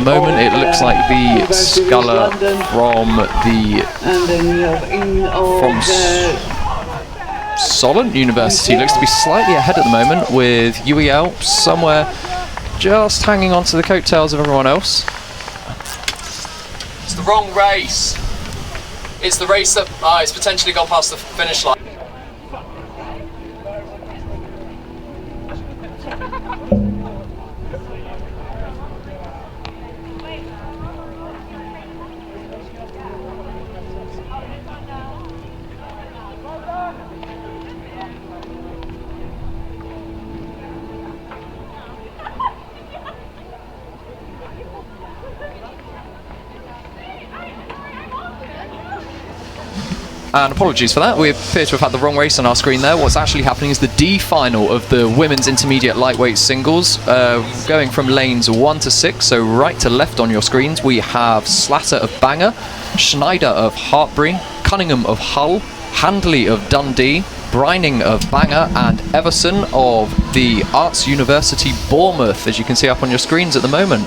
moment, it looks like the sculler from Solent University looks to be slightly ahead at the moment, with UEL somewhere just hanging on to the coattails of everyone else. It's the wrong race. It's the race that it's potentially gone past the finish line. And apologies for that, we appear to have had the wrong race on our screen there. What's actually happening is the D final of the women's intermediate lightweight singles, going from lanes 1 to 6, so right to left on your screens. We have Slatter of Bangor, Schneider of Hartbury, Cunningham of Hull, Handley of Dundee, Brining of Bangor, and Everson of the Arts University Bournemouth, as you can see up on your screens at the moment.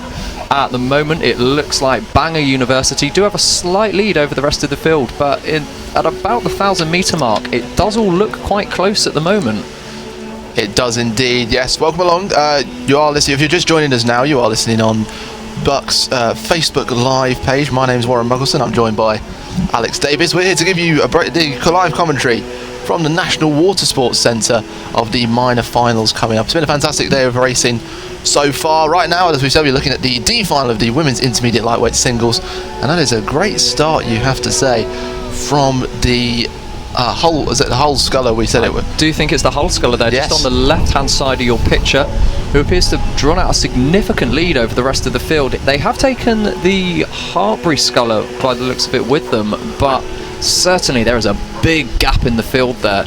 At the moment, it looks like Bangor University do have a slight lead over the rest of the field, but at about the 1,000-metre mark, it does all look quite close at the moment. It does indeed, yes. Welcome along. You are listening. If you're just joining us now, you are listening on BUCS Facebook Live page. My name is Warren Muggleson. I'm joined by Alex Davis. We're here to give you the live commentary from the National Water Sports Centre of the minor finals coming up. It's been a fantastic day of racing so far. Right now, as we said, we're looking at the D final of the women's intermediate lightweight singles, and that is a great start, you have to say, from the Hull. Is it the Hull sculler we said it was? I do think it's the Hull sculler there, yes. Just on the left-hand side of your picture, who appears to have drawn out a significant lead over the rest of the field. They have taken the Hartbury sculler, by the looks of it, with them, but certainly there is a big gap in the field there.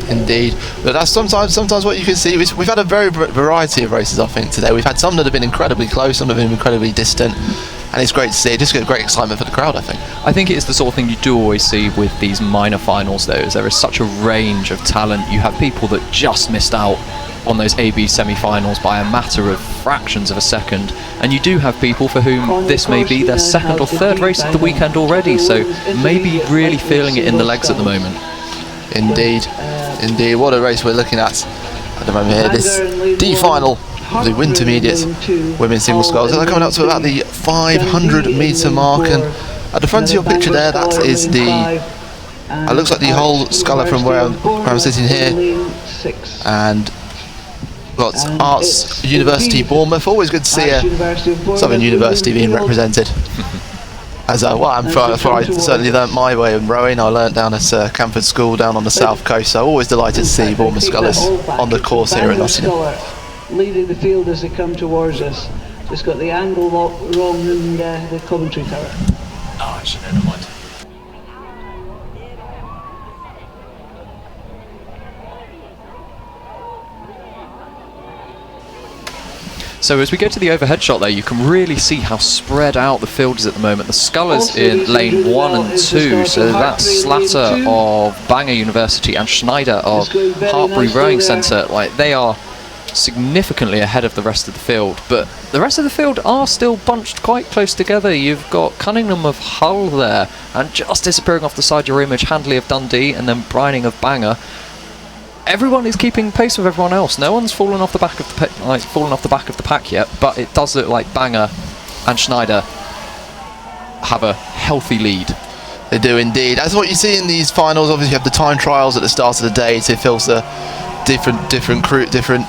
Indeed, but that's sometimes what you can see. We've had a variety of races, I think, today. We've had some that have been incredibly close, some that have been incredibly distant, and it's great to see. Just get great excitement for the crowd, I think. I think it is the sort of thing you do always see with these minor finals, though, is there is such a range of talent. You have people that just missed out on those AB semi-finals by a matter of fractions of a second, and you do have people for whom this may be their second or third race of the weekend already, so maybe really feeling it in the legs at the moment. Indeed, indeed. What a race we're looking at the moment here. This D final of the intermediate women's single sculls. They're coming up to about the 500-metre mark, and at the front of your picture there, that is the. It looks like the whole sculler from where I'm sitting here, and got Arts University Bournemouth. Always good to see a Southern University being represented. As I certainly learnt my way in rowing. I learnt down at Camford School down on the south coast, so always delighted to see Bournemouth scullers on the course here in Nottingham. Leading the field as they come towards us. Just got the angle wrong in the commentary tower. Oh, actually, never mind. So as we go to the overhead shot there, you can really see how spread out the field is at the moment. The scullers in lane 1 and 2, so that's Slatter of Bangor University and Schneider of Hartbury Rowing Centre. Like, they are significantly ahead of the rest of the field, but the rest of the field are still bunched quite close together. You've got Cunningham of Hull there, and just disappearing off the side of your image, Handley of Dundee, and then Brining of Bangor. Everyone is keeping pace with everyone else. No one's fallen off the back of the pack yet, but it does look like Bangor and Schneider have a healthy lead. They do indeed. That's what you see in these finals. Obviously, you have the time trials at the start of the day to filter different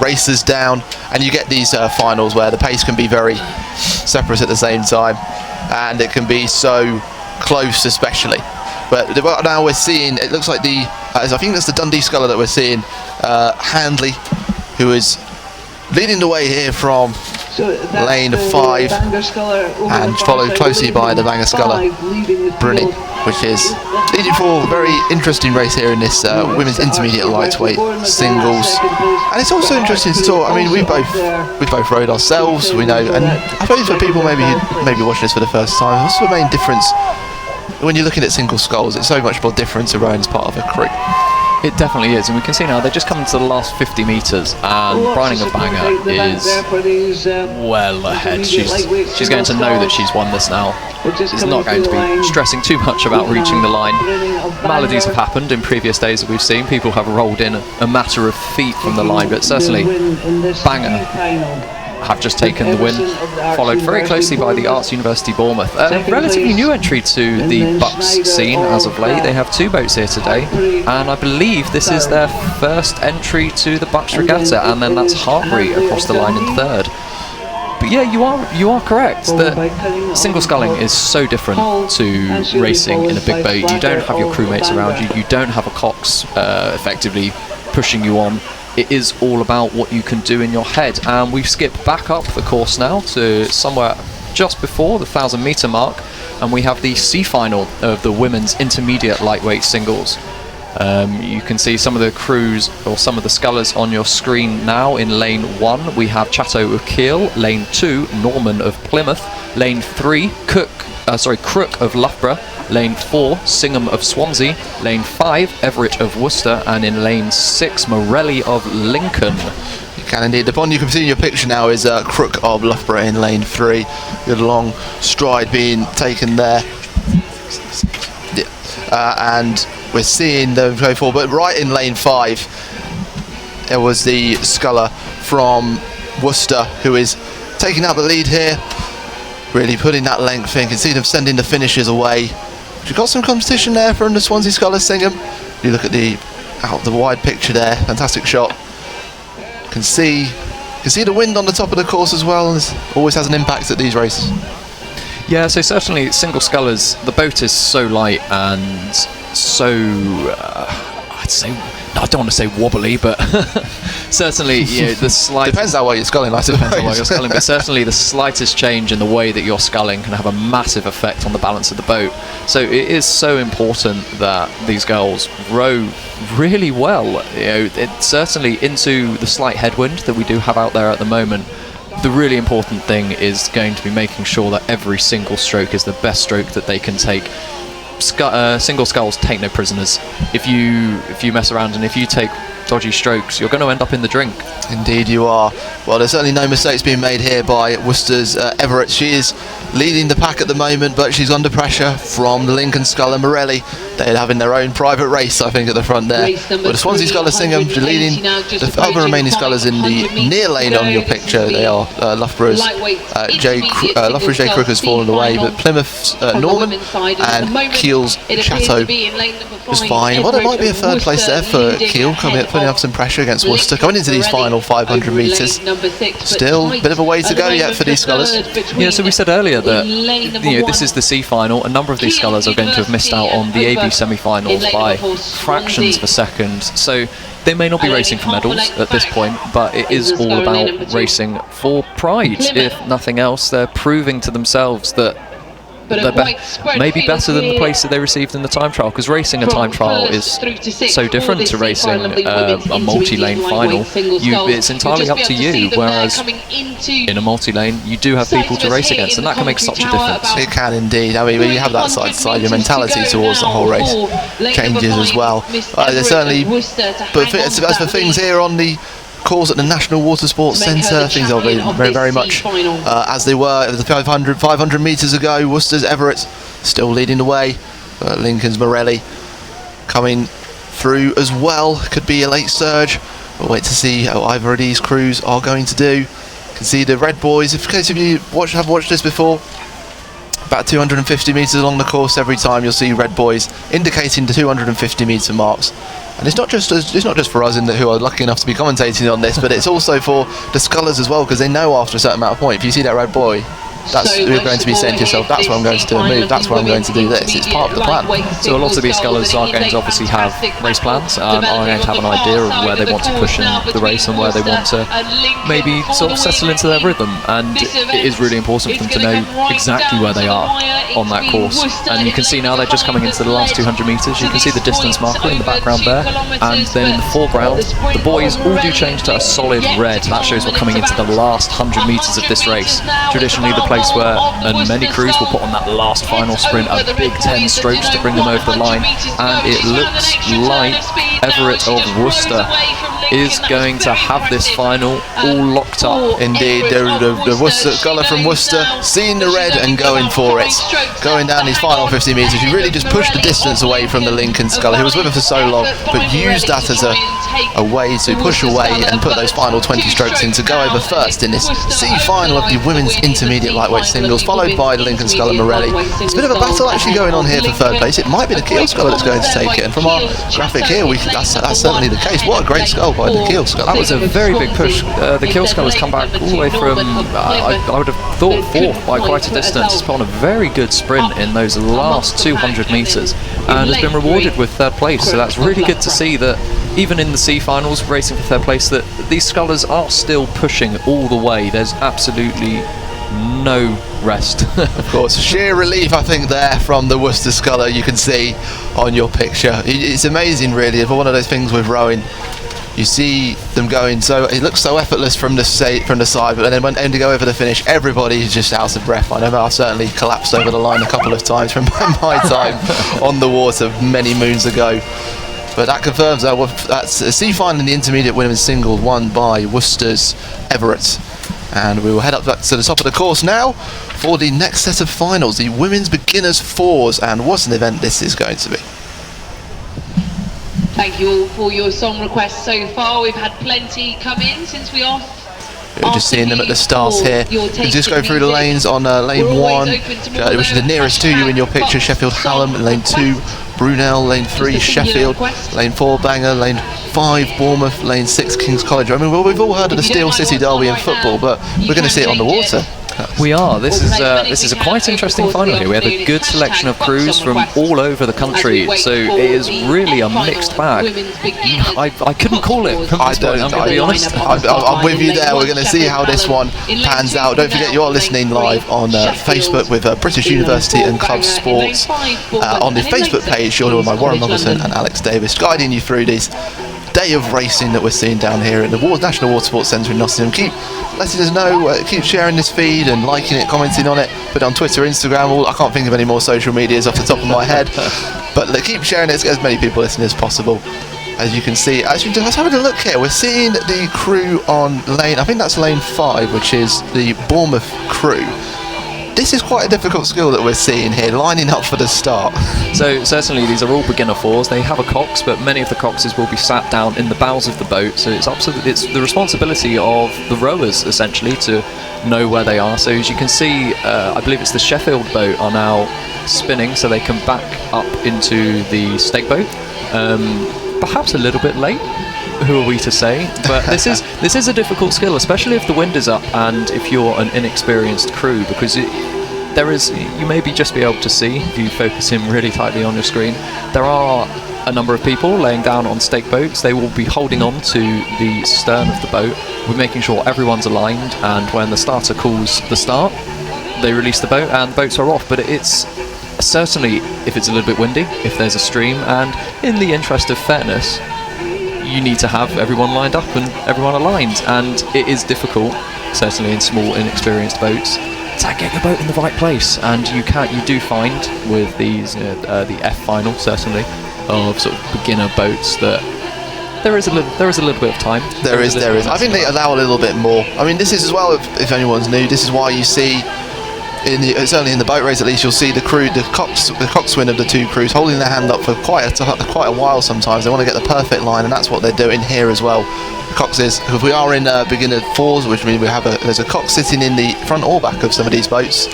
racers down, and you get these finals where the pace can be very separate at the same time, and it can be so close, especially. But now we're seeing, it looks like I think that's the Dundee sculler that we're seeing, Handley, who is leading the way here from lane 5, and followed closely by the Bangor sculler, Bruni, which is leading for a very interesting race here in this women's intermediate lightweight singles. And it's also interesting to talk. I mean, we both rowed ourselves, we know, and I suppose for people maybe watching this for the first time, what's the main difference when you're looking at single sculls? It's so much more different to rowing as part of a crew. It definitely is, and we can see now they're just coming to the last 50 metres, and Brining of Bangor is well ahead. She's going to know that she's won this now. She's not going to be stressing too much about reaching the line. Maladies have happened in previous days that we've seen. People have rolled in a matter of feet from the line, but certainly Bangor have just taken the win, followed very closely by the Arts University Bournemouth. A relatively new entry to the BUCS scene as of late. They have 2 boats here today, and I believe this is their first entry to the BUCS Regatta, and then that's Harbury across the line in third. But yeah, you are correct. The single sculling is so different to racing in a big boat. You don't have your crewmates around you. You don't have a cox effectively pushing you on. It is all about what you can do in your head, and we've skipped back up the course now to somewhere just before the 1,000 metre mark, and we have the C final of the women's intermediate lightweight singles. You can see some of the crews or some of the scullers on your screen now. In lane 1 we have Chatto of Kiel, lane 2 Norman of Plymouth, lane 3 Crook of Loughborough, lane 4 Singham of Swansea, lane 5 Everett of Worcester, and in lane 6 Morelli of Lincoln. You can indeed. The one you can see in your picture now is Crook of Loughborough in lane 3. Good long stride being taken there. And we're seeing them go forward, but right in lane 5 there was the sculler from Worcester who is taking out the lead here, really putting that length in. You can see them sending the finishers away. You've got some competition there from the Swansea Sculler Singham. You look at the wide picture there, fantastic shot. You can see the wind on the top of the course as well, and this always has an impact at these races. Yeah, so certainly single scullers, the boat is so light and so, I'd say, I don't want to say wobbly, but certainly the slight... Depends how well you're sculling, I suppose. Depends how well you're sculling, but certainly the slightest change in the way that you're sculling can have a massive effect on the balance of the boat. So it is so important that these girls row really well. It's certainly into the slight headwind that we do have out there at the moment. The really important thing is going to be making sure that every single stroke is the best stroke that they can take. Single sculls take no prisoners. If you mess around and if you take dodgy strokes, you're going to end up in the drink. Indeed you are. Well, there's certainly no mistakes being made here by Worcester's Everett. She is leading the pack at the moment, but she's under pressure from the Lincoln Sculler Morelli. They're having their own private race, I think, at the front there. But the Swansea Sculler Singham leading the other remaining scullers in the near lane on your picture. They are Loughborough's J. Crook has fallen away, but Plymouth's Norman and Kiel's Chatto is fine. Well, there might be a third place there for Kiel, putting up some pressure against Worcester. Coming into these final 500 metres, still a bit of a way to go yet for these scullers. Yeah, so we said earlier that this is the C final. A number of these scullers are going to have missed out on the AB semi-finals by fractions of a second. So they may not be racing for medals at this point, but it is all about racing for pride. If nothing else, they're proving to themselves that they're maybe better than the place that they received in the time trial, because racing a time trial is so different to racing a multi-lane final. It's entirely up to you, whereas in a multi-lane you do have people to race against, and that can make such a difference. It can indeed. I mean, when you have that side to side, your mentality towards the whole race changes as well. There's certainly, but as for things here on the course at the National Water Sports Centre, things are very much as they were the 500 metres ago. Worcester's Everett still leading the way, but Lincoln's Morelli coming through as well. Could be a late surge. We'll wait to see how either of these crews are going to do. You can see the Red Boys, in case of you have watched this before, about 250 metres along the course every time you'll see Red Boys indicating the 250 metre marks. And it's not just for us who are lucky enough to be commentating on this, but it's also for the scullers as well, because they know after a certain amount of point, if you see that red boy, that's you're going to be saying to yourself, that's where I'm going to do a move, that's where I'm going to do this. It's part of the plan. So a lot of these scullers are going to obviously have race plans, are going to have an idea of where they want to push in the race and where they want to maybe sort of settle into their rhythm, and it is really important for them to know exactly where they are on that course. And you can see now they're just coming into the last 200 metres. You can see the distance marker in the background there, and then in the foreground the boys all do change to a solid red. That shows we're coming into the last 100 metres of this race. Traditionally the place where many crews will put on that last final sprint, a big 10 strokes to bring them over the line, and it looks like Everett of Worcester is going to have this final all locked up. Indeed, the Worcester sculler from Worcester seeing the red and going for it. Going down his final 50 metres, he really just pushed the distance away from the Lincoln sculler, who was with him for so long, but used that as a way to push away and put those final 20 strokes in to go over first in this C final of the women's intermediate lightweight singles, followed by the Lincoln sculler Morelli. It's a bit of a battle actually going on here for third place. It might be the Kiel sculler that's going to take it, and from our graphic here, that's certainly the case. What a great skull by the Kiel sculler. That was a very big push. The Kiel sculler's come back all the way from, I would have thought, fourth by quite a distance. He's put on a very good sprint in those last 200 metres and has been rewarded with third place. So that's really good to see that even in the C finals, racing for third place, that these scullers are still pushing all the way. There's absolutely no rest. Of course, sheer relief I think there from the Worcester sculler, you can see on your picture. It's amazing really, for one of those things with rowing. You see them going so, it looks so effortless from the side, but then when to go over the finish, everybody's just out of breath. I know I've certainly collapsed over the line a couple of times from my time on the water many moons ago. But that confirms that's a C final in the intermediate women's single won by Worcester's Everett. And we will head up back to the top of the course now for the next set of finals, the women's beginners fours, and what an event this is going to be. Thank you all for your song requests so far. We've had plenty come in since we are. We're just seeing them at the start here. You just go through the lanes on lane 1, which is the nearest to you in your picture, Sheffield Hallam, lane 2, Brunel, lane 3, Sheffield, lane 4, Bangor, lane 5, Bournemouth, lane 6, King's College. I mean, well, we've all heard of the Steel City Derby in football, but we're going to see it on the water. We are. This is a quite interesting final here. We have a good selection of crews from all over the country, so it is really a mixed bag. I couldn't call it from this point, I'm going to be honest. I'm with you there. We're going to see how this one pans out. Don't forget you are listening live on Facebook with British University and Club Sports. On the Facebook page, you're with my Warren Logerson and Alex Davis, guiding you through this day of racing that we're seeing down here at the National Water Sports Centre in Nottingham. Keep letting us know, keep sharing this feed and liking it, commenting on it, put it on Twitter, Instagram, I can't think of any more social medias off the top of my head, but keep sharing it, get as many people listening as possible. As you can see, actually just having a look here, we're seeing the crew on lane, I think that's lane 5, which is the Bournemouth crew. This is quite a difficult skill that we're seeing here, lining up for the start. So certainly these are all beginner fours. They have a cox, but many of the coxes will be sat down in the bows of the boat. So it's the responsibility of the rowers essentially to know where they are. So as you can see, I believe it's the Sheffield boat are now spinning, so they can back up into the stake boat. Perhaps a little bit late. Who are we to say? But this is a difficult skill, especially if the wind is up and if you're an inexperienced crew, because you may just be able to see if you focus in really tightly on your screen. There are a number of people laying down on stake boats. They will be holding on to the stern of the boat. We're making sure everyone's aligned, and when the starter calls the start, they release the boat and boats are off. But it's certainly, if it's a little bit windy, if there's a stream, and in the interest of fairness, you need to have everyone lined up and everyone aligned, and it is difficult, certainly in small inexperienced boats, to get your boat in the right place. And you do find with these the F final certainly of sort of beginner boats that there is a little bit of time. There is. I think they allow a little bit more. I mean, this is as well, if anyone's new, this is why you see certainly in the boat race at least, you'll see the crew, the coxswain of the two crews holding their hand up for quite a while sometimes. They want to get the perfect line, and that's what they're doing here as well. The coxes, if we are in beginner fours, which means there's a cox sitting in the front or back of some of these boats,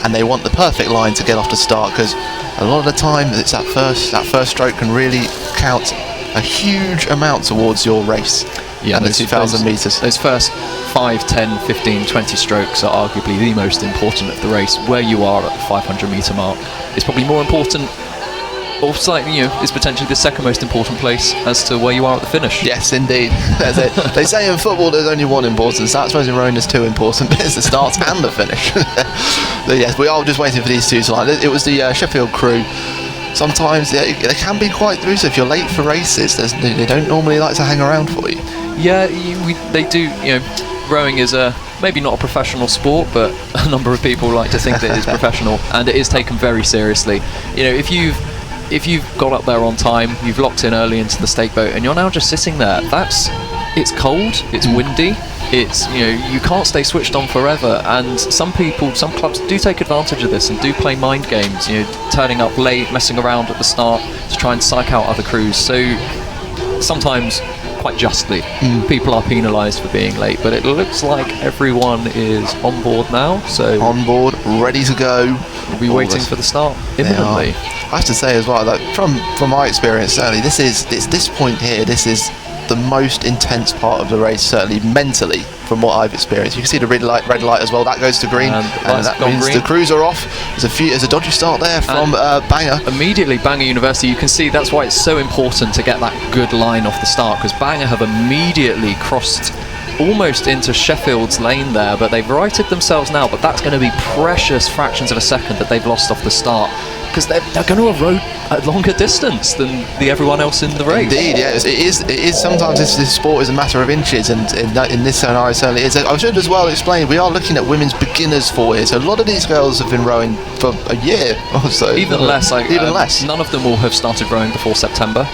and they want the perfect line to get off the start, because a lot of the time it's that first stroke can really count a huge amount towards your race. Yeah, and the 2,000 metres. Those first 5, 10, 15, 20 strokes are arguably the most important of the race. Where you are at the 500 metre mark is probably more important, or slightly, is potentially the second most important place as to where you are at the finish. Yes, indeed. That's it. They say in football there's only one important start. I suppose in rowing there's two important bits, the start and the finish. But yes, we are just waiting for these two to line. It was the Sheffield crew. Sometimes they can be quite elusive. If you're late for races, they don't normally like to hang around for you. Yeah, they do. Rowing is a maybe not a professional sport, but a number of people like to think that it is professional, and it is taken very seriously. You know, if you've got up there on time, you've locked in early into the stake boat, and you're now just sitting there, it's cold, it's windy, it's, you know, you can't stay switched on forever, and some clubs do take advantage of this and do play mind games, you know, turning up late, messing around at the start to try and psych out other crews. So sometimes, quite justly, people are penalised for being late, but it looks like everyone is on board now, so On board, ready to go. we'll be waiting for the start imminently. I have to say as well, like from my experience, certainly this point here, this is the most intense part of the race, certainly mentally, from what I've experienced. You can see the red light as well. That goes to green, and that means green. The crews are off. There's a dodgy start there from Bangor. Immediately, Bangor University, you can see that's why it's so important to get that good line off the start, because Bangor have immediately crossed almost into Sheffield's lane there, but they've righted themselves now, but that's going to be precious fractions of a second that they've lost off the start, because they're going to erode a longer distance than everyone else in the race. Indeed, yes, it is. Sometimes this sport is a matter of inches, and in this scenario certainly is. I should as well explain, we are looking at women's beginners for here, so a lot of these girls have been rowing for a year or so. Even less. Less. None of them will have started rowing before September,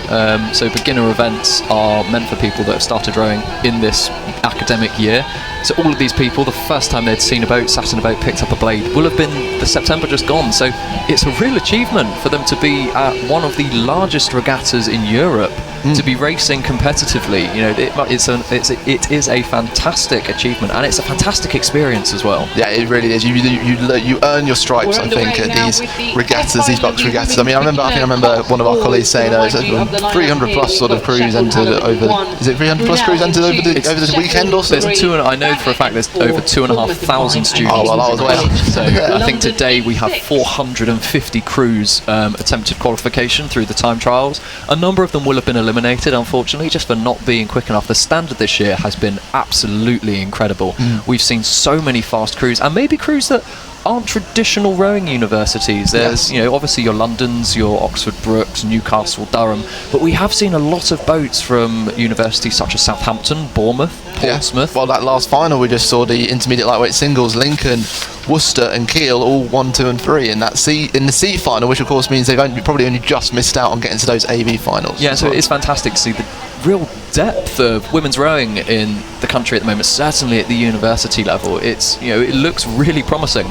so beginner events are meant for people that have started rowing in this academic year. So all of these people, the first time they'd seen a boat, sat in a boat, picked up a blade, will have been the September just gone. So it's a real achievement for them to be at one of the largest regattas in Europe, to be racing competitively. You know, it is a fantastic achievement, and it's a fantastic experience as well. Yeah, it really is. You earn your stripes, I think, at these regattas, these BUCS regattas. I mean, I remember one of our colleagues saying 300 plus sort of crews entered over. Is it 300 plus crews entered over the weekend or so? I know for a fact there's over 2,500 students. Oh, well, that was well. So I think today we have 450 crews attempted qualification through the time trials. A number of them will have been eliminated, unfortunately, just for not being quick enough. The standard this year has been absolutely incredible. We've seen so many fast crews, and maybe crews that aren't traditional rowing universities. There's, you know, obviously your Londons, your Oxford Brookes, Newcastle, Durham, but we have seen a lot of boats from universities such as Southampton, Bournemouth, Portsmouth. Well, that last final we just saw, the intermediate lightweight singles, Lincoln, Worcester and Kiel, all 1, 2 and 3 in the C final, which of course means they've probably only just missed out on getting to those AB finals. Yeah, so it is fantastic to see the real depth of women's rowing in the country at the moment, certainly at the university level. It's, you know, it looks really promising.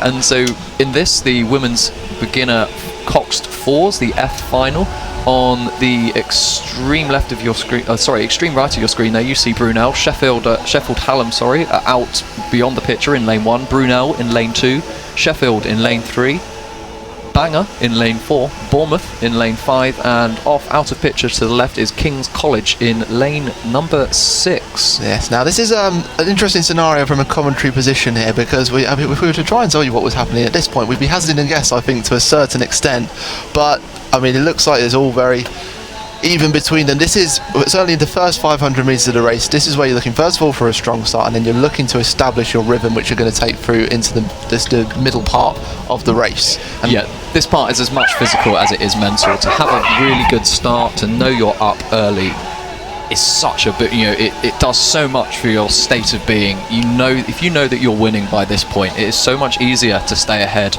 And so in this, the women's beginner coxed fours, the F final, on the extreme left of your screen, extreme right of your screen there, you see Brunel, Sheffield Hallam, out beyond the picture in lane 1, Brunel in lane 2, Sheffield in lane 3, Bangor in lane 4, Bournemouth in lane 5, and off out of picture to the left is King's College in lane number 6. Yes, now this is an interesting scenario from a commentary position here, because if we were to try and tell you what was happening at this point, we'd be hazarding a guess, I think, to a certain extent, but I mean, it looks like it's all very even between them. This is certainly the first 500 metres of the race. This is where you're looking first of all for a strong start, and then you're looking to establish your rhythm, which you're going to take through into the middle part of the race. And yeah, this part is as much physical as it is mental. To have a really good start, to know you're up early, is such a bit, you know, it does so much for your state of being. You know, if you know that you're winning by this point, it is so much easier to stay ahead.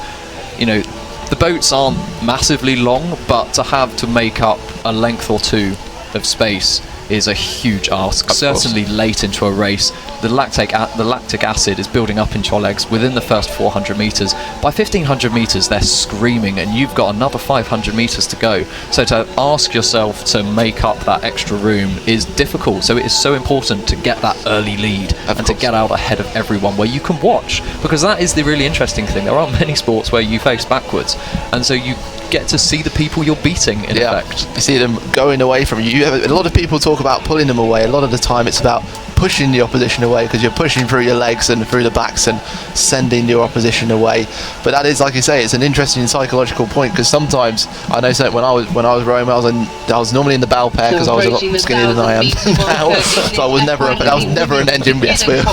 You know, the boats aren't massively long, but to make up a length or two of space is a huge ask. Certainly late into a race, the lactic acid is building up into your legs within the first 400 metres. By 1500 metres they're screaming, and you've got another 500 metres to go. So to ask yourself to make up that extra room is difficult. So it is so important to get that early lead and to get out ahead of everyone where you can watch, because that is the really interesting thing. There aren't many sports where you face backwards, and so you get to see the people you're beating in effect. You see them going away from you. A lot of people talk about pulling them away. A lot of the time it's about pushing the opposition away, because you're pushing through your legs and through the backs and sending your opposition away. But that is, like you say, it's an interesting psychological point, because sometimes I know when I was rowing, I was normally in the bow pair because I was a lot skinnier than I am now. So I was never an engine yes wheel.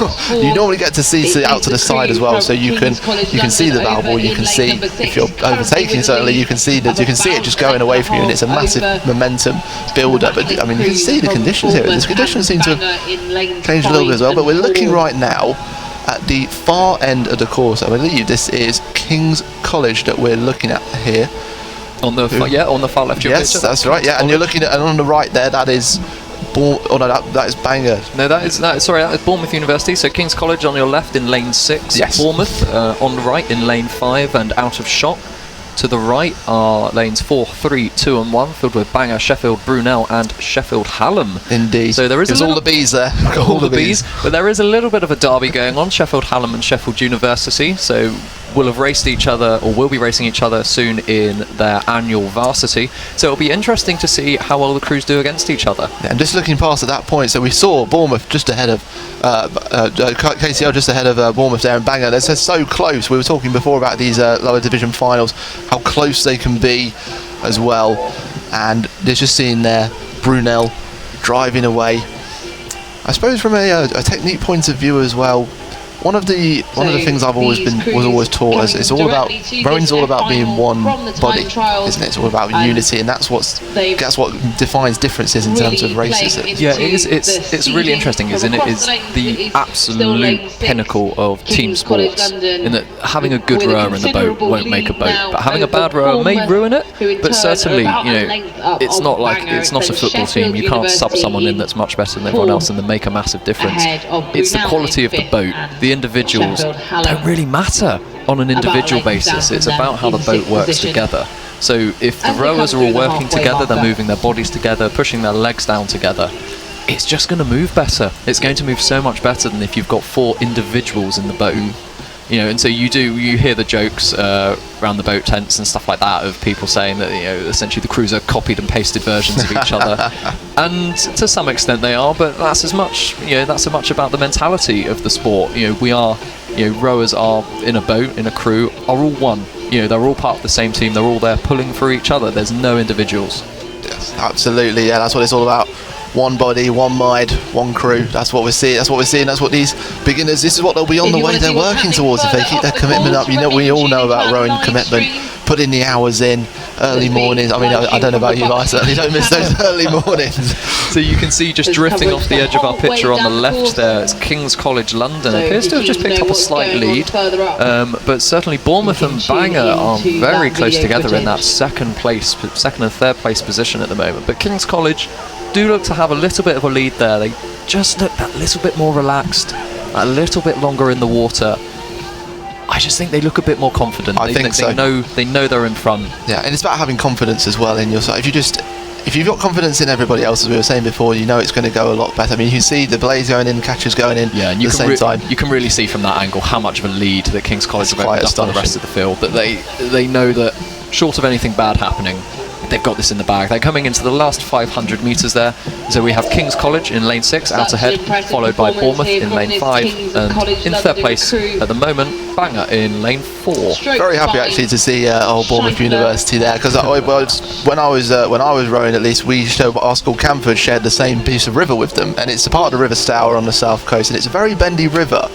You normally get to see out to the side as well, so you can see the bow ball. You can see if you're overtaking. Certainly you can see it just going away from you, and it's a massive momentum builder. But I mean, you can see the conditions here. The conditions seem to have changed a little bit as well, but we're looking right now at the far end of the course. I believe this is King's College that we're looking at here. On the on the far left. Yes, that's right. Yeah, and you're looking at, and on the right there, that is that is Bangor. No, that is Bournemouth University. So King's College on your left in lane 6. Yes. Bournemouth on the right in lane 5 and out of shot. To the right are lanes 4, 3, 2 and 1, filled with Bangor, Sheffield, Brunel and Sheffield Hallam. Indeed. So there is all the bees there. all the bees. But there is a little bit of a derby going on, Sheffield Hallam and Sheffield University. So will have raced each other, or will be racing each other soon in their annual varsity. So it'll be interesting to see how well the crews do against each other. Yeah, and just looking past at that point, so we saw Bournemouth just ahead of KCL, just ahead of Bournemouth there, and Bangor. They're so close. We were talking before about these lower division finals, how close they can be as well. And there's just seeing there Brunel driving away. I suppose from a technique point of view as well, one of the things I've always taught us, it's all about rowing's all about being one body, isn't it? It's all about unity, and that's what defines differences in terms of races. Yeah, it is. It's really interesting, isn't it? It's the absolute pinnacle of team sports, in that having a good rower in the boat won't make a boat, but having a bad rower may ruin it. But certainly, it's not a football team. You can't sub someone in that's much better than everyone else and then make a massive difference. It's the quality of the boat. The individuals don't really matter on an individual basis. It's about how the boat works together. So if the rowers are all working together, they're moving their bodies together, pushing their legs down together, it's just going to move better. It's going to move so much better than if you've got 4 individuals in the boat. And so you hear the jokes around the boat tents and stuff like that of people saying that essentially the crews are copied and pasted versions of each other, and to some extent they are, but that's as much about the mentality of the sport. We are, rowers are in a boat, in a crew, are all one. They're all part of the same team. They're all there pulling for each other. There's no individuals. Yes, absolutely. Yeah, that's what it's all about. One body, one mind, one crew. That's what we're seeing. That's what these beginners. This is what they'll be on the way they're working towards if they keep their commitment up. We all know about rowing commitment. Putting the hours in, early mornings. I mean, I don't know about you, but I certainly don't miss those early mornings. So you can see just drifting off the edge of our picture on the left there, it's King's College London. It appears to have just picked up a slight lead, but certainly Bournemouth and Bangor are very close together in that second and third place position at the moment. But King's College do look to have a little bit of a lead there. They just look that little bit more relaxed, a little bit longer in the water. I just think they look a bit more confident. I think so. They know they're in front. Yeah, and it's about having confidence as well in yourself. If you've got confidence in everybody else, as we were saying before, it's going to go a lot better. I mean, you can see the blaze going in, catches going in at the same time. You can really see from that angle how much of a lead that King's College have opened up on the rest of the field. That they know that short of anything bad happening, they've got this in the bag. They're coming into the last 500 metres there. So we have King's College in lane 6 out ahead, followed by Bournemouth in lane 5, and in third place at the moment, Bangor in lane 4. Very happy actually to see old Bournemouth University there, because when I was rowing, at least our school Camford shared the same piece of river with them, and it's a part of the River Stour on the south coast, and it's a very bendy river.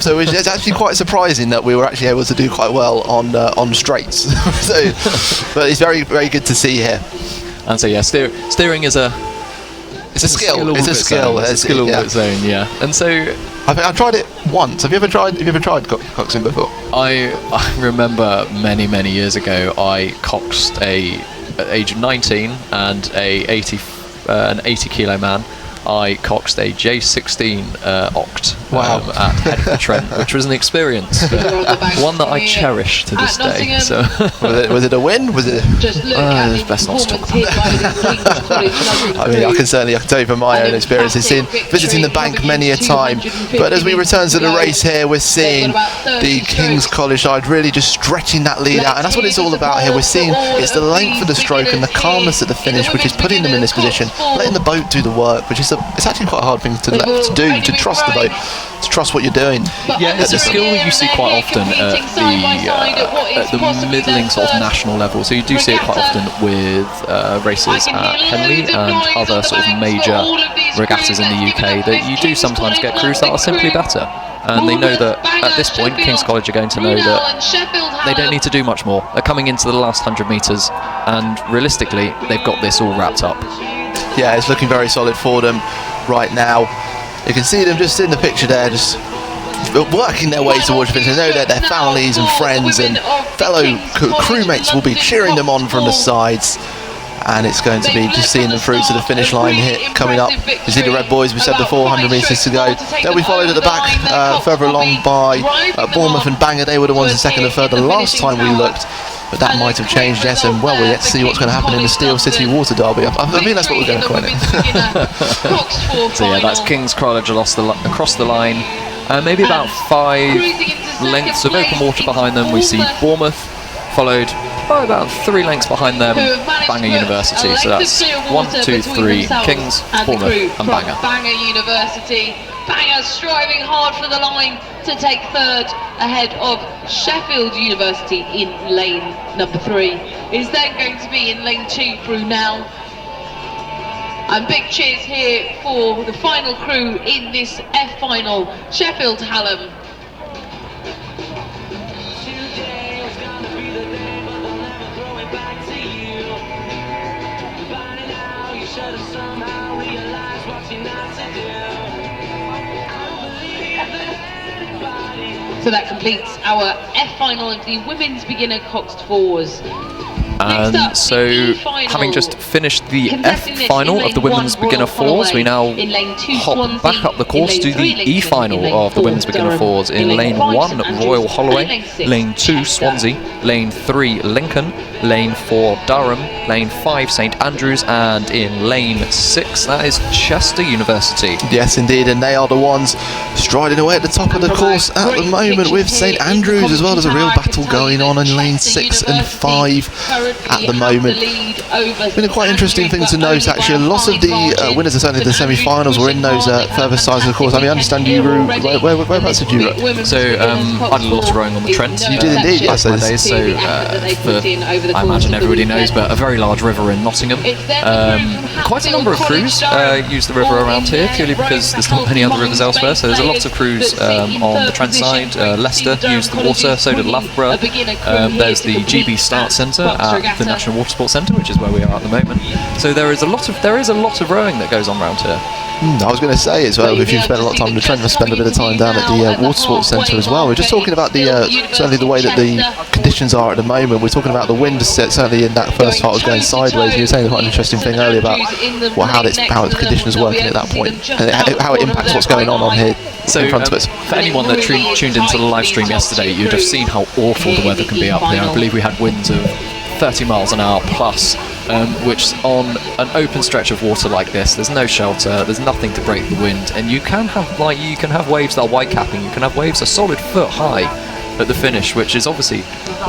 So it's actually quite surprising that we were actually able to do quite well on straights. But it's very, very good to see here. And so steering is a skill. It's a skill. It's a skill of its own. Yeah. And so I've tried it once. Have you ever tried coxing before? I remember many years ago I coxed at the age of 19 and an 80 kilo man. I coxed a J16 Oct at Head Trent, which was an experience, one that I cherish to this day. So was it a win? Was it? Best not to talk about it. I mean, I can tell you from my own experiences, visiting the bank many a time. But as we return to the race here, we're seeing the King's College side really just stretching that lead out, and that's what it's all about here. We're seeing it's the length of the stroke and the calmness at the finish, which is putting them in this position, letting the boat do the work, which is it's actually quite a hard thing to do, to trust the boat, to trust what you're doing. Yeah, it's a skill that you see quite often at the middling sort of national level. So you do see it quite often with races at Henley and other sort of major regattas in the UK, that you do sometimes get crews that are simply better. And they know that at this point, King's College are going to know that they don't need to do much more. They're coming into the last 100 metres, and realistically, they've got this all wrapped up. Yeah, it's looking very solid for them right now. You can see them just in the picture there, just working their way towards the finish. They know that their families and friends and fellow crewmates will be cheering them on from the sides. And it's going to be just seeing them through to the finish line here coming up. You see the red boys, we said before, 100 metres to go. They'll be followed at the back further along by Bournemouth and Bangor. They were the ones in second and third the last time we looked. But that might have changed, yes, and well, we'll get to see what's going to happen in the Steel City Water Derby. I think that's what we're going to call it. So yeah, that's King's College across the line. Maybe about 5 lengths of open water behind them. We see Bournemouth, followed by about 3 lengths behind them, Bangor University. So that's 1, 2, 3, Kings, Bournemouth and Bangor. Bangor University. Bangor striving hard for the line to take third ahead of Sheffield University in lane number 3. Is then going to be in lane 2 through now. And big cheers here for the final crew in this F final, Sheffield Hallam. So that completes our F final of the women's beginner coxed fours. And so, having just finished the F final of the women's beginner fours, we now hop back up the course to the E final of the women's beginner fours. In lane 1, Royal Holloway, lane 2, Swansea, lane 3, Lincoln, lane 4, Durham, lane 5, St Andrews, and in lane 6, that is Chester University. Yes, indeed, and they are the ones striding away at the top of the course at the moment, with St Andrews as well. There's a real battle going on in lane 6 and 5 at the moment. It's been a quite interesting thing to note, actually. A lot of the winners of certainly the semi-finals were in those further sides of the course. I mean, I understand you, whereabouts did you row? So I did a lot of rowing on the Trent. You did indeed, yes. My days, so I imagine everybody knows, but a very large river in Nottingham. Quite a number of crews use the river around here, purely because there's not many other rivers elsewhere. So there's a lot of crews on the Trent side. Leicester used the water, so did Loughborough. There's the GB Start Centre at the National Water Sports Centre, which is where we are at the moment. So there is a lot of rowing that goes on around here. I was going to say as well, if you've spent a lot of time in the Trent, spend a bit of time down at the Water Sports Centre as well. We're just talking about the certainly the way that the conditions are at the moment. We're talking about the wind certainly in that first part was going sideways. You were saying quite an interesting thing earlier about how the conditions are working at that point and how it impacts what's going on here in front of us. For anyone that tuned into the live stream yesterday, you'd have seen how awful the weather can be up here. I believe we had winds of 30 miles an hour plus, which on an open stretch of water like this, there's no shelter, there's nothing to break the wind, and you can have waves that are white capping, you can have waves a solid foot high at the finish, which is obviously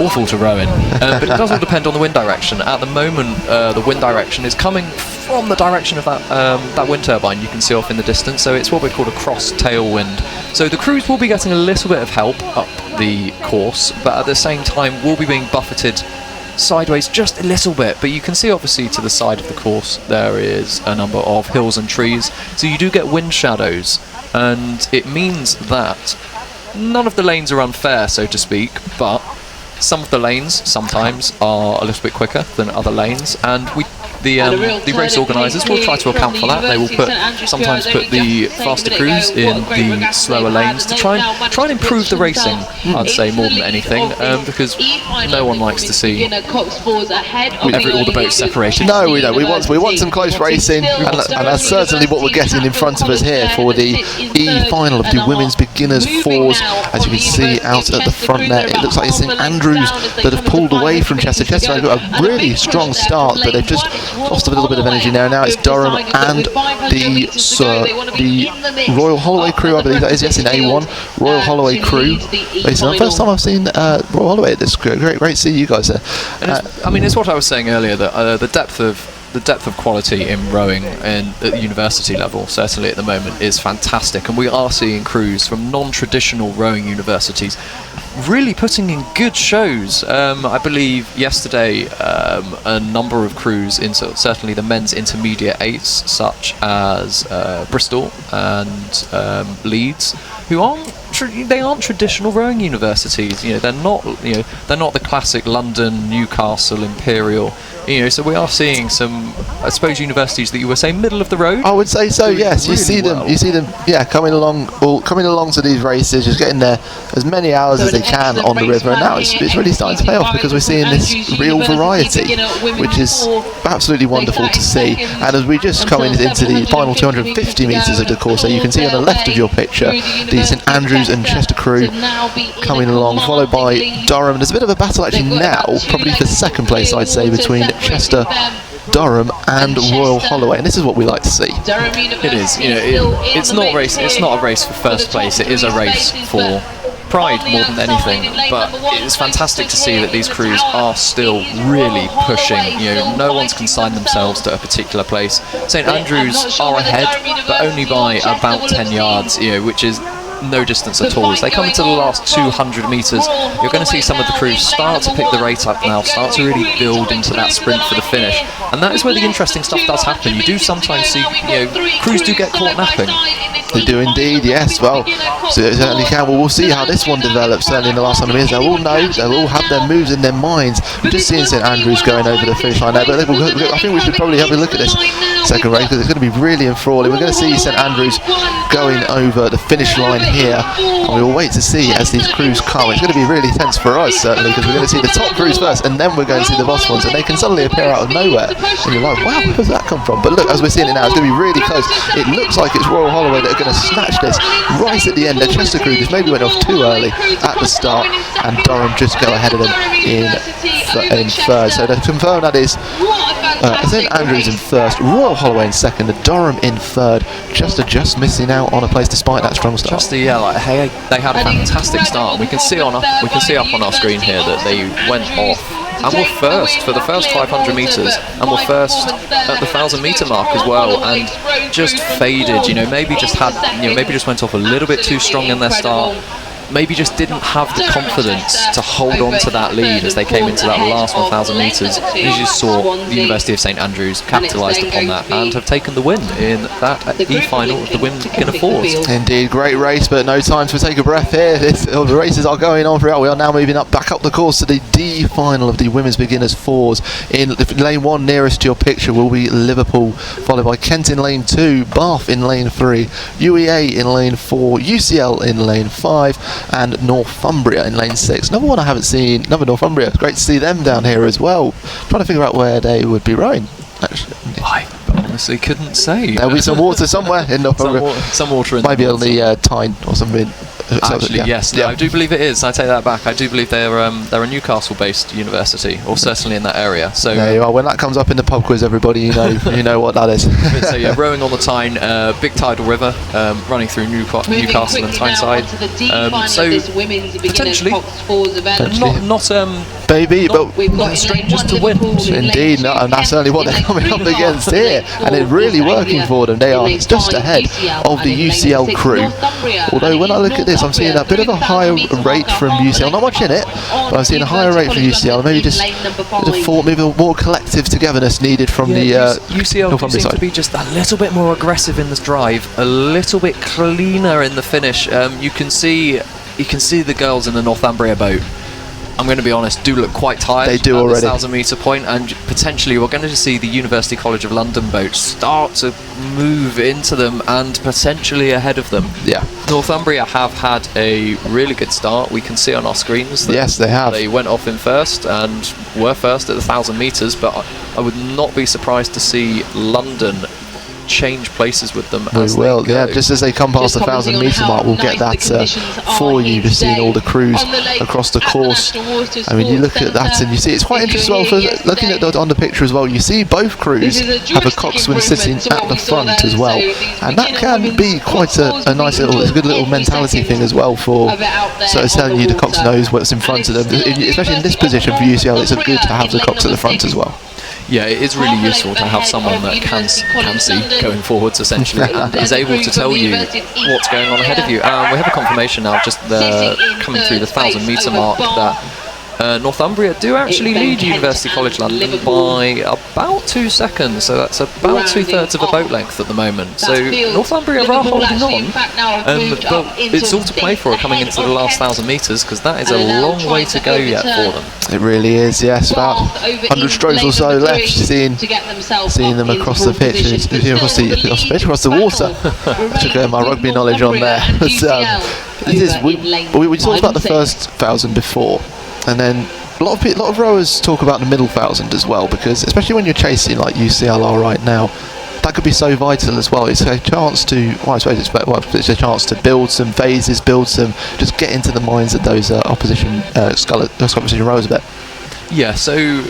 awful to row in. But it does all depend on the wind direction. At the moment, the wind direction is coming from the direction of that wind turbine you can see off in the distance, so it's what we call a cross tailwind. So the crews will be getting a little bit of help up the course, but at the same time will be being buffeted sideways just a little bit. But you can see obviously to the side of the course there is a number of hills and trees, so you do get wind shadows, and it means that none of the lanes are unfair, so to speak, but some of the lanes sometimes are a little bit quicker than other lanes, and the race organisers will try to account for that. They will sometimes put the faster crews in the slower lanes to try and improve the racing, I'd say, more than anything, because no one likes to see all the boats separated. No, we don't. We want some close racing, and that's certainly what we're getting in front of us here for the E final of the women's beginners fours. As you can see out at the front there, it looks like it's St Andrews that have pulled away from Chester. Chester have got a really strong start, but they've just lost a little bit of energy now. Now it's Durham and the Royal Holloway crew, I believe that is, yes, in A1. Royal Holloway crew. It's the first time I've seen Royal Holloway at this crew. Great to see you guys there. And it's what I was saying earlier, that the depth of quality in rowing and at the university level, certainly at the moment, is fantastic, and we are seeing crews from non-traditional rowing universities really putting in good shows. I believe yesterday a number of crews in certainly the men's intermediate eights, such as Bristol and Leeds, who aren't traditional rowing universities. They're not the classic London, Newcastle, Imperial You know, so we are seeing some, I suppose, universities that you were saying middle of the road. I would say so. Yes, you see them. You see them. Yeah, coming along to these races, just getting there as many hours as they can on the river, and now it's really starting to pay off because we're seeing this real variety, which is absolutely wonderful to see. And as we just come into the final 250 metres of the course, so you can see on the left of your picture the St Andrews and Chester crew coming along, followed by Durham. There's a bit of a battle actually now, probably for second place, I'd say, between Chester, Durham and Royal Holloway, and this is what we like to see. It is, you know, it's not a race for first place, it is a race for pride more than anything, but it's fantastic to see that these crews are still really pushing. You know, no one's consigned themselves to a particular place. St Andrews are ahead, but only by about 10 yards, you know, which is no distance at all. As they come into the last 200 metres, you're going to see some of the crews start to pick the rate up now, start to really build into that sprint for the finish, and that is where the interesting stuff does happen. You do sometimes see, you know, crews do get caught napping. They do indeed, yes. Well, so it certainly can. Well, we'll see how this one develops. Certainly in the last 100 metres, they'll all know, they'll all have their moves in their minds. We're just seeing St Andrews going over the finish line there, but I think we should probably have a look at this second race because it's going to be really enthralling. We're going to see St Andrews going over the finish line here, and we will wait to see as these crews come. It's going to be really tense for us, certainly, because we're going to see the top crews first, and then we're going to see the boss ones, and they can suddenly appear out of nowhere, and you're like, wow, where does that come from? But look, as we're seeing it now, it's going to be really close. It looks like it's Royal Holloway that are going to snatch this right at the end. The Chester crew just maybe went off too early at the start, and Durham just go ahead of them in third. So to confirm, that is St Andrews in first, Royal Holloway in second, and Durham in third. Chester just missing out on a place despite that strong start. Chester, yeah, like, hey, they had a fantastic start. We can see up on our screen here that they went off and were first for the first 500 metres, and were first at the 1,000 metre mark as well, and just faded. You know, maybe just went off a little bit too strong in their start. Maybe just didn't have the confidence to hold on to that lead as they came into that last 1,000 metres. As you saw, the University of St Andrews capitalised upon that and have taken the win in that E-final of the Women's Beginner Fours. Indeed, great race, but no time to take a breath here. The races are going on throughout. We are now moving back up the course to the D final of the Women's Beginners Fours. In lane 1, nearest to your picture, will be Liverpool, followed by Kent in lane 2, Bath in lane 3, UEA in lane 4, UCL in lane 5, and Northumbria in lane 6. Another one I haven't seen, another Northumbria. Great to see them down here as well. Trying to figure out where they would be rowing, actually. I honestly couldn't say. There'll be some water somewhere in Northumbria. Some water in maybe on the Tyne or something. Actually, yes. No, I do believe it is. I take that back. I do believe they're a Newcastle-based university, or certainly in that area. So there you are. When that comes up in the pub quiz, everybody, you know what that is. So yeah, rowing on the Tyne, big tidal river, running through Newcastle and Tyneside. So potentially, not strangers to wind. Indeed, no, and that's certainly what they're coming up against here, and it's really working for them. They are just ahead of the UCL crew. Although when I look at this, I'm seeing a bit of a higher rate from UCL. Not much in it, but I'm seeing a higher rate from UCL. Maybe just maybe a more collective togetherness needed from the UCL seems to be just a little bit more aggressive in the drive, a little bit cleaner in the finish. You can see the girls in the Northumbria boat, I'm going to be honest, do look quite tired. They do at already. The 1,000 metre point, and potentially we're going to see the University College of London boats start to move into them and potentially ahead of them. Yeah. Northumbria have had a really good start. We can see on our screens that yes, they have. They went off in first and were first at the 1,000 metres, but I would not be surprised to see London change places with them. We will, yeah, just as they come past the 1,000 metre mark, we'll get that for you, just seeing all the crews across the course. I mean, you look at that and you see it's quite interesting as well, for looking at on the picture as well, you see both crews have a coxswain sitting at the front as well, and that can be quite a nice little, it's a good little mentality thing as well, for so it's telling you the cox knows what's in front of them, especially in this position for UCL. It's good to have the cox at the front as well. Yeah, it is really useful to have someone that can see going forwards, essentially, and is able to tell you what's going on ahead of you. We have a confirmation now, just coming through the 1,000 metre mark, that Northumbria do actually lead University College London by about 2 seconds, so that's about 2/3 of a boat length at the moment. So Northumbria are holding on, but it's all to play for coming into the last 1,000 metres, because that is a long way to go yet for them. It really is, yes. About 100 strokes or so left. Seeing them across the pitch, across the water. I took my rugby knowledge on there. We talked about the first 1,000 before, and then a lot of rowers talk about the middle 1,000 as well, because especially when you're chasing like UCL are right now, that could be so vital as well. It's a chance to, I suppose it's a chance to build some phases, just get into the minds of those opposition rowers a bit. Yeah, so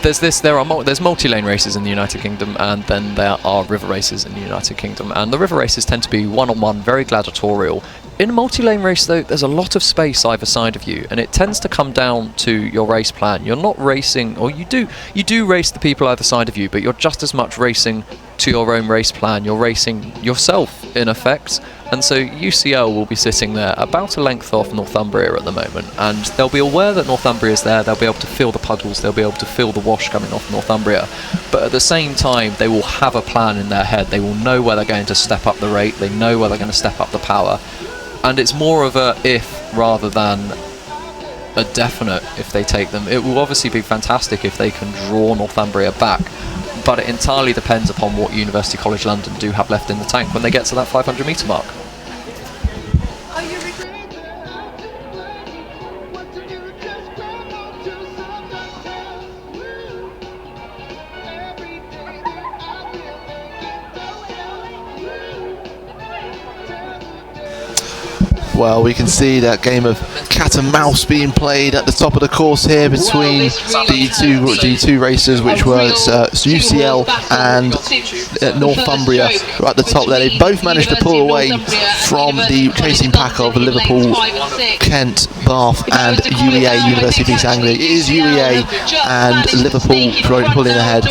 there's multi-lane races in the United Kingdom, and then there are river races in the United Kingdom, and the river races tend to be one-on-one, very gladiatorial. In a multi-lane race though, there's a lot of space either side of you, and it tends to come down to your race plan. You're not racing, or you do race the people either side of you, but you're just as much racing to your own race plan. You're racing yourself in effect, and so UCL will be sitting there about a length off Northumbria at the moment, and they'll be aware that Northumbria is there. They'll be able to feel the puddles, they'll be able to feel the wash coming off Northumbria, but at the same time they will have a plan in their head. They will know where they're going to step up the rate, they know where they're going to step up the power, and it's more of a if rather than a definite if they take them. It will obviously be fantastic if they can draw Northumbria back, but it entirely depends upon what University College London do have left in the tank when they get to that 500 metre mark. Well, we can see that game of cat and mouse being played at the top of the course here between the two racers, which were UCL and Northumbria right at the top there. They both managed to pull away from the chasing pack of Liverpool, Kent, Bath and UEA, University of East Anglia. It is UEA and Liverpool pulling ahead.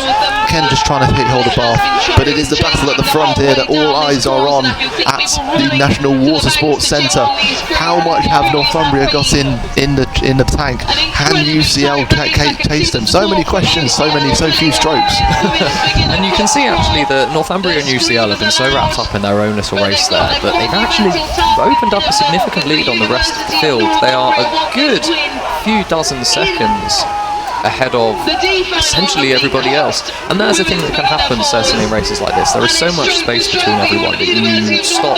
Kent just trying to hold the Bath, but it is the battle at the front here that all eyes are on at the National Water Sports Centre. How much have Northumbria got in the tank? Can UCL taste them? So many questions, so few strokes. And you can see actually that Northumbria and UCL have been so wrapped up in their own little race there that they've actually opened up a significant lead on the rest of the field. They are a good few dozen seconds ahead of essentially everybody else, and that's the thing that can happen certainly in races like this. There is so much space between everyone that you stop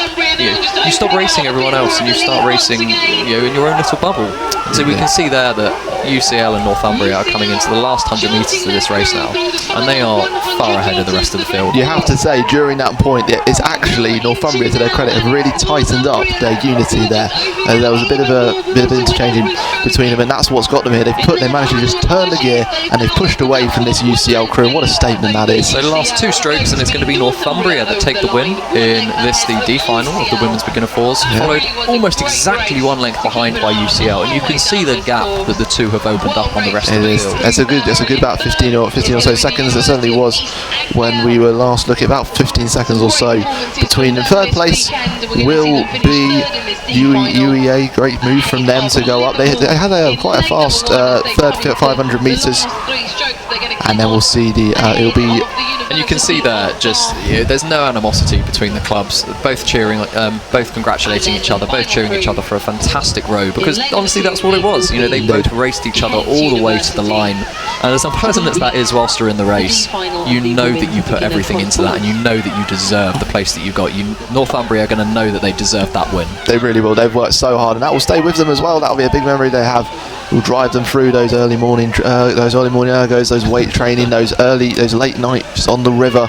racing everyone else and you start racing in your own little bubble. And so we can see there that UCL and Northumbria are coming into the last 100 metres of this race now, and they are far ahead of the rest of the field. You have to say during that point it's actually Northumbria, to their credit, have really tightened up their unity there. There was a bit of interchanging between them, and that's what's got them here. They managed to just turn the gear and they've pushed away from this UCL crew, and what a statement that is. So the last two strokes, and it's going to be Northumbria that take the win in the D final of the women's beginner fours, followed almost exactly one length behind by UCL, and you can see the gap that the two have opened up on the rest of the field. It's a good about 15 or so seconds. It certainly was when we were last looking, about 15 seconds or so between. In third place will be UEA. Great move from them to go up. They had quite a fast third 500 metres, and then we'll see it'll be. And you can see there, there's no animosity between the clubs. Both cheering, both congratulating each other, both cheering each other for a fantastic row. Because honestly, that's what it was. They both raced each other all the way to the line. And as unpleasant as that is, whilst you're in the race, you know that you put everything into that, and you know that you deserve the place that you got. Northumbria are going to know that they deserve that win. They really will. They've worked so hard, and that will stay with them as well. That will be a big memory they have. Will drive them through those early morning ergos, those weight training, those late nights on the river,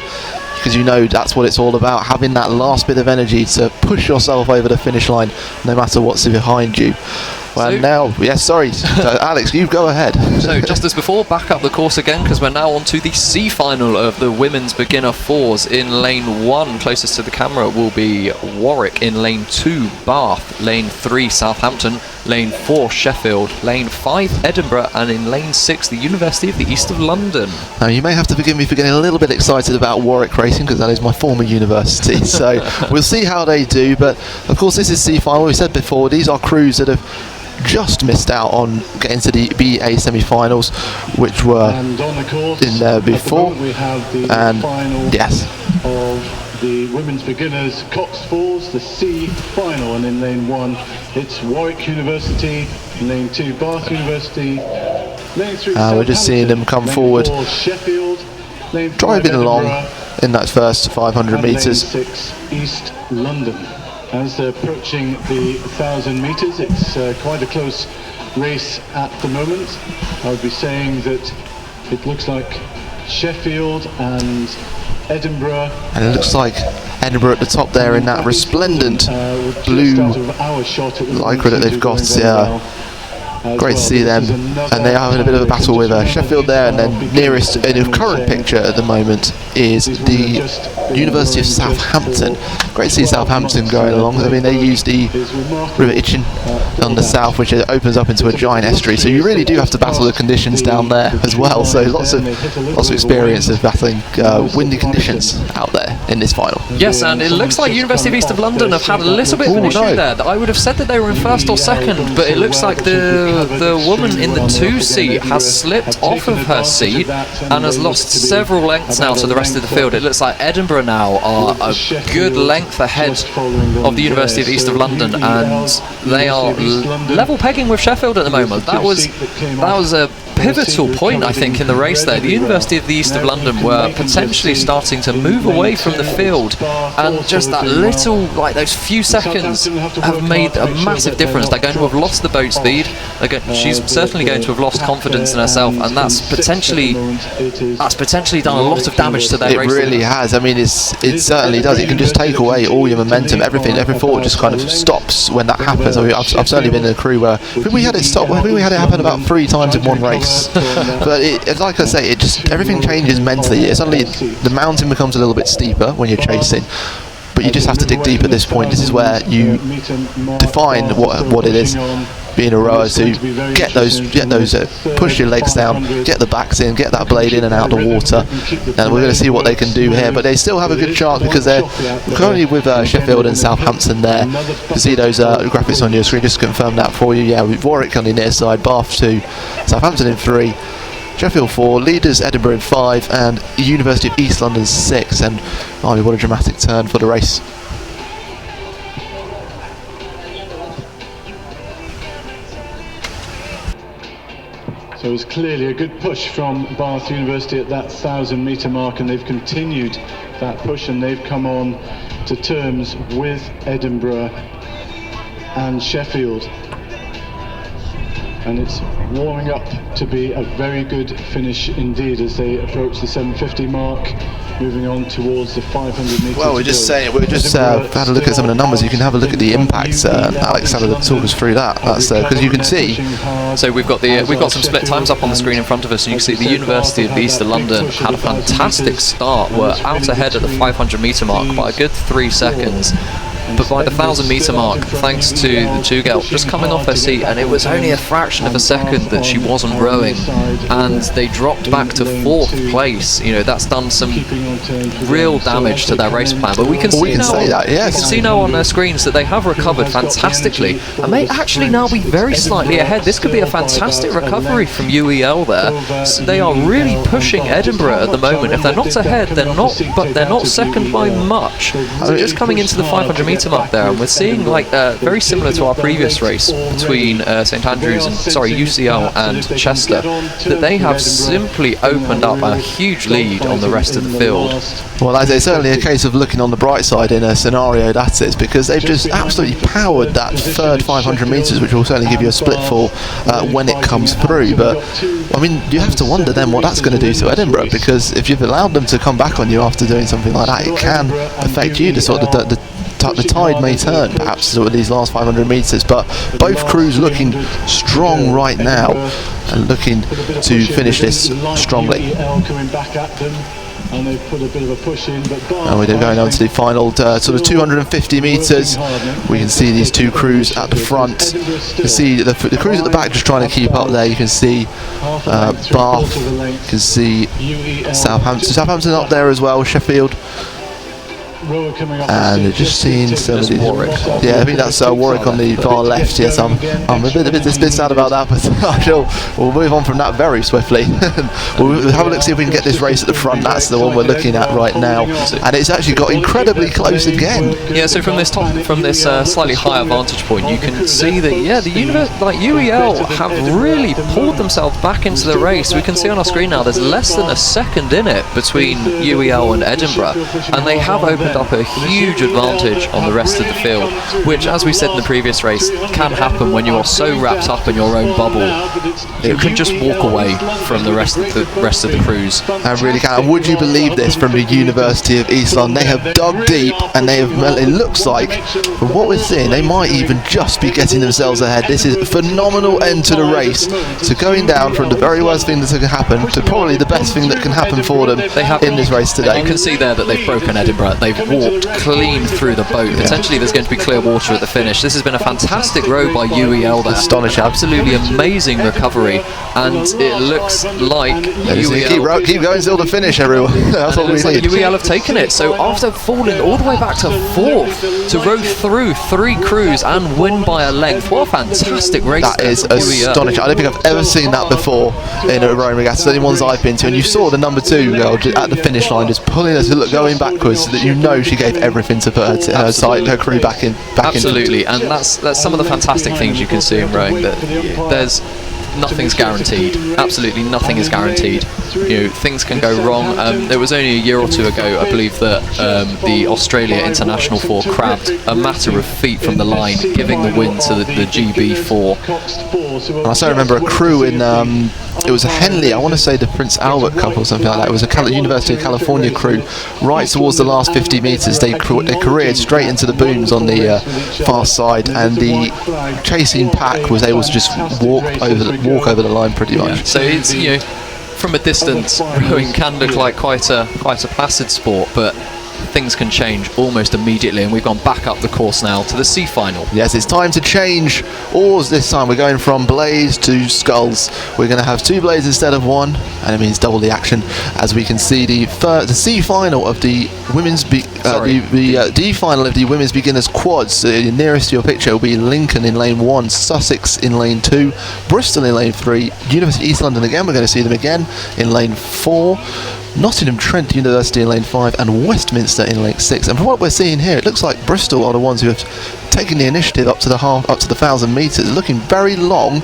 because that's what it's all about, having that last bit of energy to push yourself over the finish line no matter what's behind you. Well, Alex, you go ahead. So just as before, back up the course again, because we're now on to the C final of the women's beginner fours. In lane 1, closest to the camera, will be Warwick. In lane 2, Bath. Lane 3, Southampton. Lane 4, Sheffield. Lane 5, Edinburgh. And in lane 6, the University of the East of London. Now, you may have to forgive me for getting a little bit excited about Warwick racing, because that is my former university. So we'll see how they do. But of course, this is C final. We said before, these are crews that have just missed out on getting to the BA semi-finals, which were And on the course, in there at the before. moment we have the And final yes, of the women's beginners Cox Falls, the C final, and in lane 1 it's Warwick University, in lane 2 Bath University, lane 3 we're just seeing them come lane forward, 4 Sheffield, lane 5 driving along Edinburgh, in that first 500 and metres. lane 6 East London. As they're approaching the 1,000 metres, it's quite a close race at the moment. I would be saying that it looks like Sheffield and Edinburgh, And it looks like Edinburgh at the top there in that resplendent blue lycra that they've got. Great to see them, and they are having a bit of a battle with Sheffield there, and then nearest in the current picture at the moment is the University of Southampton. Great to see Southampton going along. I mean, they use the River Itchen on the south, which opens up into a giant estuary, so you really do have to battle the conditions down there as well. So lots of experience of battling windy conditions out there in this final. Yes, and it looks like University of East of London have had a little bit of an issue there. I would have said that they were in first or second, but it looks like the woman in the 2 seat has slipped off of her seat and has lost several lengths now to the rest of the field. It looks like Edinburgh now are a good length ahead of the University of East of London, and they are level pegging with Sheffield at the moment. That was a pivotal point, I think, in the race there. The University of the East of London were potentially starting to move away from the field, and just that little, like those few seconds have made a massive difference. They're going to have lost the boat speed. She's certainly going to have lost confidence in herself, and that's potentially done a lot of damage to their race. It really has. I mean, it certainly does. It can just take away all your momentum, everything. Every thought just kind of stops when that happens. I mean, I've certainly been in a crew where we had it stop. I think we had it happen about 3 times in one race. But like I say, it just everything changes mentally. Suddenly the mountain becomes a little bit steeper when you're chasing, but you just have to dig deep at this point. This is where you define what it is being a rower, to get those push your legs down, get the backs in, get that blade in and out the water, and we're going to see what they can do here. But they still have a good chance because they're currently with Sheffield and Southampton there. You can see those graphics on your screen, just to confirm that for you. Yeah, with Warwick on the near side, Bath 2, Southampton in 3, Sheffield 4, leaders Edinburgh in 5, and University of East London 6. And what a dramatic turn for the race. So it was clearly a good push from Bath University at that 1,000 metre mark, and they've continued that push, and they've come on to terms with Edinburgh and Sheffield. And it's warming up to be a very good finish indeed as they approach the 750 mark, moving on towards the 500 metres. Well, we're just saying, we're just had a look at some of the numbers. You can have a look at the impacts. Alexander talk us through that. That's because you can see. So we've got some split times up on the screen in front of us, and you can see the University of East of London had a fantastic start. We're out ahead at the 500 metre mark by a good 3 seconds. But by the 1,000 metre mark, thanks to the 2 girl just coming off her seat, and it was only a fraction of a second that she wasn't rowing, and they dropped back to 4th place. You know, that's done some real damage to their race plan. But we can see now on their screens that they have recovered fantastically, and may actually now be very slightly ahead. This could be a fantastic recovery from UEL there. So they are really pushing Edinburgh at the moment. If they're not ahead, they're not, but they're not second by much. So just coming into the 500 metre mark there, and we're seeing very similar to our previous race between St Andrews and UCL and Chester, that they have simply opened up a huge lead on the rest of the field. Well, it's certainly a case of looking on the bright side in a scenario that is, because they've just absolutely powered that third 500 metres, which will certainly give you a split fall when it comes through. But I mean, you have to wonder then what that's going to do to Edinburgh, because if you've allowed them to come back on you after doing something like that, it can affect you. The tide may turn perhaps with these last 500 metres, but both crews looking strong right now and looking to finish this strongly. And they've put a bit of a push in, but and we're going on to the final sort of 250 metres. We can see these 2 crews at the front. You can see the crews at the back just trying to keep up there. You can see Bath, you can see Southampton up there as well, Sheffield. rower coming up. And just seeing some of these. Warwick. Yeah, I think that's Warwick on the far left. Yes, I'm a bit sad about that, but we'll move on from that very swiftly. We'll have a look, see if we can get this race at the front. That's the one we're looking at right now, and it's actually got incredibly close again. Yeah, so from this slightly higher vantage point, you can see that the UEL have really pulled themselves back into the race. We can see on our screen now there's less than a second in it between UEL and Edinburgh, and they have opened up a huge advantage on the rest of the field, which, as we said in the previous race, can happen when you are so wrapped up in your own bubble. You can just walk away from the rest of the crews. I really can. And would you believe this, from the University of East London? They have dug deep, and they have. It looks like, from what we're seeing, they might even just be getting themselves ahead. This is a phenomenal end to the race. So going down from the very worst thing that can happen to probably the best thing that can happen for them in this race today. You can see there that they've broken Edinburgh. They've walked clean through the boat. Potentially there's going to be clear water at the finish. This has been a fantastic row by UEL there. Astonishing. Absolutely amazing recovery. And it looks like UEL... Keep going till the finish, everyone. That's what we need. UEL have taken it. So after falling all the way back to 4th, to row through 3 crews and win by a length. What a fantastic race. That is astonishing. I don't think I've ever seen that before in a rowing regatta, the only ones I've been to. And you saw the number 2 girl at the finish line just pulling her to going backwards, so that you know she gave everything to put her crew back in. Absolutely, and that's some of the fantastic things you can see in rowing, that there's nothing's guaranteed. Absolutely nothing is guaranteed. Things can go wrong. It was only a year or two ago, I believe, that the Australia International 4 crabbed a matter of feet from the line, giving the win to the GB4. And I still remember a crew in, it was a Henley, I want to say the Prince Albert couple or something like that. It was a University of California crew. Right towards the last 50 metres, they careered straight into the booms on the far side, and the chasing pack was able to just walk over the line pretty much. Yeah. So it's, from a distance, rowing can look like quite a placid sport, but things can change almost immediately, and we've gone back up the course now to the C final. Yes, it's time to change oars this time. We're going from blades to sculls. We're going to have 2 blades instead of 1, and it means double the action, as we can see the C final of the women's the D final of the women's beginners quads. Nearest to your picture will be Lincoln in lane 1, Sussex in lane 2, Bristol in lane 3, University of East London again, we're going to see them again in lane 4, Nottingham Trent University in lane 5, and Westminster in lane 6. And from what we're seeing here, it looks like Bristol are the ones who have taken the initiative up to the 1,000 metres, looking very long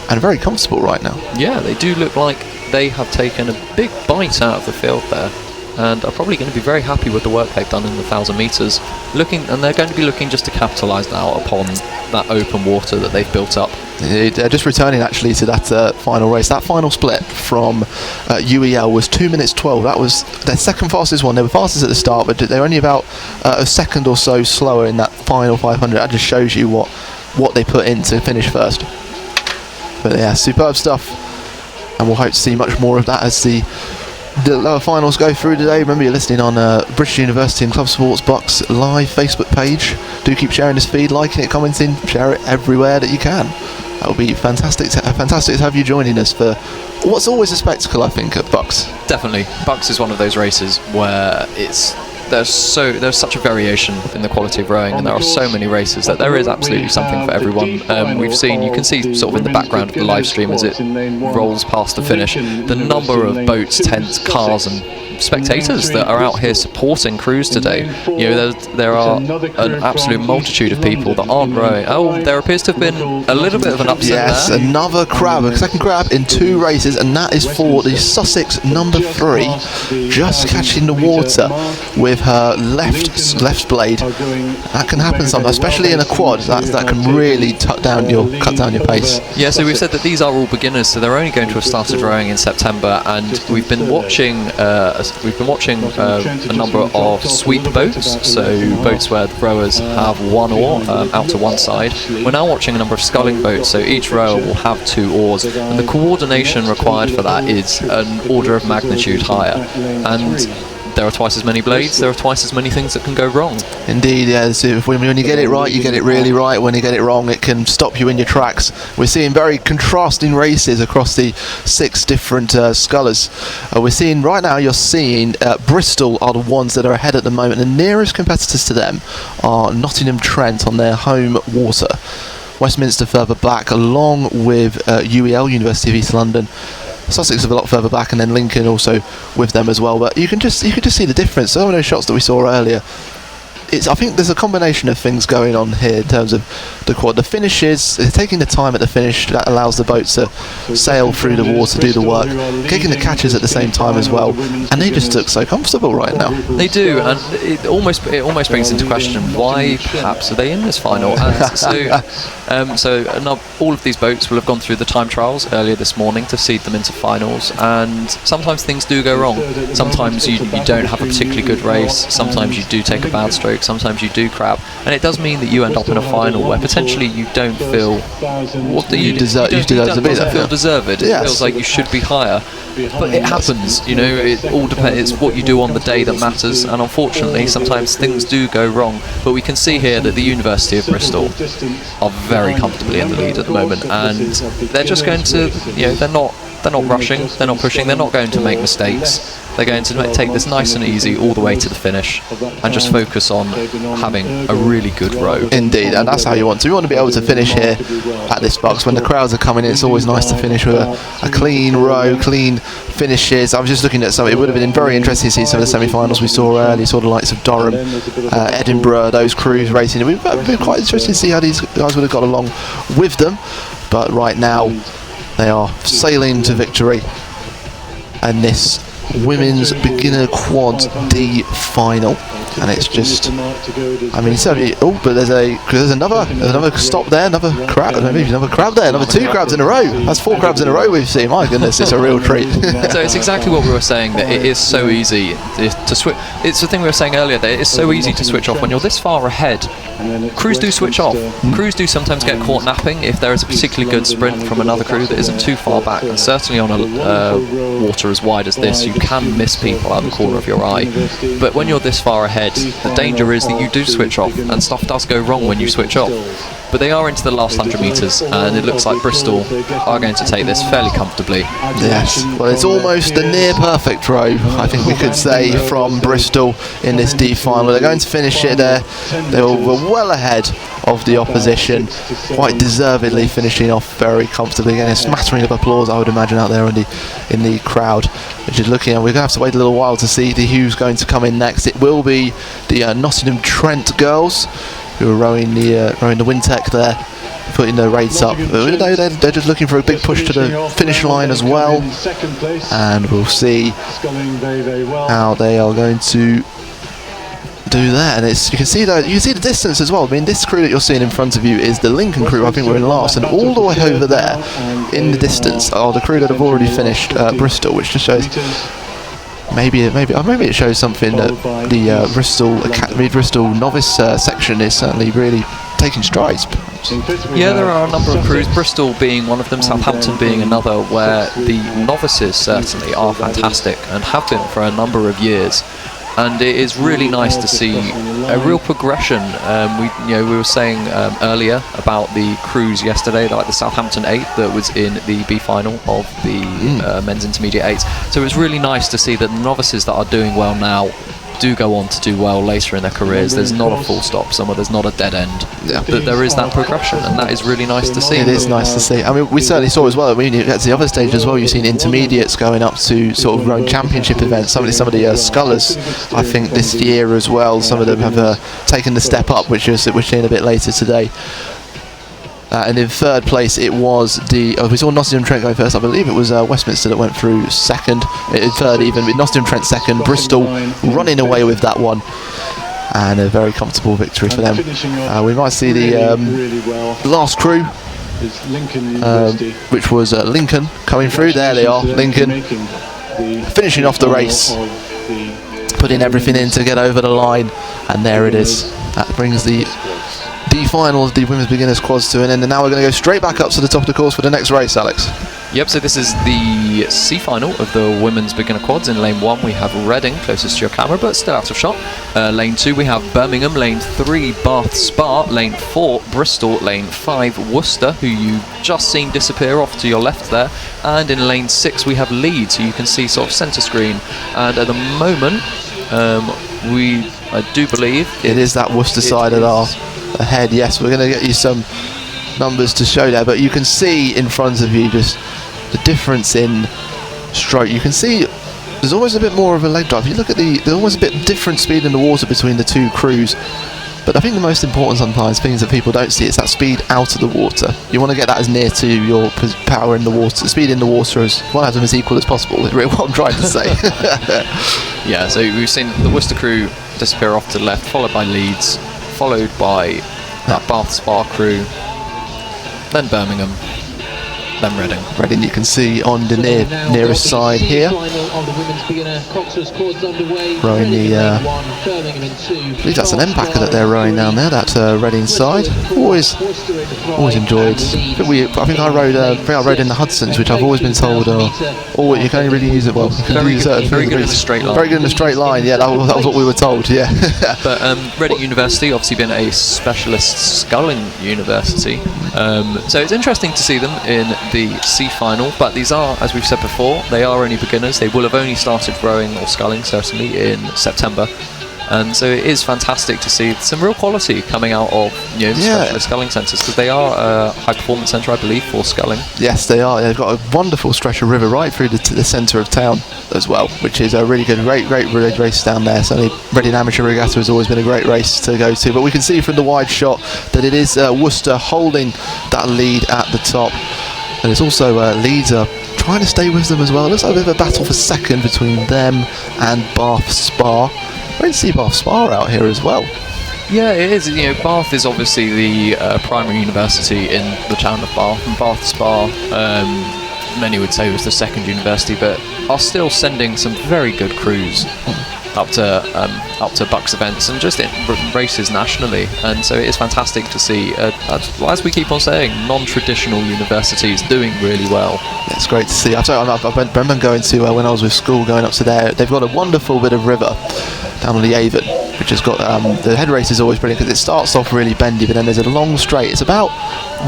and very comfortable right now. Yeah, they do look like they have taken a big bite out of the field there, and are probably going to be very happy with the work they've done in the 1,000 metres. And they're going to be looking just to capitalise now upon that open water that they've built up. They're just returning actually to that final race. That final split from UEL was 2 minutes 12. That was their second fastest one. They were fastest at the start, but they're only about a second or so slower in that final 500. That just shows you what they put in to finish first. But yeah, superb stuff, and we'll hope to see much more of that as the lower finals go through today. Remember, you're listening on British University and Club Sports BUCS live Facebook page. Do keep sharing this feed, liking it, commenting, share it everywhere that you can. That would be fantastic to have you joining us for what's always a spectacle, I think, at BUCS. Definitely. BUCS is one of those races where there's such a variation in the quality of rowing, and there are so many races that there is absolutely something for everyone. You can see sort of in the background of the live stream as it rolls past the finish, the number of boats, tents, cars and spectators that are out here supporting crews today. There are an absolute multitude of people that aren't rowing. Oh, there appears to have been a little bit of an upset yes, there. Another crab, a second crab in 2 races, and that is for the Sussex number 3, just catching the water with her left blade. That can happen sometimes, especially in a quad. That can really cut down your pace. Yeah, so we've said that these are all beginners, so they're only going to have started rowing in September, and we've been watching a number of sweep boats, so boats where the rowers have 1 oar out to one side. We're now watching a number of sculling boats, so each rower will have 2 oars, and the coordination required for that is an order of magnitude higher. And there are twice as many blades, there are twice as many things that can go wrong. Indeed, yeah. So when you get it right, you get it really right. When you get it wrong, it can stop you in your tracks. We're seeing very contrasting races across the 6 different scullers. We're seeing right now, you're seeing Bristol are the ones that are ahead at the moment. The nearest competitors to them are Nottingham Trent on their home water. Westminster further back, along with UEL, University of East London. Sussex are a lot further back, and then Lincoln also with them as well. But you can just see the difference. Some of those shots that we saw earlier, I think there's a combination of things going on here in terms of the quad. The finishes, taking the time at the finish, that allows the boats to sail through the water, do the work, kicking the catches at the same time as well, and they just look so comfortable right now. They do, and it almost brings into question why perhaps are they in this final. And so all of these boats will have gone through the time trials earlier this morning to seed them into finals, and sometimes things do go wrong. Sometimes you don't have a particularly good race, sometimes you do take a bad stroke, sometimes you do crap, and it does mean that you end up in a final where potentially you don't feel what do you deserve to be there. Feel deserved. It feels like you should be higher, but it happens. You know, it all depends. It's what you do on the day that matters, and unfortunately, sometimes things do go wrong. But we can see here that the University of Bristol are very comfortably in the lead at the moment, and they're just going to, they're not rushing, they're not pushing, they're not going to make mistakes. They're going to take this nice and easy all the way to the finish and just focus on having a really good row. Indeed, and that's how you want to. You want to be able to finish here at this BUCS. When the crowds are coming in, it's always nice to finish with a clean row, clean finishes. I was just looking at some, it would have been very interesting to see some of the semi-finals we saw earlier, saw the likes of Durham, Edinburgh, those crews racing. It would have been quite interesting to see how these guys would have got along with them, but right now they are sailing to victory, and this women's beginner quad D final, and it's just, I mean, certainly, but there's another stop there, another crab, maybe another crab there, another 2 crabs in a row. That's 4 crabs in a row we've seen. My goodness, it's a real treat. So it's exactly what we were saying, that it is so easy to switch. It's the thing we were saying earlier, that it is so easy to switch off when you're this far ahead. Crews do switch off. Crews do sometimes get caught napping if there is a particularly good sprint from another crew that isn't too far back, and certainly on a water as wide as this, you can miss people out the corner of your eye. But when you're this far ahead, the danger is that you do switch off, and stuff does go wrong when you switch off. But they are into the last 100 metres, and it looks like Bristol are going to take this fairly comfortably. Yes, well, it's almost a near perfect row, I think we could say, from Bristol in this D final. They're going to finish it there. They were well ahead of the opposition, quite deservedly finishing off very comfortably. Again, a smattering of applause, I would imagine, out there in the crowd, which is looking, and we're going to have to wait a little while to see who's going to come in next. It will be the Nottingham Trent girls who are rowing the Wintec there, putting their rates up. They're just looking for a big push to the finish line as well, and we'll see how they are going to do that. And you can see the distance as well. I mean, this crew that you're seeing in front of you is the Lincoln crew. I think we're in last, and all the way over there in the distance are the crew that have already finished Bristol, which just shows maybe it shows something that the Bristol Academy, Bristol novice section is certainly really taking strides. Yeah, there are a number of crews, Bristol being one of them, Southampton being another, where the novices certainly are fantastic and have been for a number of years. And it is really nice to see a real progression. We were saying earlier about the crews yesterday, like the Southampton 8 that was in the B final of the men's intermediate 8s. So it's really nice to see that the novices that are doing well now do go on to do well later in their careers. There's not a full stop somewhere, there's not a dead end, but there is that progression, and that is really nice to see. It is nice to see. I mean, we certainly saw as well, I mean, at the other stage as well, you've seen intermediates going up to sort of rowing championship events. Some of the scullers, I think this year as well, some of them have taken the step up, which we're seeing a bit later today. And in third place it was we saw Nottingham Trent going first. I believe it was Westminster that went through second, in third even, with Nottingham Trent second, Bristol running away with that one, and a very comfortable victory for them. We might see the last crew, which was Lincoln, coming through. There they are, Lincoln, finishing off the race, putting everything in to get over the line, and there it is. That brings the D final of the women's beginners quads to an end, and now we're going to go straight back up to the top of the course for the next race, Alex. Yep, so this is the C final of the women's beginner quads. In lane 1 we have Reading, closest to your camera, but still out of shot. Lane 2 we have Birmingham, lane 3 Bath Spa, lane 4 Bristol, lane 5 Worcester, who you've just seen disappear off to your left there, and in lane 6 we have Leeds, who you can see sort of centre screen, and at the moment I do believe it is that Worcester side at our ahead. Yes, we're going to get you some numbers to show there, but you can see in front of you just the difference in stroke. You can see there's always a bit more of a leg drive. If you look at there's almost a bit different speed in the water between the two crews. But I think the most important sometimes things that people don't see is that speed out of the water. You want to get that as near to your power in the water, speed in the water, as one of them as equal as possible. Is really what I'm trying to say. Yeah, so we've seen the Worcester crew disappear off to the left, followed by Leeds, followed by that Bath Spa crew, then Birmingham, then Reading. Reading you can see on the nearest side here. Rowing the, I believe that's an M-Packer that they're rowing down there, that Reading side. Always enjoyed. I think I rode in the Hudsons, which I've always been told you can only really use it very good in a straight line. Very good in a straight line, yeah, that was what we were told, yeah. But Reading University, obviously been a specialist sculling university, so it's interesting to see them in the C final, but these are, as we've said before, they are only beginners. They will have only started rowing or sculling certainly in September, and so it is fantastic to see some real quality coming out of the specialist sculling centres, because they are a high performance centre, I believe, for sculling. Yes, they are. They've got a wonderful stretch of river right through to the centre of town as well, which is a really good, great race down there. So Reading Amateur Regatta has always been a great race to go to, but we can see from the wide shot that it is Worcester holding that lead at the top. And it's also Leeds are trying to stay with them as well. It looks like a bit of a battle for second between them and Bath Spa. Great to see Bath Spa out here as well. Yeah, it is. Bath is obviously the primary university in the town of Bath, and Bath Spa, many would say, was the second university, but are still sending some very good crews up to BUCS events and just in races nationally, and so it is fantastic to see, as we keep on saying, non-traditional universities doing really well. It's great to see. I remember going to when I was with school, going up to there. They've got a wonderful bit of river down on the Avon, which has got the head race is always brilliant because it starts off really bendy, but then there's a long straight. It's about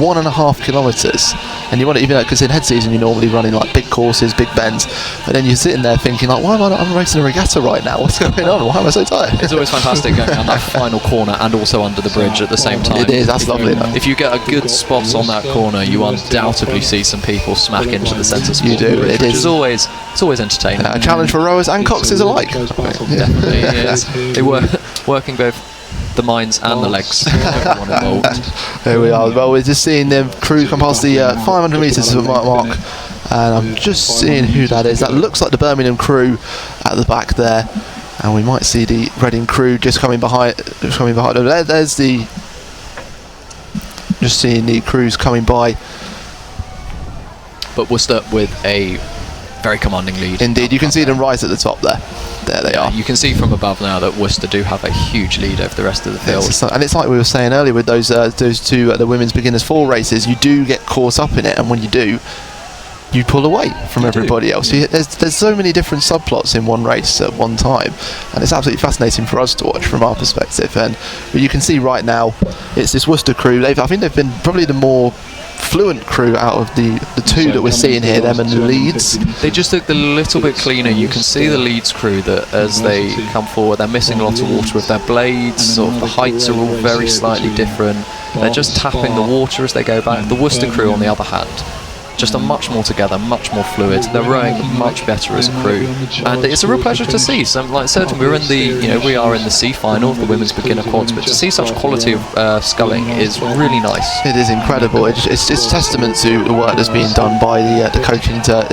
1.5 kilometres, and you want it, because in head season you're normally running like big courses, big bends, but then you're sitting there thinking like, why am I not? I'm racing a regatta right now. What's going on? Why am I so tired? It's always fantastic going down that final corner and also under the bridge at the same time. It is. That's lovely. If you get a good spot on that corner, you undoubtedly see some people smack into the centre spot. You do. It is always entertaining. A challenge for rowers and coxes alike. Definitely is. They were working both the minds and the legs. Everyone involved. There we are. Well, we're just seeing the crew come past the 500 metres to the mark, and I'm just seeing who that is. That looks like the Birmingham crew at the back there, and we might see the Reading crew just coming behind. There's the. Just seeing the crews coming by. But Worcester with a very commanding lead. Indeed, you can see them right at the top there. There they are. You can see from above now that Worcester do have a huge lead over the rest of the field. And it's like we were saying earlier with those two the women's beginners 4 races, you do get caught up in it, and when you do, you pull away from everybody else. There's so many different subplots in one race at one time, and it's absolutely fascinating for us to watch from our perspective. But you can see right now, it's this Worcester crew. I think they've been probably the more fluent crew out of the two that we're seeing here, them and the Leeds. They just look a little bit cleaner. You can see the Leeds crew that as they come forward, they're missing a lot of water with their blades, sort of the heights are all very slightly different. They're just tapping the water as they go back. The Worcester crew, on the other hand, just are much more together, much more fluid. They're rowing much better as a crew, and it's a real pleasure to see. So, like certainly, we are in the C final of the women's beginner quads, but to see such quality of sculling is really nice. It is incredible. It's testament to the work that's being done by the coaching to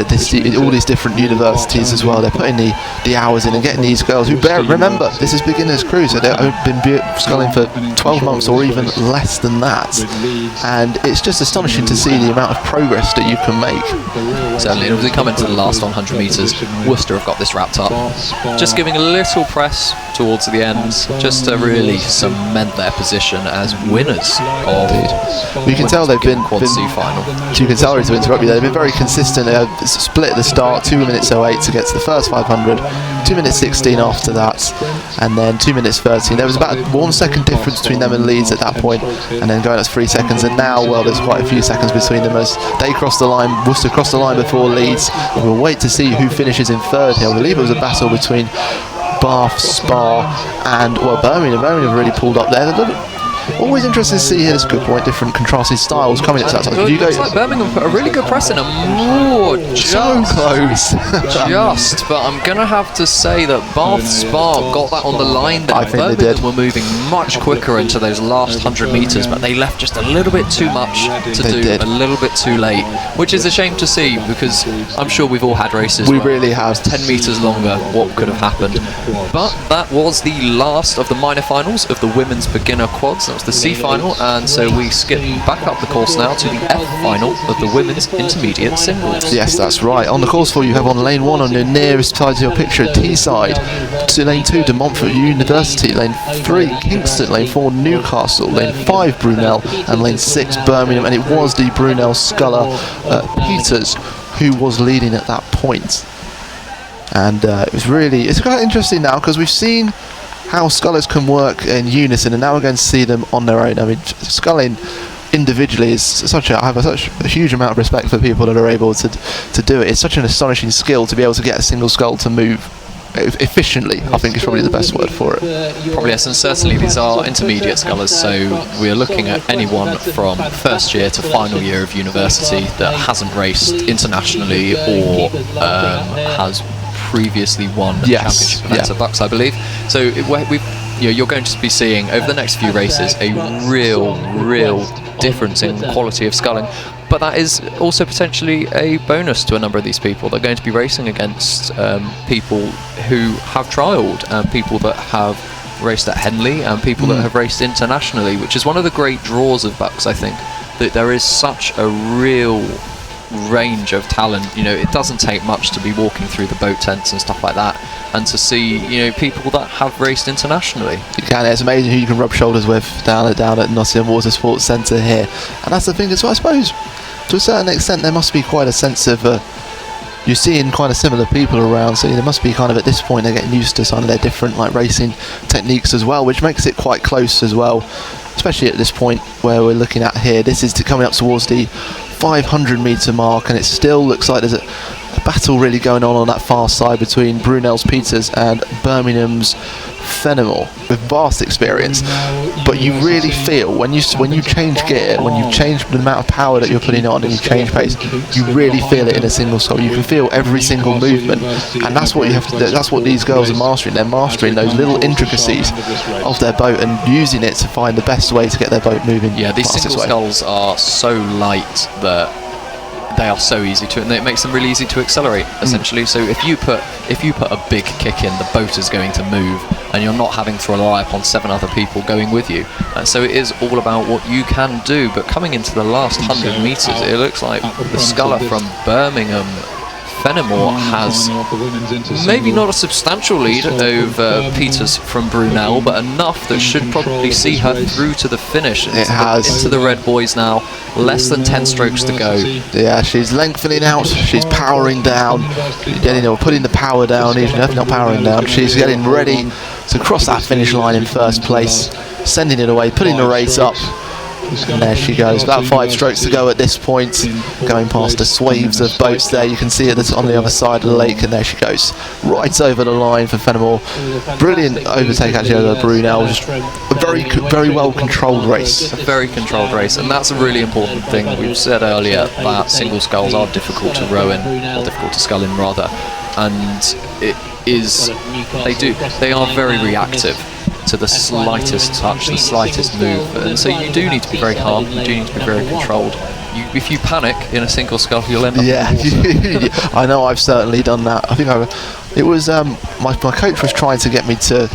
all these different universities as well. They're putting the hours in and getting these girls who remember this is beginners crew, so they've been sculling for 12 months or even less than that, and it's just astonishing to see the amount of progress that you you can make. Certainly, as we come into the last 100 metres, Worcester have got this wrapped up. Just giving a little press towards the ends, just to really cement their position as winners of We can tell they've been Quad C final. You can tell, to interrupt you, they've been very consistent. They have split at the start, 2 minutes 08 to get to the first 500, 2 minutes 16 after that, and then 2 minutes 13. There was about 1 second difference between them and Leeds at that point, and then going up to 3 seconds, and now, well, there's quite a few seconds between them as they cross the line. Worcester crossed the line before Leeds. We'll wait to see who finishes in third here. I believe it was a battle between Bath, Spa and, well, Birmingham. Birmingham really pulled up there. Always interesting to see here. It's a good point. Different contrasting styles coming into that time. It looks like Birmingham put a really good press in, so close. Just, but I'm going to have to say that Bath Spa got that on the line there. I think Birmingham they did. were moving much quicker into those last 100 metres, but they left just a little bit too much to do, a little bit too late, which is a shame to see because I'm sure we've all had races. We really have. 10 metres longer, what could have happened? But that was the last of the minor finals of the women's beginner quads. That was the C final, and so we skip back up the course now to the F final of the women's intermediate singles. Yes, that's right. On the course for you have on lane 1 on your nearest side to your picture at Teesside, to lane 2 De Montfort University, lane 3 Kingston, lane 4 Newcastle, lane 5 Brunel, and lane 6 Birmingham. And it was the Brunel Sculler Peters who was leading at that point. And it's quite interesting now because we've seen how scullers can work in unison, and now we're going to see them on their own. I mean, sculling individually is I have such a huge amount of respect for people that are able to do it. It's such an astonishing skill to be able to get a single scull to move efficiently. I think is probably the best word for it. Probably yes, and certainly these are intermediate scullers, so we're looking at anyone from first year to final year of university that hasn't raced internationally or has previously won the championship events at BUCS, I believe. So you're going to be seeing over the next few races a real difference in quality of sculling, but that is also potentially a bonus to a number of these people. They're going to be racing against people who have trialled and people that have raced at Henley and people that have raced internationally, which is one of the great draws of BUCS. I think that there is such a real range of talent. It doesn't take much to be walking through the boat tents and stuff like that, and to see people that have raced internationally. You can. It's amazing who you can rub shoulders with down at Nottingham Water Sports Centre here, and that's the thing. So I suppose to a certain extent there must be quite a sense of you're seeing kind of similar people around, so there must be kind of at this point they're getting used to some of their different racing techniques as well, which makes it quite close as well, especially at this point where we're looking at here. This is coming up towards the 500 metre mark, and it still looks like there's a battle really going on that far side between Brunel's Peters and Birmingham's Fenimore, with vast experience. But you really feel when you change gear, when you change the amount of power that you're putting on and you change pace, you really feel it in a single scull. You can feel every single movement, and that's what you have to do. That's what these girls are mastering. They're mastering those little intricacies of their boat and using it to find the best way to get their boat moving. Yeah, these single sculls are so light that they are so easy to, and it makes them really easy to accelerate essentially. So if you put a big kick in, the boat is going to move, and you're not having to rely upon 7 other people going with you. And so it is all about what you can do. But coming into the last 100 metres, it looks like the sculler from Birmingham Fenimore has maybe not a substantial lead over Peters from Brunel, but enough that should probably see her through to the finish. It has. Into the red boys now, less than 10 strokes to go. Yeah, she's lengthening out, she's powering down, putting the power down, even if not powering down. She's getting ready to cross that finish line in first place, sending it away, putting the race up. And there she goes, about 5 strokes to go at this point, going past the swathes of boats there. You can see it on the other side of the lake, and there she goes, right over the line for Fenimore. Brilliant overtake actually over Brunel. Just a very well controlled race. A very controlled race, and that's a really important thing. We've said earlier that single sculls are difficult to row in, or difficult to scull in rather, and they are very reactive to the slightest touch, the slightest move, and so you do need to be very calm, you do need to be very controlled. If you panic in a single scull, you'll end up. Yeah, I know. I've certainly done that. I think it was my coach was trying to get me to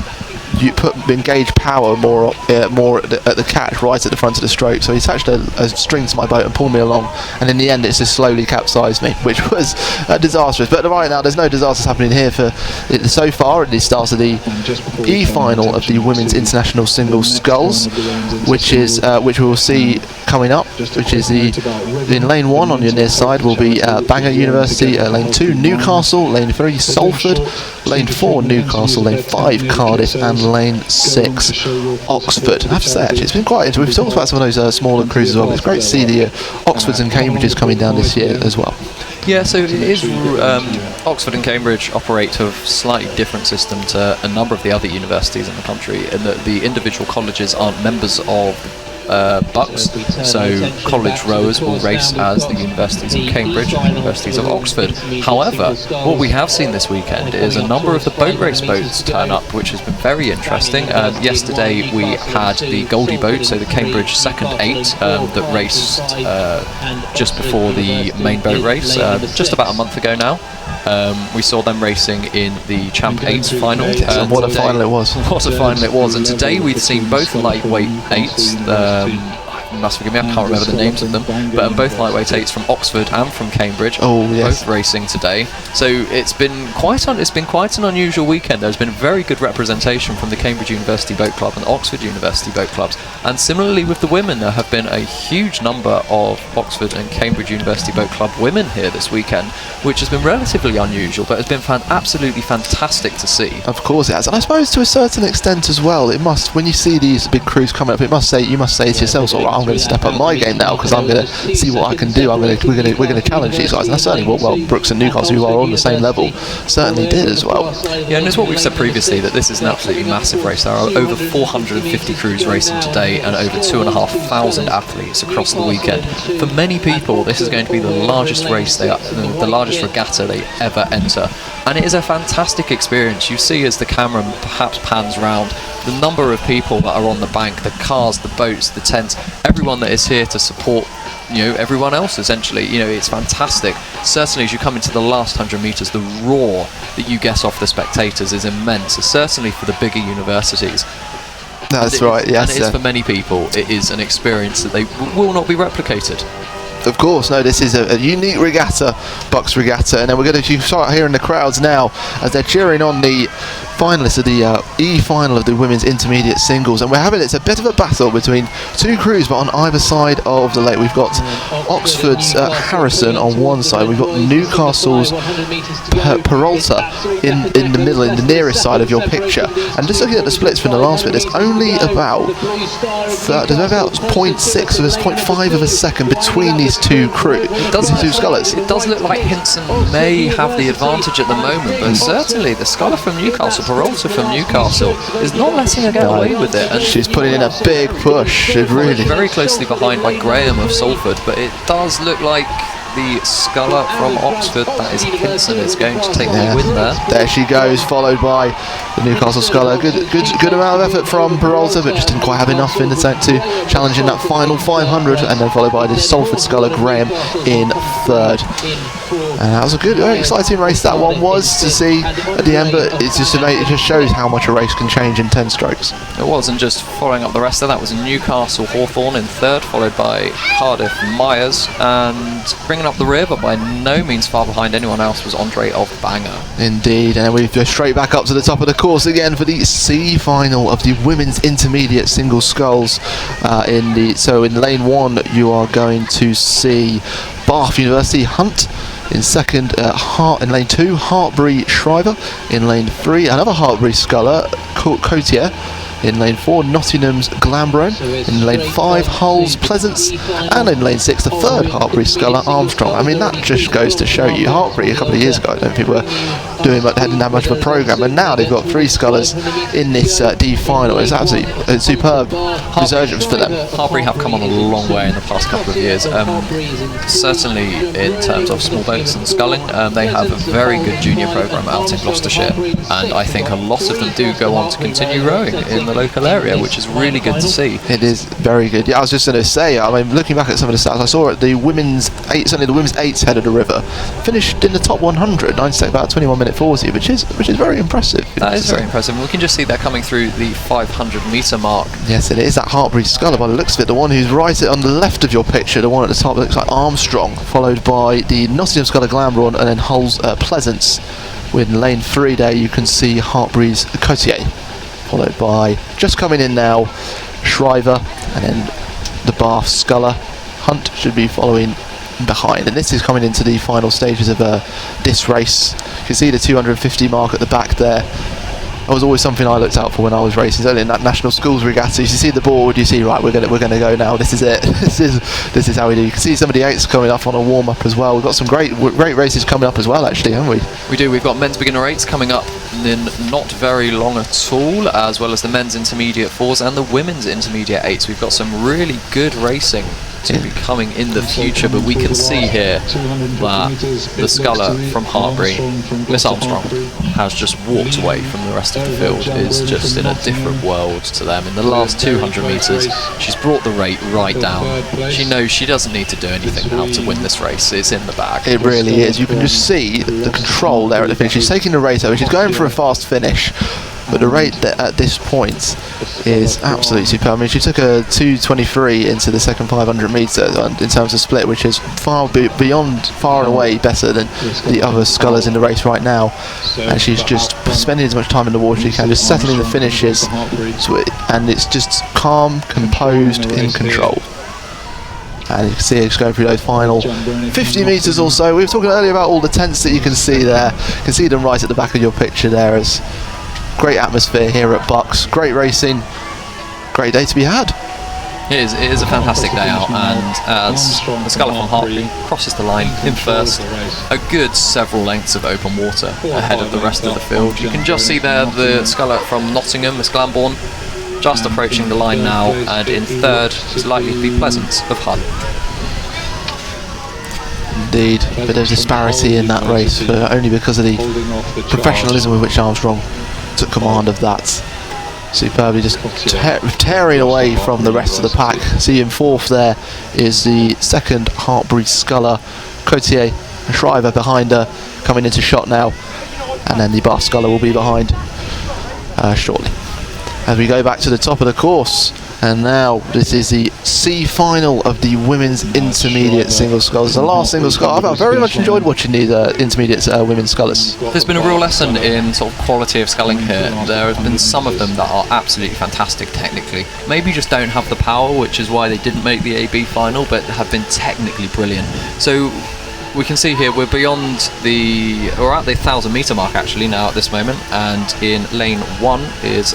you engage power more at the catch, right at the front of the stroke. So he attached a string to my boat and pulled me along, and in the end it's just slowly capsized me, which was disastrous. But right now there's no disasters happening here so far at the start of the E final of the women's international singles sculls, which we will see coming up, which is in lane 1 on your near side will be Bangor University, lane 2 Newcastle, lane 3 Salford, lane 4 Newcastle, lane 5 Cardiff, and lane 6 Oxford. I have to say, actually, it's been quite interesting. We've talked about some of those smaller crews as well. It's great to see the Oxfords and Cambridges coming down this year as well. Yeah, so it is. Oxford and Cambridge operate to a slightly different system to a number of the other universities in the country, in that the individual colleges aren't members of BUCS, so college rowers will race as the universities of Cambridge and universities of Oxford. However, what we have seen this weekend is a number of the boat race boats turn up, which has been very interesting. Yesterday we had the Goldie boat, so the Cambridge second 8 that raced just before the main boat race, just about a month ago now. We saw them racing in the Champ 8 final. And what a final it was. What a final it was. And today we've seen both lightweight 8s. You must forgive me, I can't remember the names of them, but both lightweight 8s from Oxford and from Cambridge, both racing today. So it's been quite an unusual weekend. There's been very good representation from the Cambridge University Boat Club and Oxford University Boat Clubs, and similarly with the women, there have been a huge number of Oxford and Cambridge University Boat Club women here this weekend, which has been relatively unusual, but has been absolutely fantastic to see. Of course it has, and I suppose to a certain extent as well, it must, when you see these big crews coming up, you must say to yourself, sort of, I'm going to step up my game now because I'm going to see what I can do. We're going to challenge these guys, and that's certainly what BUCS and Newcastle, who are on the same level, certainly did as well. Yeah, and it's what we've said previously, that this is an absolutely massive race. There are over 450 crews racing today and over 2,500 athletes across the weekend. For many people, this is going to be the largest race the largest regatta they ever enter, and it is a fantastic experience. You see, as the camera perhaps pans round, the number of people that are on the bank, the cars, the boats, the tents, everyone that is here to support everyone else, essentially. It's fantastic. Certainly as you come into the last 100 metres, the roar that you get off the spectators is immense, certainly for the bigger universities. That's right, yes. And it is for many people, it is an experience that they will not be replicated. Of course, no, this is a unique regatta, BUCS Regatta, and then you start hearing the crowds now as they're cheering on the finalists of the E final of the women's intermediate singles, and it's a bit of a battle between two crews, but on either side of the lake. We've got Oxford's Harrison on one side, we've got Newcastle's Peralta in the middle, in the nearest side of your picture. And just looking at the splits from the last bit, there's only about 0.6 of a 0.5 of a second between these two crews, two scullers. It does look like Hinson may have the advantage at the moment, but certainly the sculler from Newcastle, Peralta from Newcastle, is not letting her get away with it. And she's putting in a big push. Really very closely behind by Graham of Salford, but it does look like the sculler from Oxford, that is Hinson, is going to take the win there. There she goes, followed by the Newcastle sculler. Good amount of effort from Peralta, but just didn't quite have enough in the tank to challenge in that final 500, and then followed by the Salford sculler Graham in third. And that was a very exciting race that one was to see at the end, but it just shows how much a race can change in 10 strokes. It was, and just following up the rest of that was Newcastle Hawthorn in third, followed by Cardiff Myers, and bringing up the rear, but by no means far behind anyone else, was Andre of Bangor. Indeed, and we go straight back up to the top of the course again for the C final of the women's intermediate single sculls. In lane 1 you are going to see Bath University Hunt. In second, in lane 2, Hartbury Shriver. In lane 3, another Hartbury sculler, Cotier. In lane 4, Nottingham's Glambrone. In lane 5, Hull's Pleasance. And in lane 6, the third Hartbury sculler, Armstrong. I mean, that just goes to show you, Hartbury a couple of years ago, I don't think they didn't have much of a programme, and now they've got 3 scullers in this D final. It's absolutely a superb resurgence for them. Hartbury have come on a long way in the past couple of years. Certainly in terms of small boats and sculling, they have a very good junior programme out in Gloucestershire, and I think a lot of them do go on to continue rowing in the local area, which is really good to see. It is very good. Yeah, I was just going to say, I mean, looking back at some of the stats, I saw at the women's 8, certainly the women's 8's head of the river, finished in the top 100, 9 sec about 21 minute 40, which is very impressive. That is very impressive. We can just see they're coming through the 500 metre mark. Yes, it is that Hartbury Sculler by the looks of it, the one who's right on the left of your picture, the one at the top that looks like Armstrong, followed by the Nottingham Sculler Glambraun, and then Hull's Pleasance. With lane 3 there, you can see Hartbury's Cotier, followed by, just coming in now, Shriver, and then the Bath Sculler. Hunt should be following behind, and this is coming into the final stages of this race. You can see the 250 mark at the back there. That was always something I looked out for when I was racing. Certainly in that National Schools Regatta, you see the board, you see, right, we're gonna go now. This is it. this is how we do. You can see some of the 8s coming up on a warm up as well. We've got some great races coming up as well, actually, haven't we? We do. We've got men's beginner 8s coming up in not very long at all, as well as the men's intermediate 4s and the women's intermediate 8s. We've got some really good racing to be coming in the future, but we can see here that the Sculler from Hartbury, Miss Armstrong, has just walked away from the rest of the field. Is just in a different world to them. In the last 200 metres, she's brought the rate right down. She knows she doesn't need to do anything now to win this race. It's in the bag. It really is. You can just see the control there at the finish. She's taking the race over. She's going for a fast finish. But the rate that at this point is absolutely superb. I mean, she took a 2:23 into the second 500 metre in terms of split, which is far and away better than the other scullers in the race right now. And she's just spending as much time in the water as she can, just settling the finishes, and it's just calm, composed, in control. And you can see it's going through those final 50 metres or so. We were talking earlier about all the tents that you can see there. You can see them right at the back of your picture there. As great atmosphere here at BUCS, great racing, great day to be had. It is a fantastic day out, and as the Sculler from Hartbury crosses the line in first, a good several lengths of open water ahead of the rest of the field. You can just see there the Sculler from Nottingham, Miss Glambraun, just approaching the line now, and in third is likely to be Pleasance of Hull. Indeed, but there's disparity in that race only because of the professionalism with which Armstrong took command of that. Superbly just tearing away from the rest of the pack. See in fourth there is the second Hartbury Sculler, Cotier and Shriver behind her, coming into shot now, and then the Bath Sculler will be behind shortly. As we go back to the top of the course, and now this is the C final of the women's intermediate single scullers. The last single sculler. I've very much enjoyed watching these intermediate women's scullers. There's been a real lesson in sort of quality of sculling here. There have been some of them that are absolutely fantastic technically. Maybe just don't have the power, which is why they didn't make the AB final, but have been technically brilliant. So we can see here we're beyond we're at the 1,000 metre mark actually now at this moment, and in lane 1 is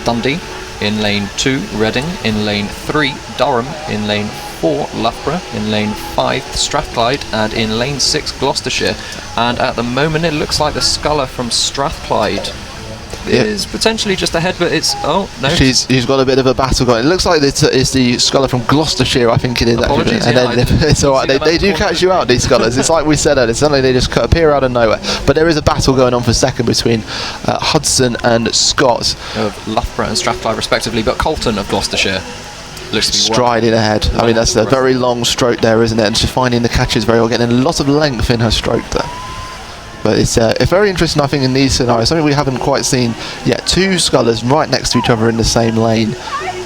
Dundee, in lane 2 Reading, in lane 3 Durham, in lane 4 Loughborough, in lane 5 Strathclyde, and in lane 6 Gloucestershire. And at the moment it looks like the Sculler from Strathclyde is potentially just ahead, but it's he's got a bit of a battle going. It looks like it's the Sculler from Gloucestershire, I think it is. Apologies, actually. And then it's alright, they do catch you out, these Scullers. It's like we said earlier, suddenly they just appear out of nowhere. But there is a battle going on for second between Hudson and Scott of Loughborough and Strathclyde respectively, but Colton of Gloucestershire looks to be striding ahead. I mean, that's a very long stroke there, isn't it? And she's finding the catches very well, getting a lot of length in her stroke there. But it's very interesting, I think, in these scenarios. Something we haven't quite seen yet. Two scullers right next to each other in the same lane.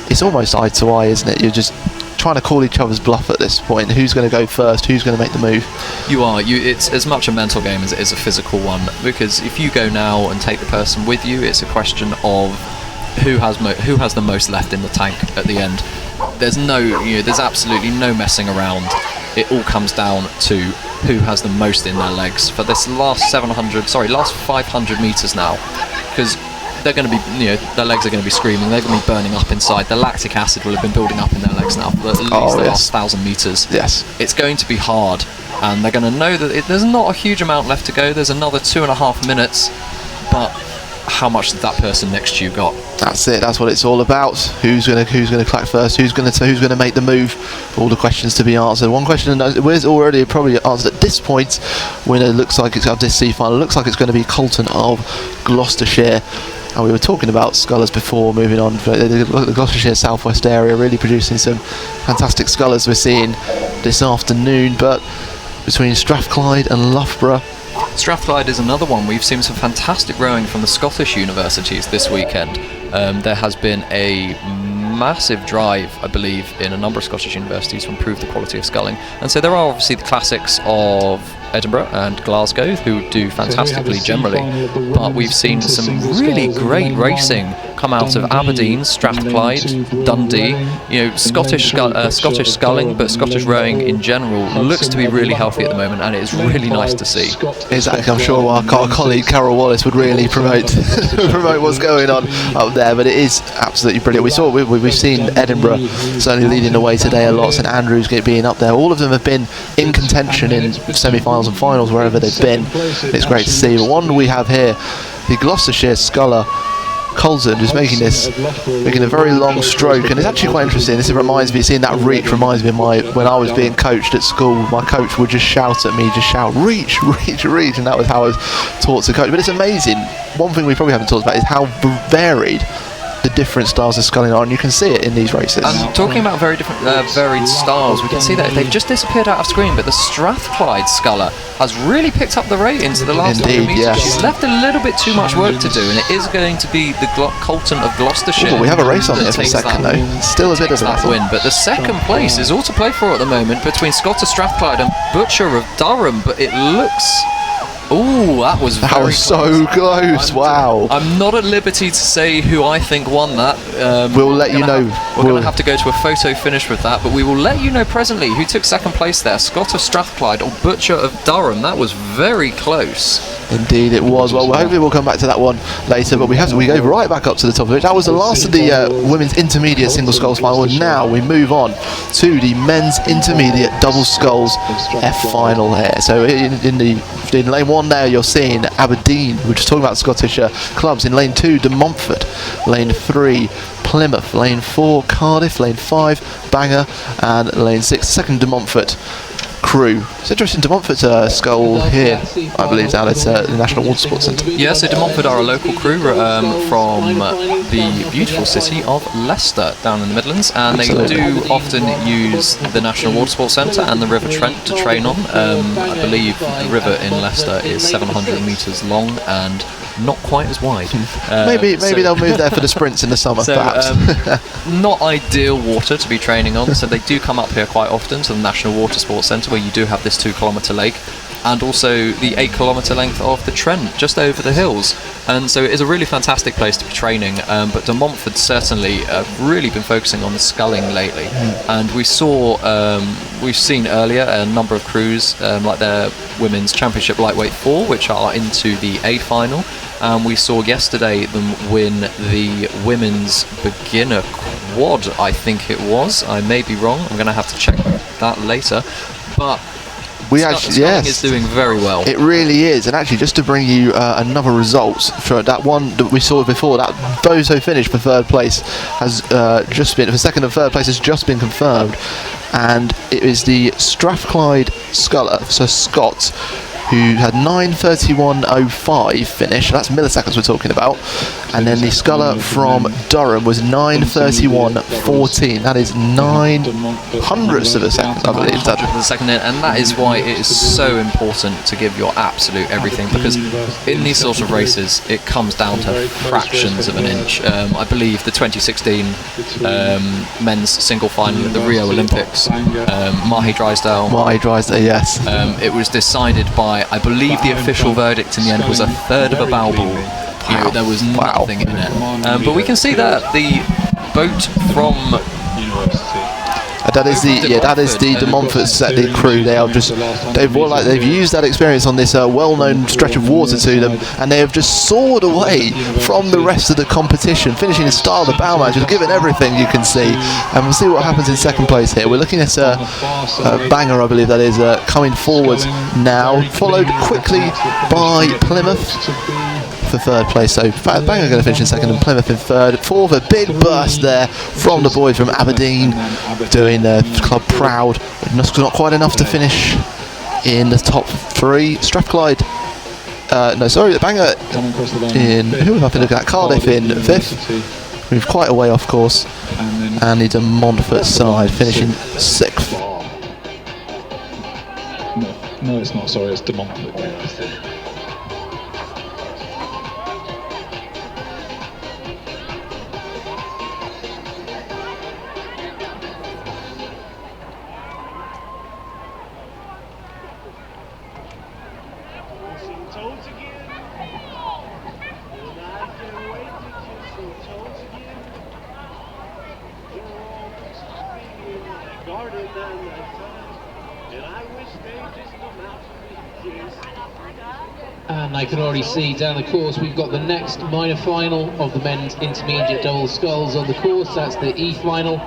It's almost eye to eye, isn't it? You're just trying to call each other's bluff at this point. Who's going to go first? Who's going to make the move? It's as much a mental game as it is a physical one. Because if you go now and take the person with you, it's a question of who has the most left in the tank at the end. There's there's absolutely no messing around. It all comes down to who has the most in their legs for this last 500 metres now, because they're going to be, their legs are going to be screaming, they're going to be burning up inside. The lactic acid will have been building up in their legs now for at least the last 1,000 metres. Yes. It's going to be hard, and they're going to know that there's not a huge amount left to go. There's another 2.5 minutes, but how much has that person next to you got? That's it. That's what it's all about. Who's gonna clack first? Who's gonna make the move? All the questions to be answered. One question was already probably answered at this point, when it looks like it's this C final. It looks like it's going to be Colton of Gloucestershire. And we were talking about scullers before, moving on. The Gloucestershire Southwest area really producing some fantastic scullers we're seeing this afternoon. But between Strathclyde and Loughborough, Strathclyde is another one. We've seen some fantastic rowing from the Scottish universities this weekend. There has been a massive drive, I believe, in a number of Scottish universities to improve the quality of sculling. And so there are obviously the classics of Edinburgh and Glasgow who do fantastically generally, but we've seen some really great racing come out of Aberdeen, Strathclyde, Dundee. You know, Scottish sculling, but Scottish rowing in general looks to be really healthy at the moment, and it is really nice to see. Exactly, I'm sure our colleague Carol Wallace would really promote promote what's going on up there, but it is absolutely brilliant. We've seen Edinburgh certainly leading the way today a lot, St Andrews being up there. All of them have been in contention in semi-finals and finals wherever they've been. It's great to see. But one we have here, the Gloucestershire sculler Colson, who's making a very long stroke, and it's actually quite interesting. This reminds me, seeing that reach reminds me of when I was being coached at school. My coach would just shout at me, reach, reach, reach, and that was how I was taught to coach. But it's amazing. One thing we probably haven't talked about is how varied the different styles of sculling are, and you can see it in these races. And talking about very different, varied styles, we can see that they've just disappeared out of screen, but the Strathclyde sculler has really picked up the ratings in the last 100 metres. Yes. She's left a little bit too much work to do, and it is going to be the Colton of Gloucestershire. Ooh, we have a race on there for a second though. Still a bit of that win, but the second place is all to play for at the moment between Scott of Strathclyde and Butcher of Durham, but it looks... Ooh, that was so close. Wow. I'm not at liberty to say who I think won that. We'll let you know. We're going to have to go to a photo finish with that, but we will let you know presently who took second place there, Scott of Strathclyde or Butcher of Durham. That was very close. Indeed it was. Well, hopefully we'll come back to that one later, but we go right back up to the top of it. That was the last of the women's intermediate single sculls final, and now we move on to the men's intermediate double sculls F final here. So in lane 1 there you're seeing Aberdeen. We're just talking about Scottish clubs. In lane 2 De Montfort, lane 3 Plymouth, lane 4 Cardiff, lane 5 Bangor, and lane 6 second De Montfort crew. It's interesting, De Montfort's skull here, I believe, down at the National Water Sports Centre. Yeah, so De Montfort are a local crew from the beautiful city of Leicester down in the Midlands, and they do often use the National Water Sports Centre and the River Trent to train on. I believe the river in Leicester is 700 metres long and not quite as wide. Maybe they'll move there for the sprints in the summer, perhaps. Not ideal water to be training on, so they do come up here quite often to the National Water Sports Centre, where you do have this 2-kilometre lake, and also the 8-kilometre length of the Trent just over the hills. And so it is a really fantastic place to be training, but De Montfort certainly really been focusing on the sculling lately. And we've seen earlier a number of crews like their Women's Championship Lightweight 4, which are into the A final. We saw yesterday them win the Women's Beginner Quad, I think it was. I may be wrong. I'm going to have to check that later. But sculling is doing very well. It really is. And actually, just to bring you another result for that one that we saw before, that bozo finish for third place has just been, for second and third place has just been confirmed, and it is the Strathclyde sculler, so Scott, who had 9:31.05 finish. That's milliseconds we're talking about. And then the sculler from Durham was 9:31.14. That is 9/100ths of a second, I believe. And that is why it is so important to give your absolute everything, because in these sort of races it comes down to fractions of an inch. I believe the 2016 men's single final at the Rio Olympics, Mahi Drysdale, yes. It was decided by, I believe the official verdict in the end was a third of a bow ball. Wow. There was nothing in it. But we can see that the boat from that is the De Montfort the crew. They've used that experience on this well-known stretch of water to them, and they have just soared away from the rest of the competition, finishing in style. The bow match has given everything, you can see, and we'll see what happens in second place here. We're looking at Bangor, I believe that is, coming forward now, followed quickly by Plymouth for third place. So Bangor are going to finish in second and Plymouth in third. Fourth, a big burst there from the boys from Aberdeen, doing their club proud. Not quite enough to finish in the top 3. Strathclyde the Bangor in, who am I looking at? Cardiff in 5th. We've quite a way off course. And he's a Montfort side, finishing 6th. No, it's not. Sorry, it's De Montfort. And I can already see down the course we've got the next minor final of the men's intermediate double sculls on the course. That's the E final.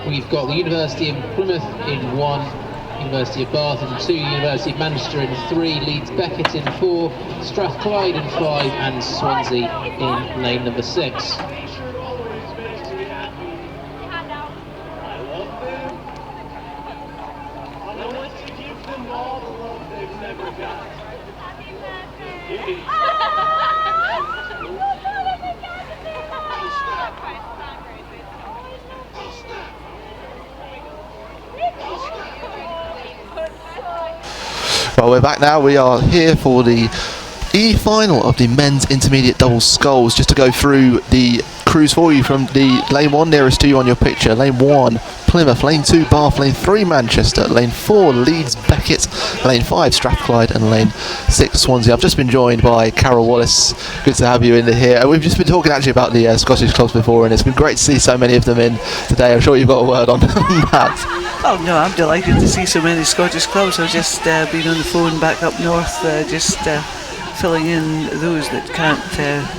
We've got the University of Plymouth in 1, University of Bath in 2, University of Manchester in 3, Leeds Beckett in 4, Strathclyde in 5, and Swansea in lane number 6. Well, we're back now. We are here for the E final of the men's intermediate double sculls. Just to go through the crews for you from the lane 1 nearest to you on your picture. Lane 1, Plymouth. Lane 2, Bath. Lane 3, Manchester. Lane 4, Leeds Beckett. Lane 5, Strathclyde. And lane 6, Swansea. I've just been joined by Carol Wallace. Good to have you in here. We've just been talking actually about the Scottish clubs before, and it's been great to see so many of them in today. I'm sure you've got a word on that. Oh no, I'm delighted to see so many Scottish clubs. I've just been on the phone back up north, just filling in those that can't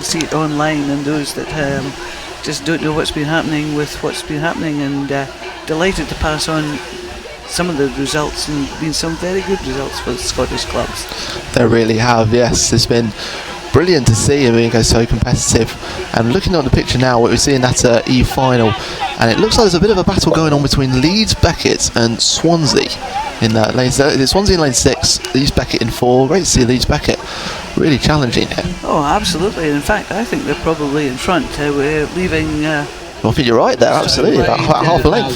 see it online and those that just don't know what's been happening with what's been happening, and delighted to pass on some of the results, and been some very good results for the Scottish clubs. They really have, yes. It's been brilliant to see. I mean, it goes so competitive. And looking at the picture now, what we're seeing that E final, and it looks like there's a bit of a battle going on between Leeds Beckett and Swansea in that lane. Swansea in lane 6, Leeds Beckett in 4. Great to see Leeds Beckett really challenging here. Oh, absolutely. In fact, I think they're probably in front. We're leaving. Well, I think you're right there, absolutely, about half a length.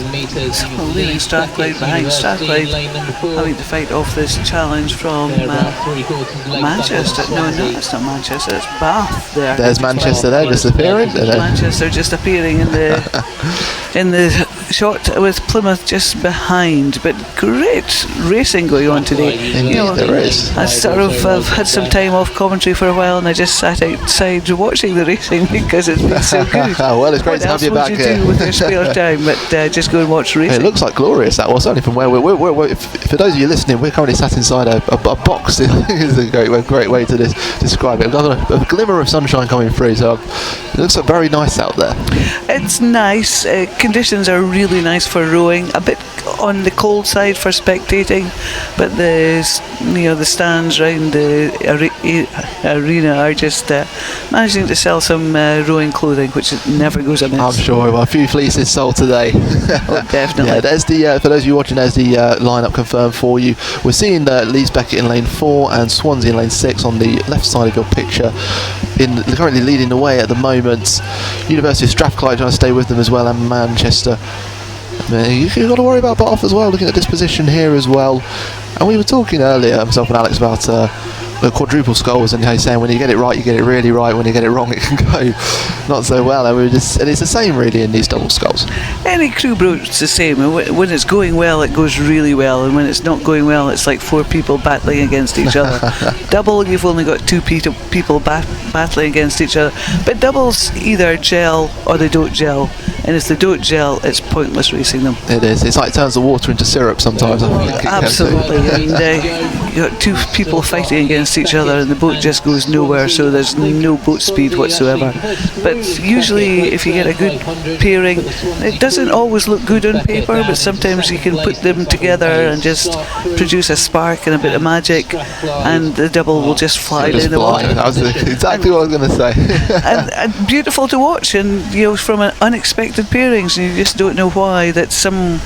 Leaving Strathclyde behind. Strathclyde having to fight off this challenge from Manchester. No, it's not Manchester, it's Bath there. There's Manchester there disappearing. Manchester just appearing in the shot with Plymouth just behind. But great racing going on today. Indeed, there is. I sort of had some time off commentary for a while, and I just sat outside watching the racing because it's been so good. Well, it's great to have you back here. What else would you do with your spare time but just go and watch racing? It looks like glorious, that was, only from where we're for those of you listening, we're currently sat inside a box. Is a great way to describe it. We've got a glimmer of sunshine coming through, so it looks very nice out there. It's nice. Conditions are really nice for rowing. A bit on the cold side for spectating, but the stands round the arena are just managing to sell some rowing clothing, which never goes amiss. I'm sure. Well, a few fleeces sold today. Oh, definitely. Yeah, there's the for those of you watching, there's the lineup confirmed for you. We're seeing Leeds Beckett in lane 4 and Swansea in lane 6 on the left side of your picture. Currently leading the way at the moment. University of Strathclyde trying to stay with them as well, and Manchester. You've got to worry about Bath as well, looking at this position here as well. And we were talking earlier, myself and Alex, about the quadruple sculls, and saying when you get it right, you get it really right. When you get it wrong, it can go not so well. And it's the same really in these double sculls. Any crew boat's the same. When it's going well, it goes really well, and when it's not going well, it's like 4 people battling against each other. Double, you've only got 2 people battling against each other. But doubles either gel or they don't gel, and if they don't gel, it's pointless racing them. It is. It's like it turns the water into syrup sometimes. I think absolutely. And you got 2 people fighting against each other, and the boat just goes nowhere, so there's no boat speed whatsoever. But usually if you get a good pairing, it doesn't always look good on paper, but sometimes you can put them together and just produce a spark and a bit of magic, and the double will just fly in the water. That was exactly what I was going to say. and beautiful to watch, and from an unexpected pairings, and you just don't know why that some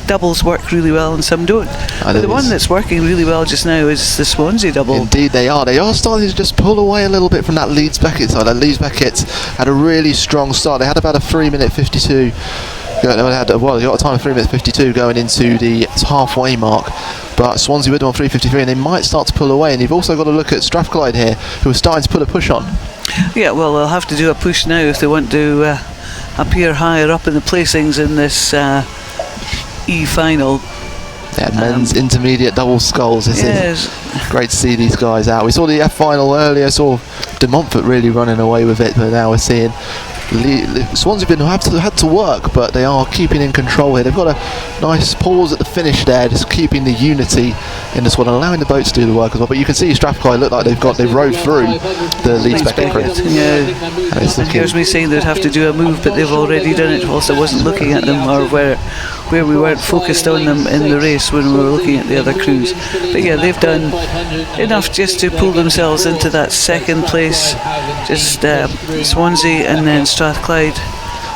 doubles work really well and some don't. But the one that's working really well just now is the Swansea double. Indeed they are. They are starting to just pull away a little bit from that Leeds Beckett side. Leeds Beckett had a really strong start. They had about a 3-minute 52. They got a time of 3 minutes 52 going into the halfway mark, but Swansea with them on 3:53, and they might start to pull away. And you've also got to look at Strathclyde here, who are starting to put a push on. Yeah, well, they'll have to do a push now if they want to appear higher up in the placings in this E-final. Yeah, men's intermediate double sculls. This is great to see these guys out. We saw the F final earlier, saw De Montfort really running away with it, but now we're seeing Swansea had to work, but they are keeping in control here. They've got a nice pause at the finish there, just keeping the unity in the squad, allowing the boats to do the work as well. But you can see Strathclyde look like they've rode through the Leeds Beckett crew. Yeah, and here's me saying they'd have to do a move, but they've already done it whilst I wasn't looking at them, or where we weren't focused on them in the race when we were looking at the other crews. But yeah, they've done enough just to pull themselves into that second place. Just Swansea and then Strathclyde,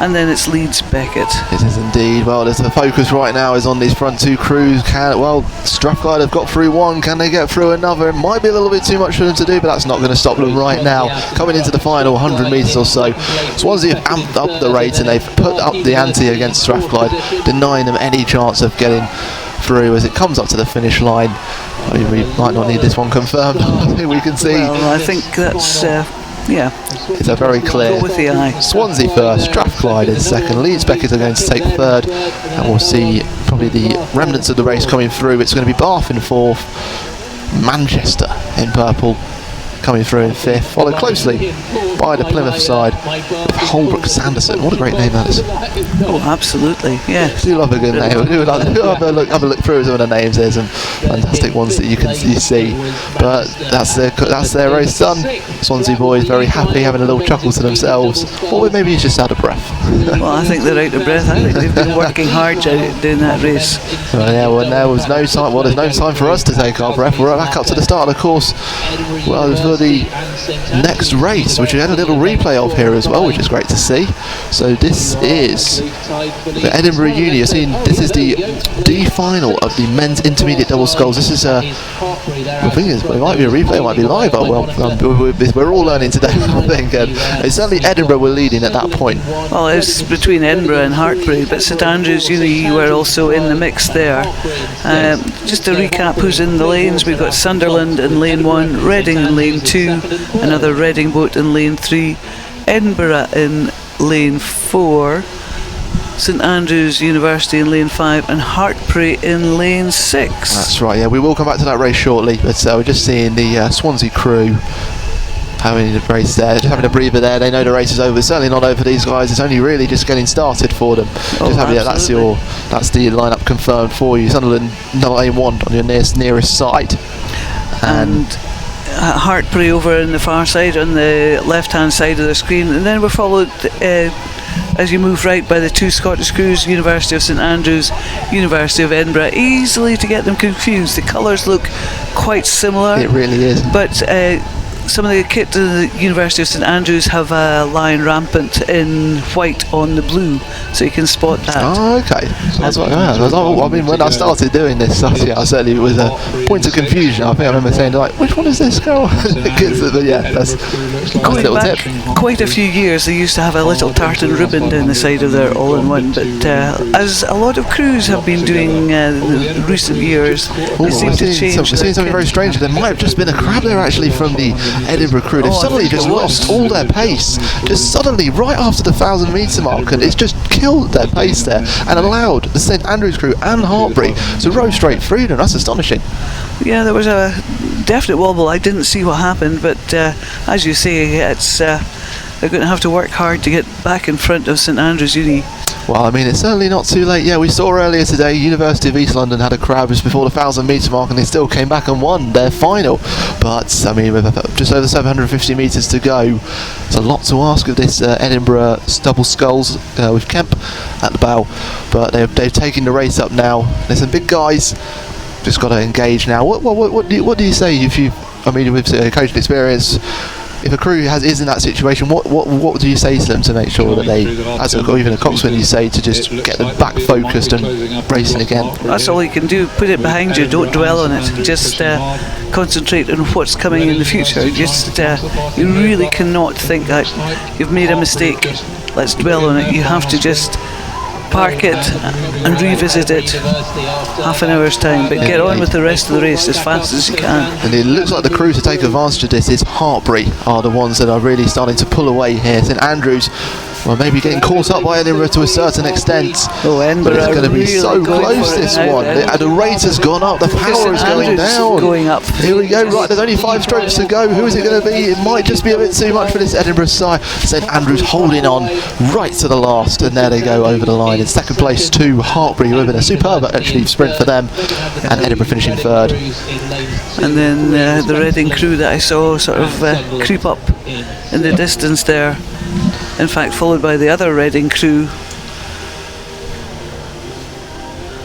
and then it's Leeds Beckett. It is indeed. Well, there's the focus right now is on these front two crews. Strathclyde have got through one. Can they get through another? It might be a little bit too much for them to do, but that's not going to stop them right now. Coming into the final 100 metres or so, Swansea have amped up the rate and they've put up the ante against Strathclyde, denying them any chance of getting through as it comes up to the finish line. I mean, we might not need this one confirmed. I think we can see. Well, I think that's it's a very clear. Go with the eye. Swansea first, Strathclyde is second, Leeds Beckett are going to take third, and we'll see probably the remnants of the race coming through. It's going to be Bath in fourth, Manchester in purple coming through in fifth, followed closely by the Plymouth side, Holbrook Sanderson. What a great name that is. Oh, absolutely, yeah. I do love a good name. Have a look through some of the names. There's some fantastic ones that you see. But that's their race done. Swansea boys very happy, having a little chuckle to themselves. Or maybe he's just out of breath. Well, I think they're out of breath. I think they've been working hard doing that race. There was no time. Well, there's no time for us to take our breath. We're back up to the start of the course. Well, for the next race, which we had a little replay of here as well, which is great to see. So this is the Edinburgh Uni. This is the D final of the men's intermediate double sculls. This is I think it might be a replay, it might be live. We're all learning today. I think it's certainly Edinburgh were leading at that point. Well, it's between Edinburgh and Hartpury, but St Andrews Uni were also in the mix there. Just to recap who's in the lanes, we've got Sunderland in lane 1, Reading in lane 2, another Reading boat in lane 3, Edinburgh in lane 4, St Andrews University in lane 5, and Hartpury in lane 6. That's right, yeah, we will come back to that race shortly, but we're just seeing the Swansea crew having a race there, just having a breather there. They know the race is over. It's certainly not over for these guys. It's only really just getting started for them. That's the lineup confirmed for you. Sunderland lane 1 on your nearest side, and Hartpury over in the far side on the left hand side of the screen, and then we're followed as you move right by the two Scottish crews, University of St Andrews, University of Edinburgh. Easily to get them confused. The colours look quite similar. It really is. But some of the kit to the University of St Andrews have a lion rampant in white on the blue, so you can spot that. Oh, okay. I mean, when I started doing this, I certainly was a point of confusion. I think I remember saying, like, which one is this girl? But yeah, that's going a little back tip. Quite a few years, they used to have a little tartan ribbon down the side of their all-in-one, but as a lot of crews have been doing in recent years, they seem to change. We're seeing something very strange. There might have just been a crab there actually from the Edinburgh crew. They've suddenly just lost all their pace, just suddenly right after the 1,000 metre mark, and it's just killed their pace there and allowed the St Andrews crew and Hartpury to row straight through them. That's astonishing. Yeah, there was a definite wobble. I didn't see what happened, but as you say, it's they're going to have to work hard to get back in front of St Andrews Uni. Well, I mean, it's certainly not too late. Yeah, we saw earlier today University of East London had a crowd just before the 1,000 metre mark, and they still came back and won their final. But I mean, with just over 750 metres to go, it's a lot to ask of this Edinburgh double sculls with Kemp at the bow. But they've taken the race up now. There's some big guys. Just got to engage now. What do you say if you? I mean, with coaching experience, if a crew is in that situation, what do you say to them to make sure that they, or even a coxswain, you say to just get them back focused and racing again? That's all you can do. Put it behind you. Don't dwell on it. Just concentrate on what's coming in the future. Just you really cannot think that you've made a mistake. Let's dwell on it. You have to just park it and revisit it half an hour's time, but get on with the rest of the race as fast as you can. And it looks like the crew to take advantage of this is Hartbury are the ones that are really starting to pull away here. St Andrews, well, maybe getting caught up by Edinburgh to a certain extent. Oh, Edinburgh, but it's going to be really so close, this one. The rate has gone up, the power is going down. Going up. Here we go, right, there's only 5 strokes to go. Who is it going to be? It might just be a bit too much for this Edinburgh side. St Andrews holding on right to the last, and there they go over the line. In second place to Hartbury, who have been a superb actually sprint for them, and Edinburgh finishing third. And then the Reading crew that I saw sort of creep up in the distance there. In fact, followed by the other Reading crew.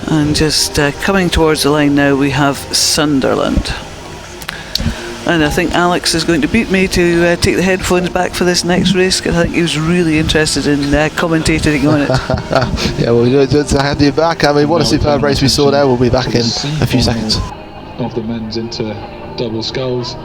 And just coming towards the line now, we have Sunderland. And I think Alex is going to beat me to take the headphones back for this next race, because I think he was really interested in commentating on it. Yeah, well, good to have you back. I mean, what a superb race we saw there. We'll be back in a few seconds. Of the men's into double sculls.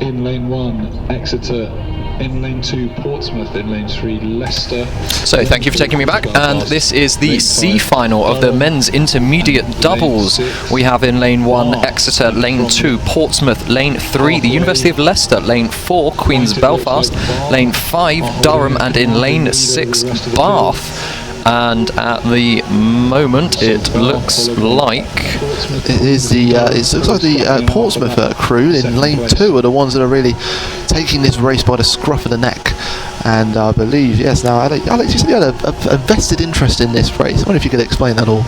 In lane 1, Exeter. In lane 2, Portsmouth. In lane 3, Leicester. So thank you for taking me back, and this is the C final of the men's intermediate doubles. We have in lane 1 Exeter, lane 2 Portsmouth, lane 3 the University of Leicester, lane 4 Queen's Belfast, lane 5 Durham, and in lane 6 Bath. And at the moment, it looks like it looks like the Portsmouth crew in lane 2 are the ones that are really taking this race by the scruff of the neck. And I believe, yes, now Alex, you said you had a vested interest in this race. I wonder if you could explain that all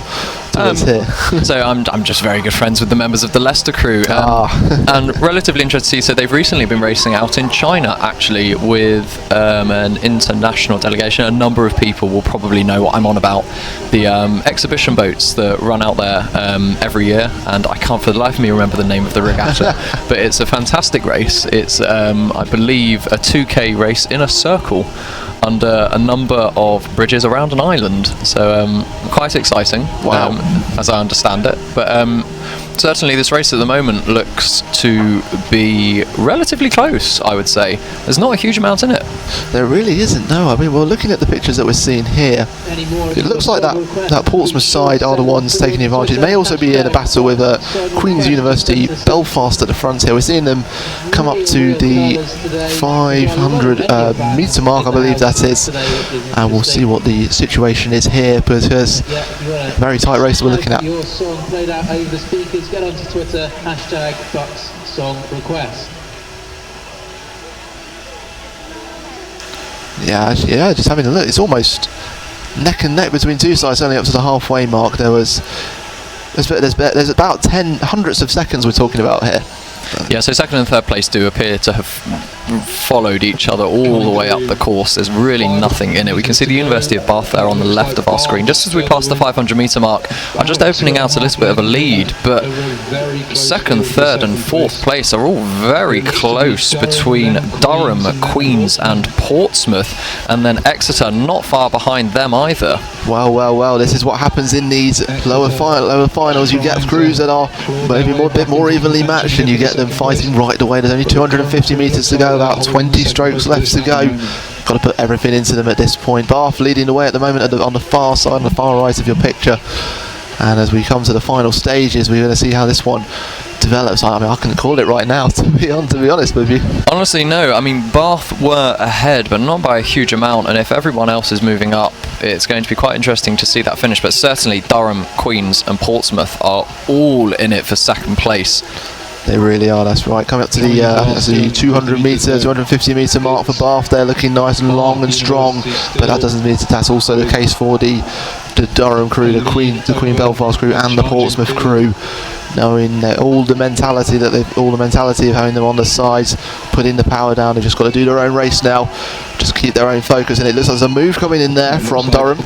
to us here. So I'm just very good friends with the members of the Leicester crew, and relatively interested to see, so they've recently been racing out in China, actually, with an international delegation. A number of people will probably know what I'm on about. The exhibition boats that run out there every year, and I can't for the life of me remember the name of the regatta, but it's a fantastic race. It's, I believe, a 2K race in a circle under a number of bridges around an island, so quite exciting. Wow. As I understand it, but certainly this race at the moment looks to be relatively close, I would say. There's not a huge amount in it. There really isn't, no. I mean, well, looking at the pictures that we're seeing here, it looks like that Portsmouth side are the ones taking the advantage. It may also be in a battle with Queen's University Belfast at the front here. We're seeing them come up to the 500 metre mark, I believe that is, and we'll see what the situation is here, because very tight race we're looking at. Your song played out over the speakers. Get onto Twitter, hashtag BUCS song request. Yeah, just having a look, it's almost neck and neck between two sides, only up to the halfway mark. There's about 10 hundredths of seconds we're talking about here. Yeah, so second and third place do appear to have followed each other all the way up the course. There's really nothing in it. We can see the University of Bath there on the left of our screen. Just as we pass the 500 metre mark, I'm just opening out a little bit of a lead, but second, third and fourth place are all very close between Durham, Queen's and Portsmouth, and then Exeter not far behind them either. Well, this is what happens in these lower finals. You get crews that are maybe a bit more evenly matched, and you get them fighting right away. There's only 250 metres to go, about 20 strokes left to go. Got to put everything into them at this point. Bath leading the way at the moment on the far side, on the far right of your picture. And as we come to the final stages, we're going to see how this one develops. I mean, I couldn't call it right now, to be honest with you. Honestly, no. I mean, Bath were ahead, but not by a huge amount. And if everyone else is moving up, it's going to be quite interesting to see that finish. But certainly, Durham, Queen's, and Portsmouth are all in it for second place. They really are, that's right. Coming up to the, I think that's the 200 metre, 250 metre mark for Bath. They're looking nice and long and strong, but that doesn't mean that's also the case for the Durham crew, the Queen Belfast crew, and the Portsmouth crew. knowing all the mentality of having them on the sides, putting the power down. They've just got to do their own race now, just keep their own focus. And it looks like there's a move coming in there from Durham.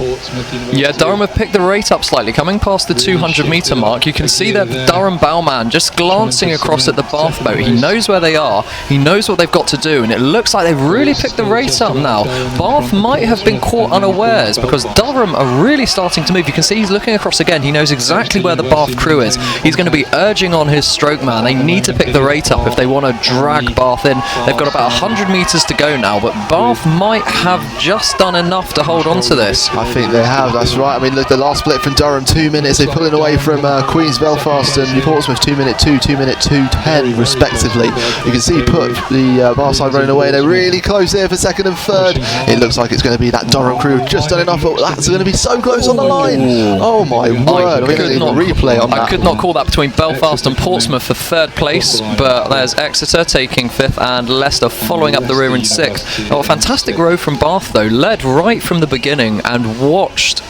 Yeah, Durham have picked the rate up slightly, coming past the 200 metre mark. You can see that Durham bowman just glancing across at the Bath boat. He knows where they are, he knows what they've got to do, and it looks like they've really picked the rate up now. Bath might have been caught unawares because Durham are really starting to move. You can see he's looking across again. He knows exactly where the Bath crew is. He's going to be urging on his stroke man. They need to pick the rate up if they want to drag Bath in. They've got about 100 metres to go now, but Bath might have just done enough to hold on to this. I think they have, that's right. I mean, look, the last split from Durham, 2 minutes. They're pulling away from Queen's, Belfast and New Portsmouth, 2 minute 2, 2 minute 2:10 respectively. You can see put the Bath side running away. They're really close here for second and third. It looks like it's going to be that Durham crew just done enough. That's going to be so close on the line. Oh my word. I could not replay on that. I could not call that between Belfast and Portsmouth for third place, but there's Exeter taking fifth and Leicester following up the rear in sixth. Oh, a fantastic row from Bath though, led right from the beginning and watched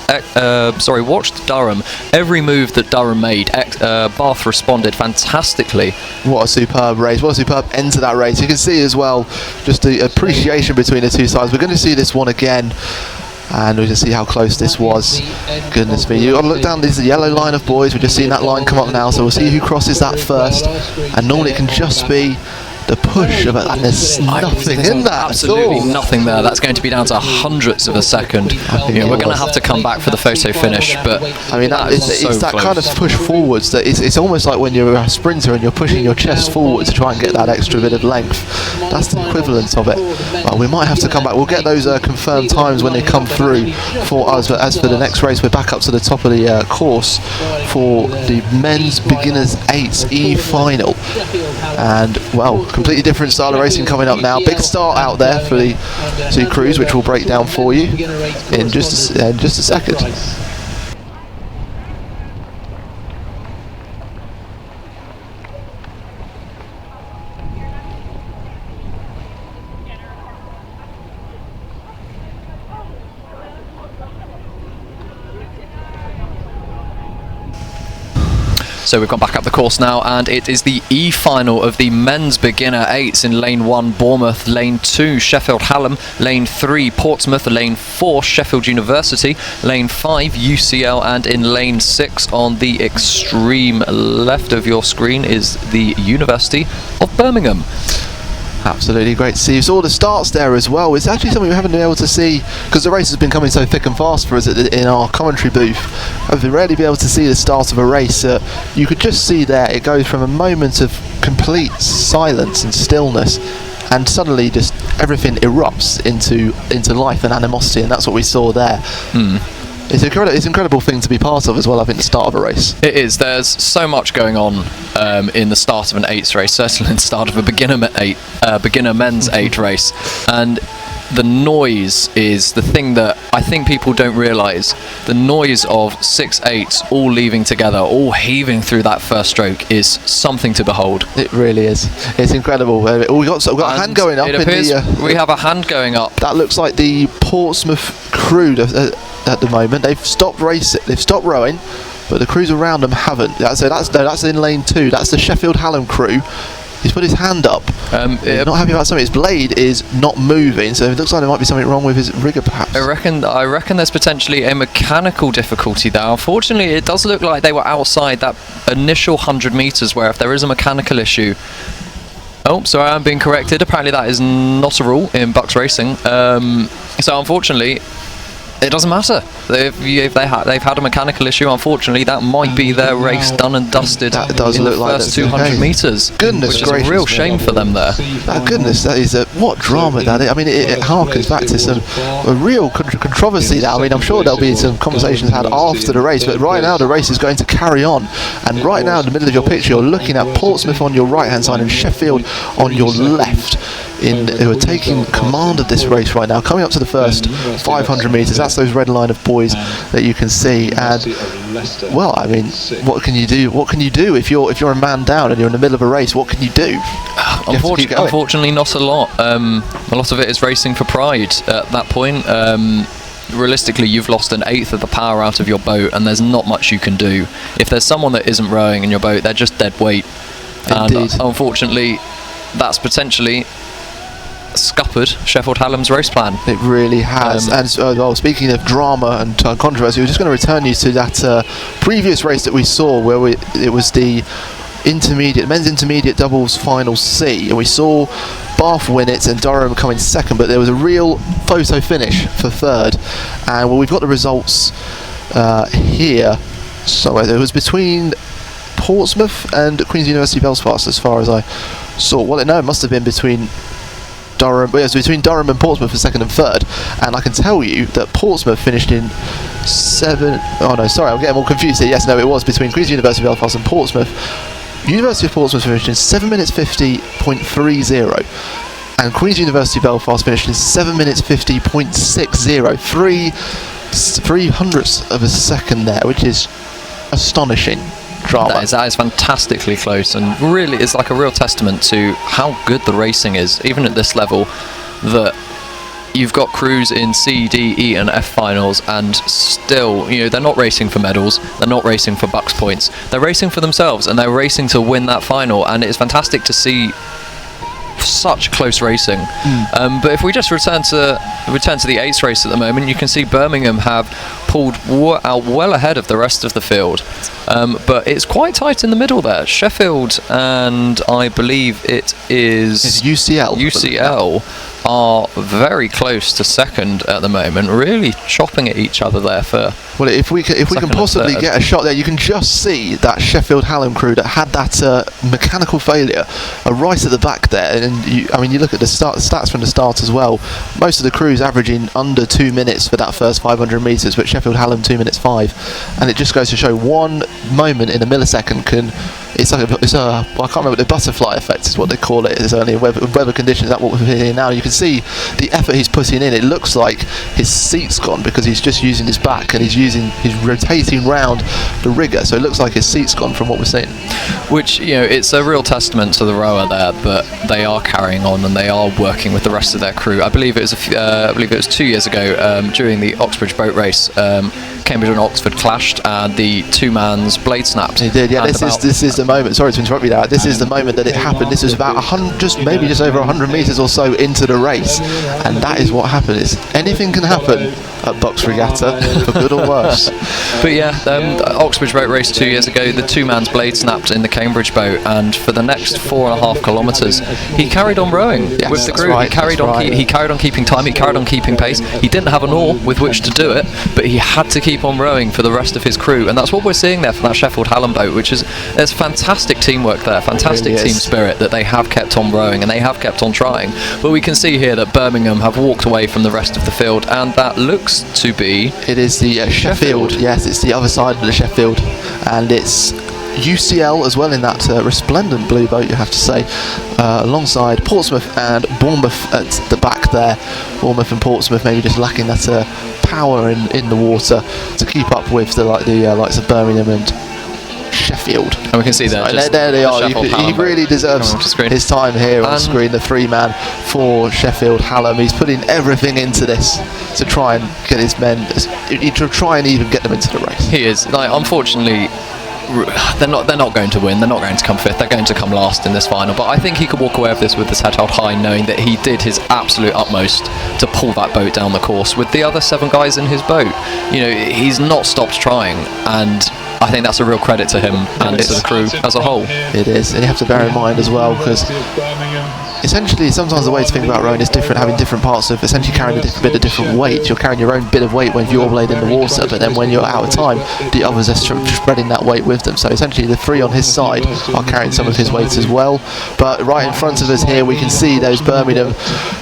Durham. Every move that Durham made, Bath responded fantastically. What a superb race, what a superb end to that race. You can see as well just the appreciation between the two sides. We're going to see this one again, and we'll just see how close this was. Goodness me, you've got to look down this yellow line of boys. We're just seeing that line come up now, so we'll see who crosses that first. And normally it can just be the push of it, and there's nothing in that. Absolutely nothing there. That's going to be down to hundredths of a second. We're going to have to come back for the photo finish, but I mean, it's that kind of push forwards that it's almost like when you're a sprinter and you're pushing your chest forward to try and get that extra bit of length. That's the equivalent of it. Well, we might have to come back. We'll get those confirmed times when they come through for us, but as for the next race, we're back up to the top of the course for the men's beginners 8 E final. And well, completely different style of racing coming up now. Big start out there for the two crews, which we'll break down for you in just a second. So we've gone back up the course now, and it is the E final of the men's beginner 8s in lane 1 Bournemouth, lane 2 Sheffield Hallam, lane 3 Portsmouth, lane 4 Sheffield University, lane 5 UCL, and in lane 6 on the extreme left of your screen is the University of Birmingham. Absolutely great to see. You saw the starts there as well. It's actually something we haven't been able to see because the race has been coming so thick and fast for us in our commentary booth. I've rarely been able to see the start of a race. You could just see there it goes from a moment of complete silence and stillness, and suddenly just everything erupts into life and animosity, and that's what we saw there. It's an incredible thing to be part of as well, I think, the start of a race. It is. There's so much going on in the start of an 8s race, certainly in the start of a beginner men's 8 race. And the noise is the thing that I think people don't realise. The noise of 6 8s all leaving together, all heaving through that first stroke is something to behold. It really is. It's incredible. We've got a hand going up. It appears we have a hand going up. That looks like the Portsmouth crew at the moment. They've stopped racing. They've stopped rowing, but the crews around them haven't. That's in lane 2. That's the Sheffield Hallam crew. He's put his hand up. He's not happy about something. His blade is not moving, so it looks like there might be something wrong with his rigger, perhaps. I reckon there's potentially a mechanical difficulty there. Unfortunately, it does look like they were outside that initial 100 metres, where if there is a mechanical issue... Oh, sorry, I'm being corrected. Apparently that is not a rule in BUCS racing. So unfortunately, it doesn't matter. If they've had a mechanical issue, unfortunately, that might be their race done and dusted. That does in look the like first 200 metres. Goodness which gracious. is a real shame for them there. Goodness, that is what drama that is. I mean, it harkens back to a real controversy now. I mean, I'm sure there'll be some conversations had after the race, but right now the race is going to carry on. And right now, in the middle of your picture, you're looking at Portsmouth on your right-hand side and Sheffield on your left, who are taking command of this race right now, coming up to the first 500 metres. That's those red line of boys that you can see. And well, I mean, what can you do? What can you do if you're a man down and you're in the middle of a race? What can you do? Unfortunately, not a lot. A lot of it is racing for pride at that point. realistically you've lost an eighth of the power out of your boat, and there's not much you can do. If there's someone that isn't rowing in your boat, they're just dead weight. Indeed. And unfortunately, that's potentially scuppered Sheffield Hallam's race plan. It really has. And speaking of drama and controversy, we're just going to return you to that previous race that we saw, where it was the men's intermediate doubles final C, and we saw Bath win it and Durham come in second, but there was a real photo finish for third. And we've got the results here. So it was between Portsmouth and Queen's University Belfast, as far as I saw. Well, no, it must have been between Durham. It was between Durham and Portsmouth for second and third, and I can tell you that Portsmouth finished in I'm getting all confused here. Yes, no, it was between Queen's University Belfast and Portsmouth. University of Portsmouth finished in 7 minutes 50.30, and Queen's University Belfast finished in 7 minutes 50.60, 3/300ths of a second there, which is astonishing. Drama. That is fantastically close, and really it's like a real testament to how good the racing is, even at this level, that you've got crews in C, D, E and F finals, and still, they're not racing for medals, they're not racing for BUCS points, they're racing for themselves, and they're racing to win that final, and it's fantastic to see such close racing. But if we just return to the eighth race at the moment, you can see Birmingham have pulled out well ahead of the rest of the field, but it's quite tight in the middle there. Sheffield and I believe it's UCL are very close to second at the moment, really chopping at each other there for. Well, if we can possibly get a shot there, you can just see that Sheffield Hallam crew that had that mechanical failure right at the back there, and you look at the stats from the start as well. Most of the crews averaging under 2 minutes for that first 500 metres, but Sheffield Hallam 2 minutes 5, and it just goes to show one moment in a millisecond can. It's I can't remember, the butterfly effect is what they call it. It's only weather conditions. That's what we're here now. You can see the effort he's putting in. It looks like his seat's gone because he's just using his back and he's rotating round the rigger. So it looks like his seat's gone from what we're seeing. Which it's a real testament to the rower there, but they are carrying on and they are working with the rest of their crew. I believe it was 2 years ago during the Oxbridge boat race. Cambridge and Oxford clashed, and the two-man's blade snapped. He did, yeah. This is the moment. Sorry to interrupt you there. This is the moment that it happened. This was about just over 100 metres or so into the race, and that is what happened. Anything can happen at BUCS Regatta, for good or worse. But yeah, the Oxbridge boat race 2 years ago, the two-man's blade snapped in the Cambridge boat, and for the next 4.5 kilometres, he carried on rowing with the crew. Right, he carried on keeping time. He carried on keeping pace. He didn't have an oar with which to do it, but he had to keep on rowing for the rest of his crew, and that's what we're seeing there from that Sheffield Hallam boat, which is there's fantastic teamwork there, fantastic team spirit, that they have kept on rowing and they have kept on trying. But we can see here that Birmingham have walked away from the rest of the field, and that looks to be it is the Sheffield. Yes, it's the other side of the Sheffield, and it's UCL as well in that resplendent blue boat, you have to say, alongside Portsmouth and Bournemouth at the back there. Bournemouth and Portsmouth maybe just lacking that power in the water to keep up with the likes of Birmingham and Sheffield. And we can see there. There they are. He really deserves his time here on screen. The three man for Sheffield Hallam. He's putting everything into this to try and get his men, to try and even get them into the race. He is. Unfortunately, they're not going to win. They're not going to come fifth. They're going to come last in this final. But I think he could walk away with this with his head held high, knowing that he did his absolute utmost to pull that boat down the course with the other 7 guys in his boat. He's not stopped trying, and I think that's a real credit to him and to the crew as a whole. It is, and you have to bear in mind as well, because essentially sometimes the way to think about rowing is different, having different parts of essentially carrying a bit of different weight. You're carrying your own bit of weight when you're blade in the water, but then when you're out of time, the others are spreading that weight with them. So essentially the 3 on his side are carrying some of his weight as well. But right in front of us here we can see those Birmingham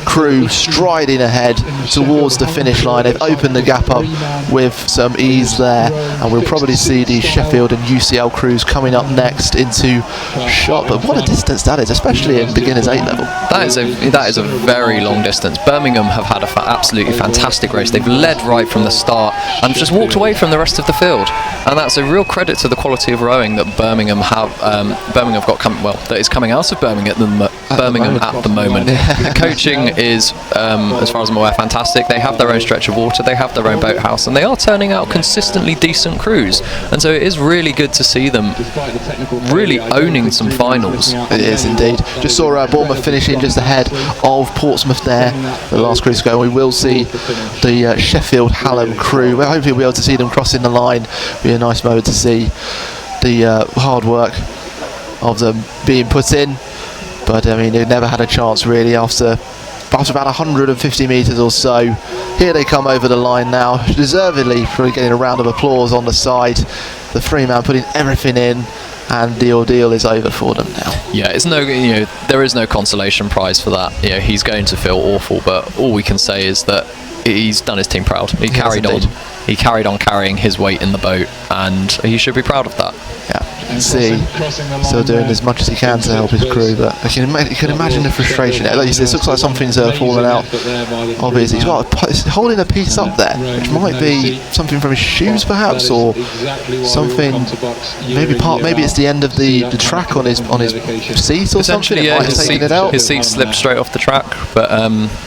crew striding ahead towards the finish line. They've opened the gap up with some ease there, and we'll probably see the Sheffield and UCL crews coming up next into shot. But what a distance that is, especially in beginners 8 level. That is a very long distance. Birmingham have had an absolutely fantastic race. They've led right from the start and just walked away from the rest of the field, and that's a real credit to the quality of rowing that Birmingham have got that is coming out of Birmingham Birmingham at the moment. The coaching is, as far as I'm aware, fantastic. They have their own stretch of water, they have their own boathouse, and they are turning out consistently decent crews. And so it is really good to see them really owning some finals. It is indeed. Just saw Bournemouth finishing just ahead of Portsmouth there. The last crew to go. We will see the Sheffield Hallam crew. Well, hopefully we'll be able to see them crossing the line. Be a nice moment to see the hard work of them being put in. But I mean, they've never had a chance really after about 150 metres or so. Here they come over the line now, deservedly probably getting a round of applause on the side. The three-man putting everything in, and the ordeal is over for them now. Yeah, it's no, there is no consolation prize for that. He's going to feel awful, but all we can say is that he's done his team proud. He carried on carrying his weight in the boat, and he should be proud of that. Yeah, you can see still doing as much as he can to help his crew, but you can imagine the frustration. Like you said, it looks like something's fallen out of his. He's holding a piece up there, which might be something from his shoes, perhaps, or something. Maybe it's the end of the track on his seat or something. Yeah, his seat slipped straight off the track, but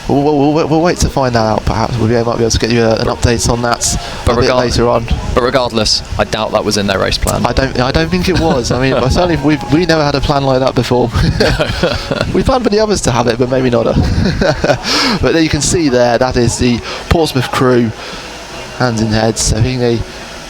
we'll wait to might that out. Perhaps we might be able to get you an update on that a bit later on. But regardless, I doubt that was in their race plan. I don't think it was. I mean, certainly we never had a plan like that before. We planned for the others to have it, but maybe not. But there you can see there, that is the Portsmouth crew, hands in heads. I think they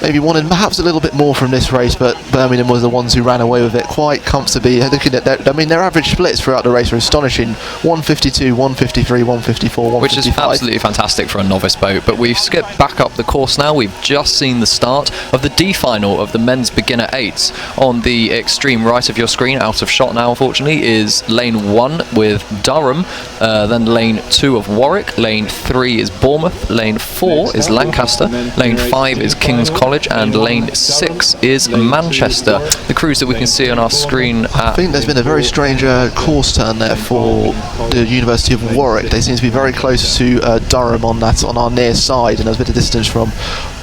maybe wanted perhaps a little bit more from this race, but Birmingham was the ones who ran away with it quite comfortably. Looking at their average splits throughout the race were astonishing: 152, 153, 154, 155. Which is absolutely fantastic for a novice boat. But we've skipped back up the course now. We've just seen the start of the D final of the men's beginner eights. On the extreme right of your screen, out of shot now unfortunately, is lane 1 with Durham, then lane 2 of Warwick, lane 3 is Bournemouth, lane 4 is Lancaster, lane 5 is King's College, and lane 6 is Manchester. The crews that we can see on our screen. I think there's been a very strange course turn there for the University of Warwick. They seem to be very close to Durham on our near side, and there's a bit of distance from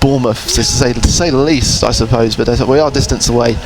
Bournemouth, to say the least, I suppose. But we are distance away.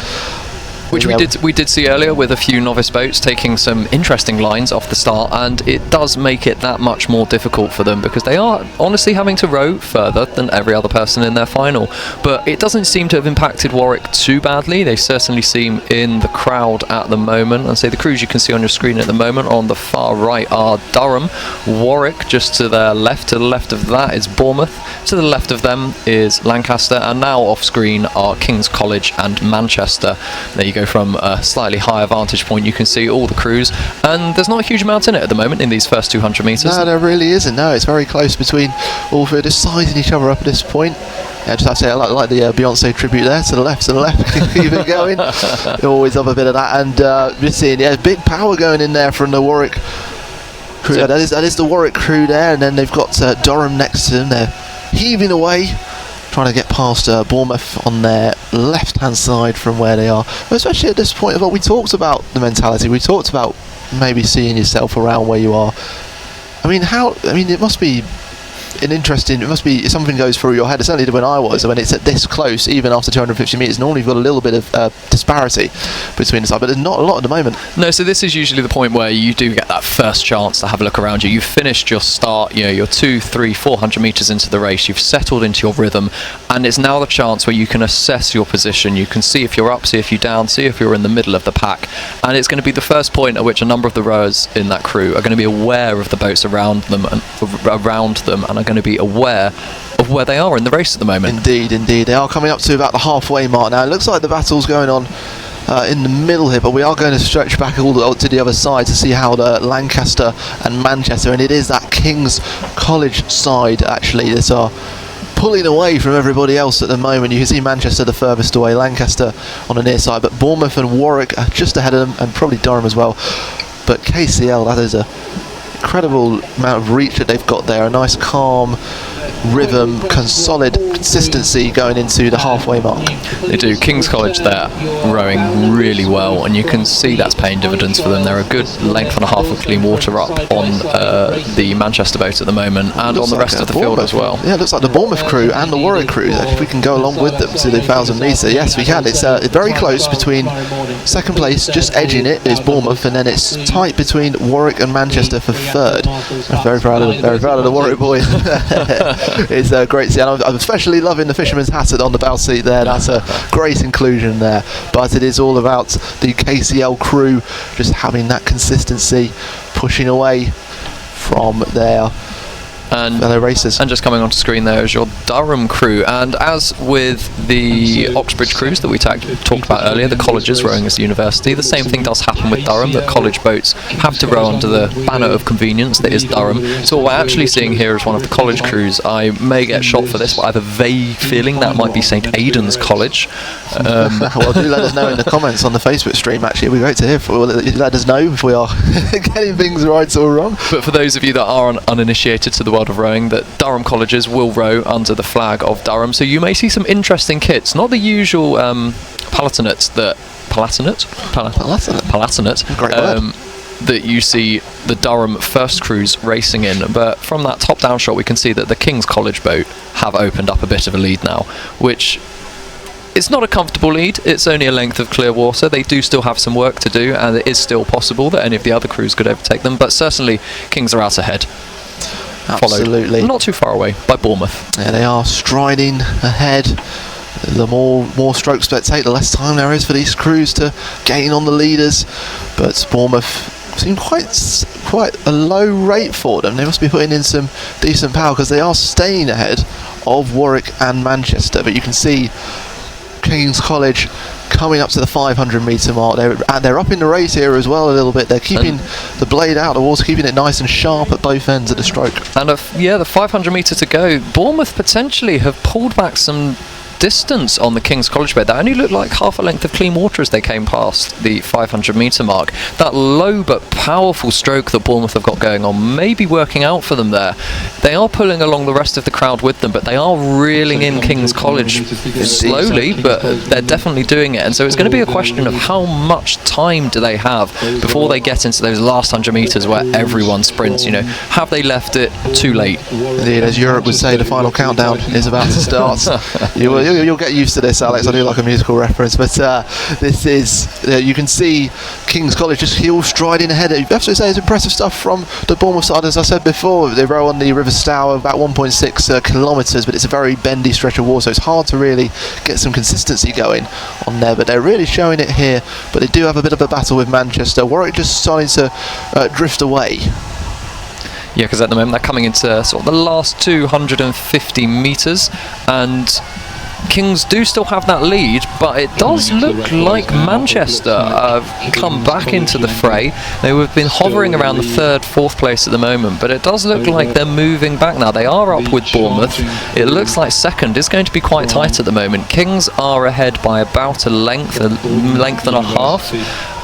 Which we did see earlier with a few novice boats taking some interesting lines off the start, and it does make it that much more difficult for them because they are honestly having to row further than every other person in their final. But it doesn't seem to have impacted Warwick too badly. They certainly seem in the crowd at the moment, and so the crews you can see on your screen at the moment on the far right are Durham, Warwick just to their left. To the left of that is Bournemouth, to the left of them is Lancaster, and now off screen are King's College and Manchester. There you go. From a slightly higher vantage point you can see all the crews, and there's not a huge amount in it at the moment in these first 200 metres. No, there really isn't. No, it's very close between all three, just sizing each other up at this point. Yeah, just have to say, I like the Beyonce tribute there, to the left, keep it going. You always love a bit of that, and we're seeing big power going in there from the Warwick crew. That is the Warwick crew there, and then they've got Durham next to them. They're heaving away, trying to get past Bournemouth on their left-hand side from where they are. Especially at this point, we talked about the mentality. We talked about maybe seeing yourself around where you are. It must be something goes through your head. It certainly did when I was. When it's at this close, even after 250 metres, normally you've got a little bit of disparity between the side, but there's not a lot at the moment. No, so this is usually the point where you do get that first chance to have a look around you. You've finished your start, you're 200, 300, 400 metres into the race, you've settled into your rhythm, and it's now the chance where you can assess your position. You can see if you're up, see if you're down, see if you're in the middle of the pack, and it's going to be the first point at which a number of the rowers in that crew are going to be aware of the boats around them and are going to be aware of where they are in the race at the moment. Indeed. They are coming up to about the halfway mark now. It looks like the battle's going on in the middle here, but we are going to stretch back all to the other side to see how the Lancaster and Manchester, and it is that King's College side actually that are pulling away from everybody else at the moment. You can see Manchester the furthest away, Lancaster on the near side, but Bournemouth and Warwick are just ahead of them, and probably Durham as well. But KCL, that is a incredible amount of reach that they've got there. A nice calm rhythm, solid consistency going into the halfway mark. They do. King's College there rowing really well, and you can see that's paying dividends for them. They're a good length and a half of clean water up on the Manchester boat at the moment, and on the rest of the field as well. Yeah, it looks like the Bournemouth crew and the Warwick crew, if we can go along with them to the 1,000 metre, yes we can. It's very close between second place, just edging it, is Bournemouth, and then it's tight between Warwick and Manchester for third. I'm very proud of the Warwick boys. It's great to see, and I'm especially loving the fisherman's hat on the bow seat there. That's a great inclusion there. But it is all about the KCL crew just having that consistency, pushing away from their fellow racers. And just coming onto screen there is your Durham crew, and as with the Oxbridge crews that we talked about earlier, the colleges rowing as the university, the same thing does happen with Durham, that college boats have to row under the banner of convenience that is Durham. So what we're actually seeing here is one of the college crews. I may get shot for this, but I have a vague feeling that might be St Aidan's College. Well, do let us know in the comments on the Facebook stream. Actually, it'd be great to hear. Let us know if we are getting things right or wrong. But for those of you that are uninitiated to the world of rowing, that Durham colleges will row under the flag of Durham, so you may see some interesting kits, not the usual Palatinate that you see the Durham first crews racing in, but from that top down shot we can see that the King's College boat have opened up a bit of a lead now, which it's not a comfortable lead. It's only a length of clear water. They do still have some work to do, and it is still possible that any of the other crews could overtake them, but certainly Kings are out ahead. Absolutely. Followed not too far away by Bournemouth. Yeah, they are striding ahead. The more strokes they take, the less time there is for these crews to gain on the leaders. But Bournemouth seem quite a low rate for them. They must be putting in some decent power, because they are staying ahead of Warwick and Manchester. But you can see King's College coming up to the 500 metre mark. They're up in the race here as well a little bit. They're keeping the blade out of the water, keeping it nice and sharp at both ends of the stroke. And the 500 metre to go. Bournemouth potentially have pulled back some distance on the King's College boat. That only looked like half a length of clean water as they came past the 500 metre mark. That low but powerful stroke that Bournemouth have got going on may be working out for them there. They are pulling along the rest of the crowd with them, but they are reeling in King's College slowly, but they're definitely doing it. And so it's going to be a question of how much time do they have before they get into those last 100 metres where everyone sprints. Have they left it too late? Indeed, as Europe would say, the final countdown is about to start. You'll get used to this, Alex. I do like a musical reference, but this is you can see King's College just heel striding ahead. You have to say it's impressive stuff from the Bournemouth side. As I said before, they row on the River Stour about 1.6 kilometres, but it's a very bendy stretch of water, so it's hard to really get some consistency going on there. But they're really showing it here. But they do have a bit of a battle with Manchester. Warwick just starting to drift away. Yeah, because at the moment they're coming into sort of the last 250 metres, and Kings do still have that lead, but it does look like Manchester have come back into the fray. They have been hovering around the third, fourth place at the moment, but it does look like they're moving back now. They are up with Bournemouth. It looks like second is going to be quite tight at the moment. Kings are ahead by about a length and a half.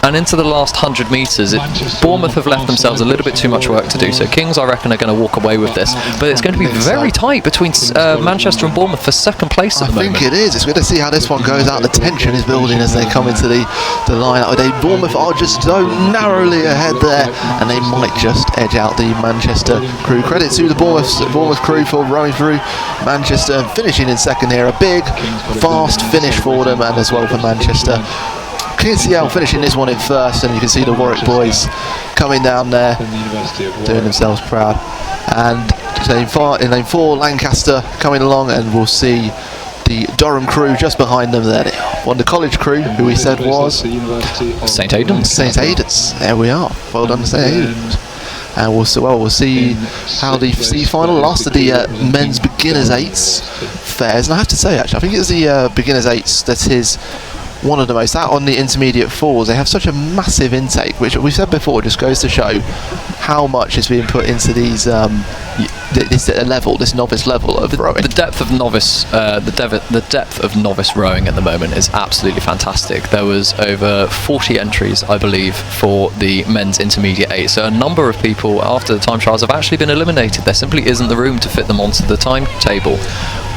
And into the last 100 metres, Bournemouth have left themselves a little bit too much work to do. So Kings, I reckon, are going to walk away with this. But it's going to be very tight between Manchester and Bournemouth for second place at the moment. I think it is. It's good to see how this one goes out. The tension is building as they come into the line. Bournemouth are just so narrowly ahead there, and they might just edge out the Manchester crew. Credit to the Bournemouth crew for rowing through Manchester and finishing in second here. A big, fast finish for them, and as well for Manchester. KCL finishing this one in first, and you can see the Warwick boys coming down there, doing themselves proud. And in lane 4, Lancaster coming along, and we'll see the Durham crew just behind them there. The college crew, who we said was St Aidan's. St Aidan's. There we are. Well done, St Aidan's. And we'll see how the C-final lasted the men's beginners 8s fairs. And I have to say, actually, I think it's the beginners 8s that is one of the most. Out on the intermediate 4s, they have such a massive intake, which we said before just goes to show how much is being put into these this novice level of rowing. The depth of novice, the depth of novice rowing at the moment is absolutely fantastic. There was over 40 entries, I believe, for the men's intermediate 8. So a number of people after the time trials have actually been eliminated. There simply isn't the room to fit them onto the timetable,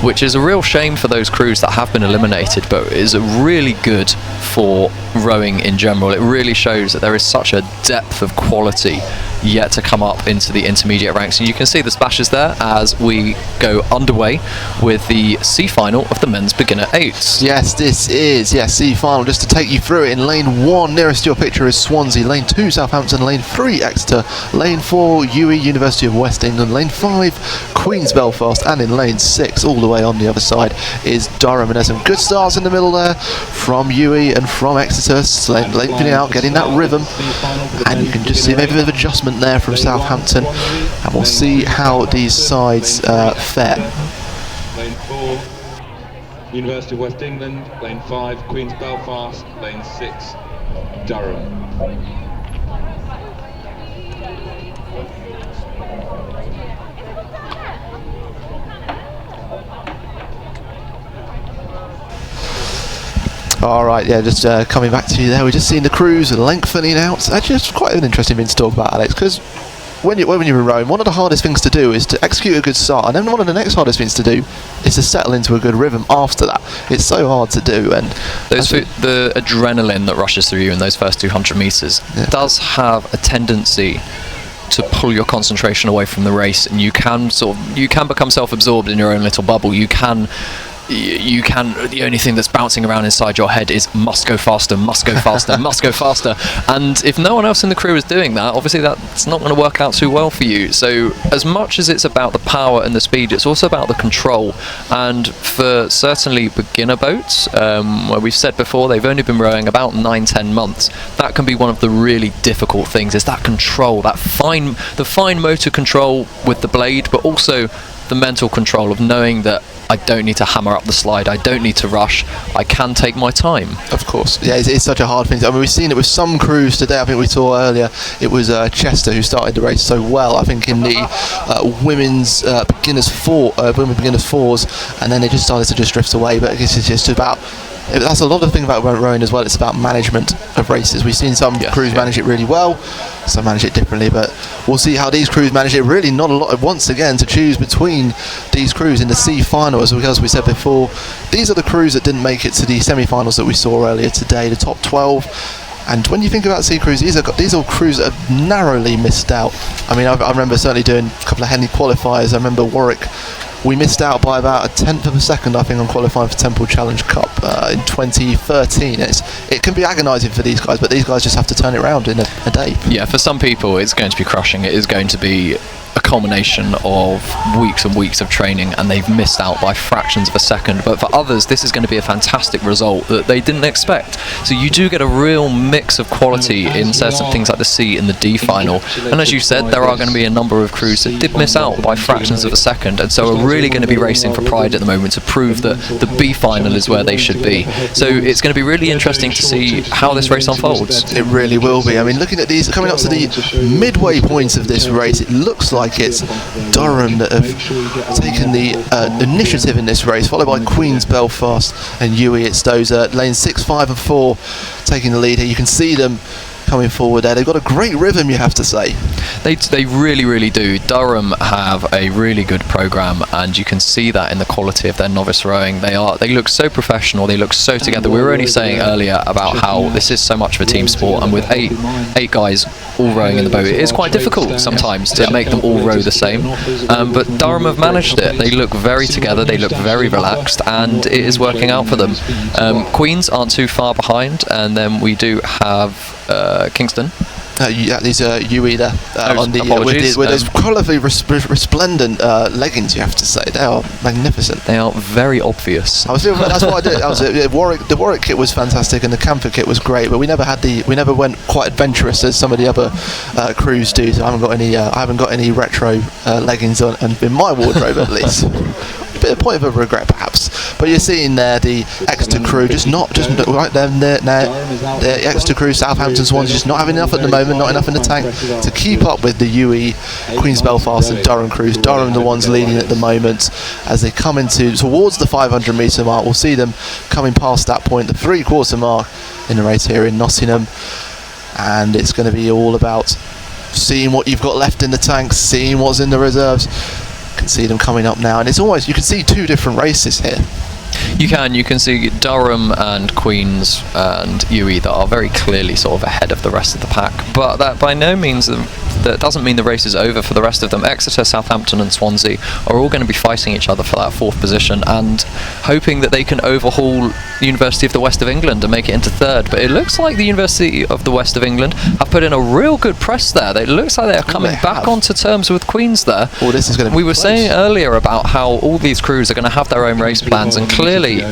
which is a real shame for those crews that have been eliminated, but is really good for rowing in general. It really shows that there is such a depth of quality yet to come up into the intermediate ranks, and you can see the splashes there as we go underway with the C final of the men's beginner 8s. Yes, this is C final. Just to take you through it, in lane 1 nearest your picture is Swansea, lane 2 Southampton, lane 3 Exeter, lane 4 UE University of West England, lane 5 Queen's Belfast, and in lane 6 all the way on the other side is Durham. And there's some good starts in the middle there from UE and from Exeter, lengthening out, getting that rhythm, and you can just see maybe a bit of adjustment there from Southampton, and we'll see how these sides fare. Lane 4 University of West England, lane 5 Queen's Belfast, lane 6 Durham. Alright, yeah, just coming back to you there, we're just seeing the crews lengthening out. Actually, it's quite an interesting thing to talk about, Alex, because when you're in rowing, one of the hardest things to do is to execute a good start, and then one of the next hardest things to do is to settle into a good rhythm after that. It's so hard to do, and the adrenaline that rushes through you in those first 200 metres does have a tendency to pull your concentration away from the race, and you can become self-absorbed in your own little bubble. The only thing that's bouncing around inside your head is must go faster, must go faster, must go faster. And if no one else in the crew is doing that, obviously that's not going to work out too well for you. So as much as it's about the power and the speed, it's also about the control. And for certainly beginner boats, where we've said before they've only been rowing about 9-10 months, that can be one of the really difficult things, is that control, the fine motor control with the blade, but also the mental control of knowing that I don't need to hammer up the slide, I don't need to rush, I can take my time. Of course, yeah, it's such a hard thing. I mean, we've seen it with some crews today. I think we saw earlier it was Chester who started the race so well, I think in the women's beginners 4s, and then they just started to just drift away. But it's just about, that's a lot of the thing about rowing as well. It's about management of races. We've seen some crews manage it really well, some manage it differently, but we'll see how these crews manage it. Really not a lot, once again, to choose between these crews in the C final. As we said before, these are the crews that didn't make it to the semi-finals that we saw earlier today, the top 12. And when you think about C crews, these are crews that have narrowly missed out. I mean, I remember certainly doing a couple of Henley qualifiers. I remember Warwick, we missed out by about 1/10 of a second, I think, on qualifying for Temple Challenge Cup in 2013. It can be agonising for these guys, but these guys just have to turn it around in a day. Yeah, for some people it's going to be crushing. It is going to be a culmination of weeks and weeks of training, and they've missed out by fractions of a second. But for others, this is going to be a fantastic result that they didn't expect. So you do get a real mix of quality in certain things like the C and the D final. And as you said, there are going to be a number of crews that did miss out by fractions of a second, and so are really going to be racing for pride at the moment to prove that the B final is where they should be. So it's going to be really interesting to see how this race unfolds. It really will be. I mean, looking at these, coming up to the midway point of this race, it looks like it's Durham that have taken the initiative in this race, followed by Queen's Belfast and UE. It's those lanes 6, 5 and 4 taking the lead here. You can see them coming forward there. They've got a great rhythm, you have to say. They really do. Durham have a really good programme, and you can see that in the quality of their novice rowing. They look so professional, they look so together. We were only saying earlier about how this is so much of a team sport, and with eight guys all rowing in the boat, it is quite difficult sometimes to make them all row the same. But Durham have managed it. They look very together, they look very relaxed, and it is working out for them. Queens aren't too far behind, and then we do have Kingston. These are UE there on the with those colourfully resplendent leggings. You have to say they are magnificent. They are very obvious. That's what I did. The Warwick kit was fantastic, and the camphor kit was great. But we never went quite adventurous as some of the other crews do. So I haven't got any retro leggings on in my wardrobe at least. bit of point of a regret perhaps. But you're seeing there the Exeter crew just right there, the Exeter crew, Southampton Swans just not having enough at the moment, not enough in the tank to keep up with the UE, Queen's Belfast and Durham crews. Durham the ones leading at the moment as they come towards the 500 metre mark. We'll see them coming past that point, the 3/4 mark in the race here in Nottingham, and it's going to be all about seeing what you've got left in the tank, seeing what's in the reserves. You can see them coming up now, and it's almost, you can see two different races here. You can see Durham and Queens and UE that are very clearly sort of ahead of the rest of the pack, but that by no means, that doesn't mean the race is over for the rest of them. Exeter, Southampton and Swansea are all going to be fighting each other for that 4th position and hoping that they can overhaul the University of the West of England and make it into 3rd, but it looks like the University of the West of England have put in a real good press there. It looks like they're coming back onto terms with Queens there. Oh, this is going to be We were saying earlier about how all these crews are going to have their own race plans, and clearly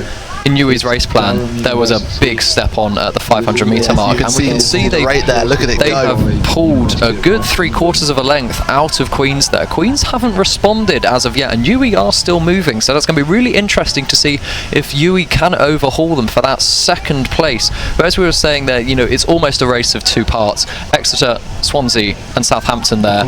in UE's race plan there was a big step on at the 500 metre mark, and we can see they right there. Look at it they go. have pulled a good 3/4 of a length out of Queens there. Queens haven't responded as of yet, and UE are still moving, so that's going to be really interesting to see if UE can overhaul them for that 2nd place. But as we were saying there, it's almost a race of 2 parts. Exeter, Swansea and Southampton there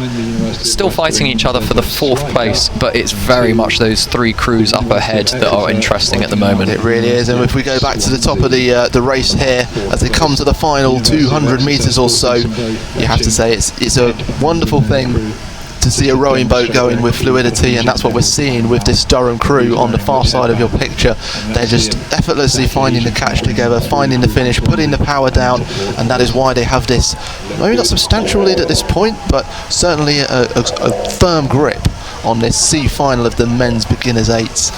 still fighting each other for the 4th place, but it's very much those 3 crews up ahead that are interesting at the moment. It really is, and if we go back to the top of the race here, as they come to the final 200 metres or so, you have to say it's a wonderful thing to see a rowing boat going with fluidity, and that's what we're seeing with this Durham crew on the far side of your picture. They're just effortlessly finding the catch together, finding the finish, putting the power down, and that is why they have this, maybe not substantial lead at this point, but certainly a firm grip on this C final of the men's beginners 8s.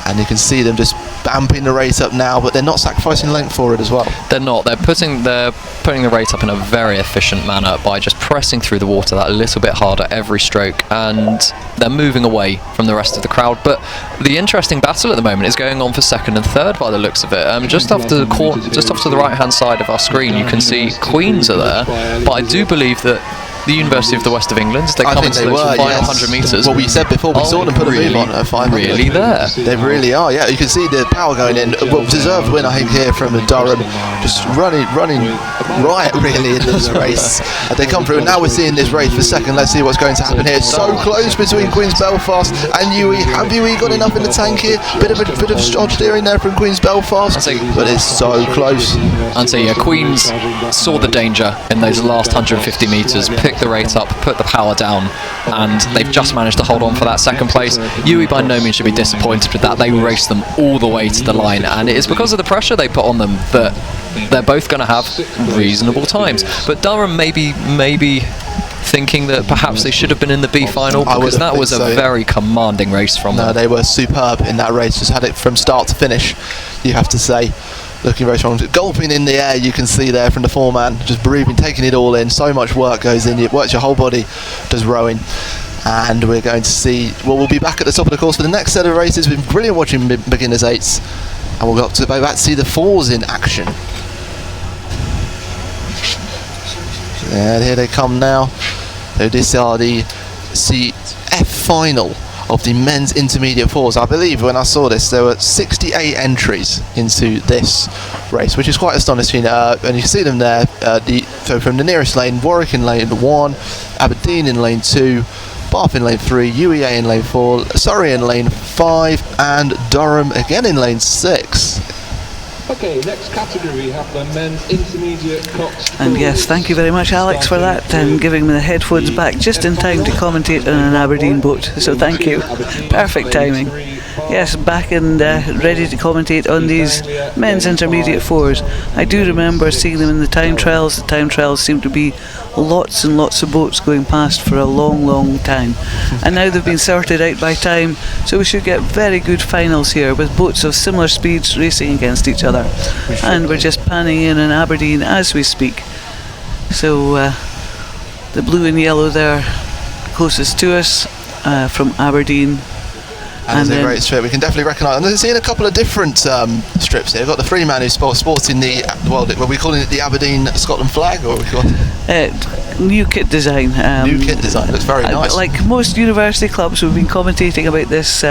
And you can see them just bamping the race up now, but they're not sacrificing length for it as well. They're not. They're putting the rate up in a very efficient manner by just pressing through the water that little bit harder every stroke, and they're moving away from the rest of the crowd. But the interesting battle at the moment is going on for 2nd and 3rd by the looks of it. Just off to the right hand side of our screen, you can see Queens are there, but I do believe that the University of the West of England, they come into those final 100 metres. What we said before, we saw them put a move on at 500. Really there. They really are, yeah. You can see the power going in. Well, deserved win, I think, here from Durham. Just running riot, really, in this race. They come through, and now we're seeing this race for 2nd. Let's see what's going to happen here. It's so close between Queen's Belfast and UE. Have UE got enough in the tank here? Bit of odd steering there from Queen's Belfast, but it's so close. And so, yeah, Queens saw the danger in those last 150 metres, picked the rate up, put the power down, and they've just managed to hold on for that 2nd place. UE by no means should be disappointed with that. They raced them all the way to the line, and it is because of the pressure they put on them that they're both going to have reasonable times. But Durham maybe thinking that perhaps they should have been in the B final, because that was a very commanding race from them. No, they were superb in that race, just had it from start to finish, you have to say. Looking very strong, gulping in the air, you can see there from the foreman, just breathing, taking it all in. So much work goes in, it works your whole body, does rowing. And we're going to see, well, we'll be back at the top of the course for the next set of races. It's been brilliant watching beginners 8s, and we'll go back to see the 4s in action. And here they come now. So this are the CF final of the men's intermediate 4s. I believe when I saw this there were 68 entries into this race, which is quite astonishing, and you can see them there. So from the nearest lane, Warwick in lane 1, Aberdeen in lane 2, Bath in lane 3, UEA in lane 4, Surrey in lane 5, and Durham again in lane 6. Okay, next category we have the men's intermediate cox. And yes, thank you very much, Alex, for that, and giving me the headphones back just in time to commentate on an Aberdeen boat. So thank you. Perfect timing. Yes, back and ready to commentate on these men's intermediate 4s. I do remember seeing them in the time trials. The time trials seem to be lots and lots of boats going past for a long time, and now they've been sorted out by time, so we should get very good finals here with boats of similar speeds racing against each other. And we're just panning in Aberdeen as we speak. So the blue and yellow there closest to us from Aberdeen. And it's a great strip. We can definitely recognise. And we've seen a couple of different strips here. We've got the Freeman who's sporting the, well, we calling it the Aberdeen Scotland flag, or we call it? new kit design. New kit design looks very nice. Like most university clubs, we've been commentating about this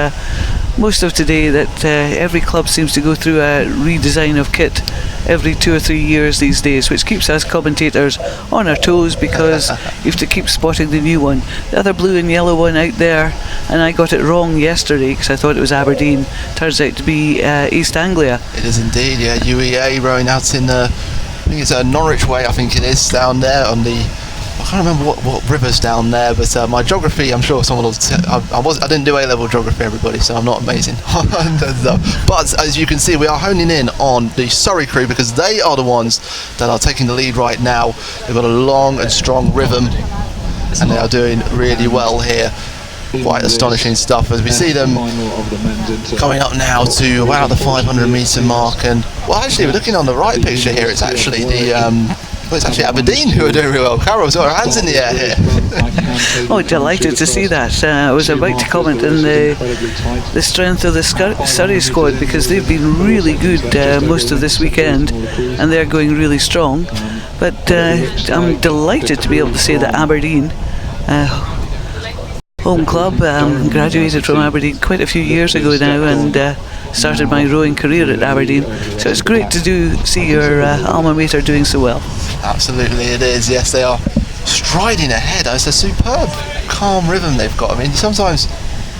most of today, that every club seems to go through a redesign of kit every 2 or 3 years these days, which keeps us commentators on our toes because you have to keep spotting the new one. The other blue and yellow one out there, and I got it wrong yesterday because I thought it was Aberdeen, turns out to be East Anglia. It is indeed, yeah. UEA rowing out in I think it's Norwich Way, I think it is, down there on the, I can't remember what river's down there, but my geography, I'm sure someone will I didn't do A-level geography, everybody, so I'm not amazing. But as you can see, we are honing in on the Surrey crew because they are the ones that are taking the lead right now. They've got a long and strong rhythm and they are doing really well here. Quite astonishing stuff as we see them coming up now to the 500 metre mark. And well, actually, we're looking on the right picture here. It's actually it's actually Aberdeen who are doing really well. Carol's got her hands in the air here. Oh, delighted to see that. I was about to comment on the strength of the Surrey squad because they've been really good most of this weekend and they're going really strong. But I'm delighted to be able to say that Aberdeen, home club, graduated from Aberdeen quite a few years ago now and started my rowing career at Aberdeen, so it's great to see your alma mater doing so well. Absolutely it is, yes, they are striding ahead. It's a superb calm rhythm they've got. I mean, sometimes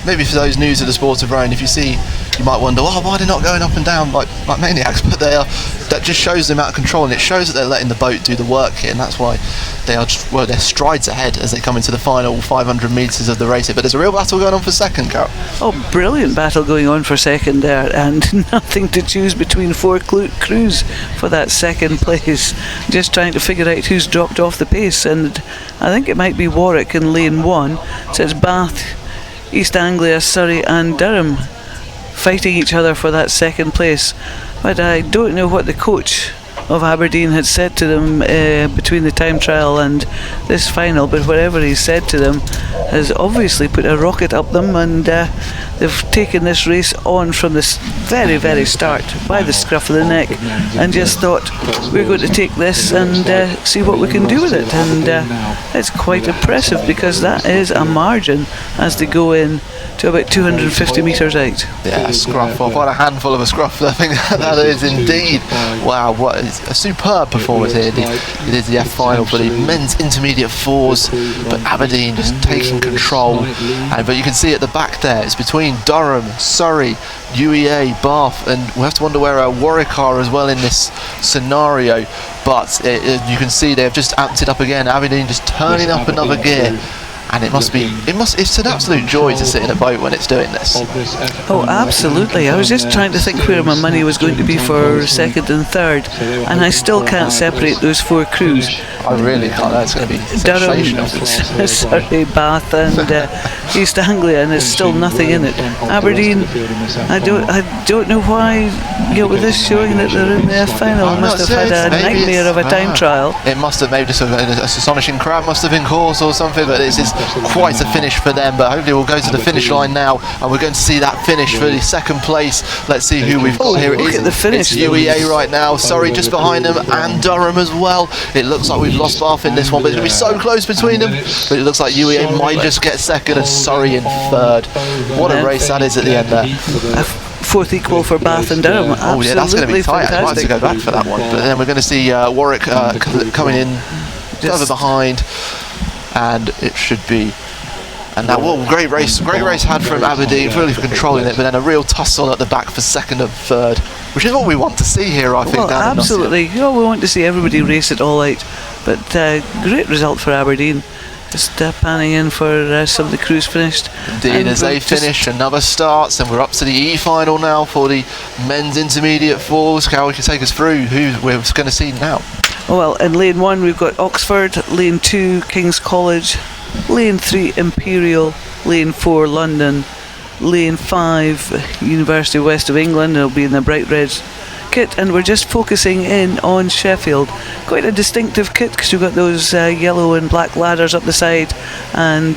maybe for those news of the sport of rowing, if you see, you might wonder, why they're not going up and down like maniacs, but that just shows them out of control, and it shows that they're letting the boat do the work here, and that's why they're strides ahead as they come into the final 500 metres of the race here. But there's a real battle going on for second, Carol. Oh, brilliant battle going on for second there, and nothing to choose between 4 crews for that second place. Just trying to figure out who's dropped off the pace, and I think it might be Warwick in lane 1, so it's Bath, East Anglia, Surrey and Durham fighting each other for that second place. But I don't know what the coach of Aberdeen had said to them between the time trial and this final, but whatever he said to them has obviously put a rocket up them, and they've taken this race on from this very, very start by the scruff of the neck and just thought, we're going to take this and see what we can do with it. And it's quite impressive because that is a margin as they go in to about 250 metres out. Yeah, scruff off. What a handful of a scruff I think that is indeed. Wow, what a superb performance here. It is the F final for the men's intermediate fours, but Aberdeen just taking control. But you can see at the back there, it's between Durham, Surrey, UEA, Bath, and we have to wonder where Warwick are as well in this scenario. But you can see they've just amped it up again. Aberdeen just turning up another gear. And it's an absolute joy to sit in a boat when it's doing this. Oh, absolutely. I was just trying to think where my money was going to be for second and third, and I still can't separate those 4 crews. I really can't. That's going to be Durham, Surrey, Bath and East Anglia, and there's still nothing in it. Aberdeen, I don't know why, with this showing that they're in the final, must have had a nightmare of a time trial. It must have, maybe just an astonishing crowd must have been caused or something, but it's just quite a finish for them. But hopefully we'll go to the finish line now and we're going to see that finish for the second place. Let's see who we've got here. Look at the finish. It's UEA right now, Surrey just behind them, and Durham as well. It looks like we've lost Bath in this one, but it's going to be so close between them. But it looks like UEA might just get second and Surrey in third. What a race that is at the end there. Fourth equal for Bath and Durham. Oh yeah, that's going to be tight. I might have to go back for that one. But then we're going to see Warwick coming in further behind, and it should be. And now, great race had from Aberdeen, really controlling it, but then a real tussle at the back for second and third, which is what we want to see here, I think. Well, absolutely. We want to see everybody race it all out, but great result for Aberdeen. Just panning in for some of the crews finished. Indeed, as they finish, another starts, and we're up to the E final now for the men's intermediate fours. Carol, can take us through who we're going to see now. Well, in lane 1 we've got Oxford, lane 2 King's College, lane 3 Imperial, lane 4 London, lane 5 University of West of England. It'll be in the bright red kit, and we're just focusing in on Sheffield. Quite a distinctive kit because you've got those yellow and black ladders up the side, and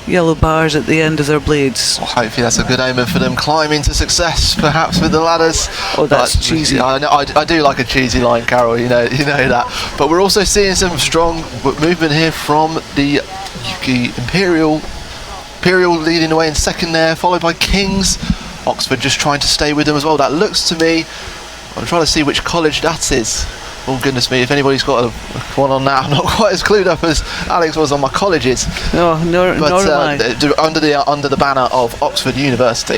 yellow bars at the end of their blades. Well, hopefully that's a good omen for them climbing to success, perhaps with the ladders. Oh, that's But, cheesy. I do like a cheesy line, Carol. You know that. But we're also seeing some strong movement here from the Imperial leading the way in second there, followed by Kings. Oxford just trying to stay with them as well. That looks to me, I'm trying to see which college that is. Oh goodness me, if anybody's got one on that, I'm not quite as clued up as Alex was on my colleges. No, nor am I. Under the banner of Oxford University.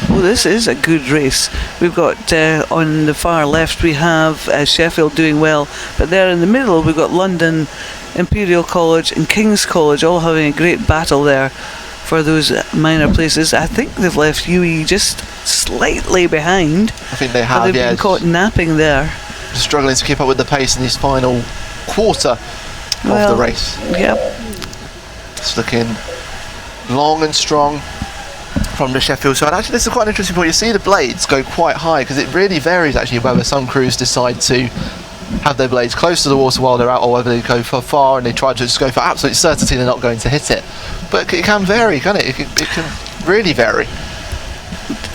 Well, this is a good race. We've got on the far left we have Sheffield doing well, but there in the middle we've got London, Imperial College and King's College all having a great battle there for those minor places. I think they've left UE just slightly behind. I think they have, they've been caught napping there. Struggling to keep up with the pace in this final quarter of the race. Yep. It's looking long and strong from the Sheffield side. Actually, this is quite an interesting point. You see the blades go quite high because it really varies actually whether some crews decide to have their blades close to the water while they're out, or whether they go for far and they try to just go for absolute certainty they're not going to hit it. But it can vary, can it? It can really vary.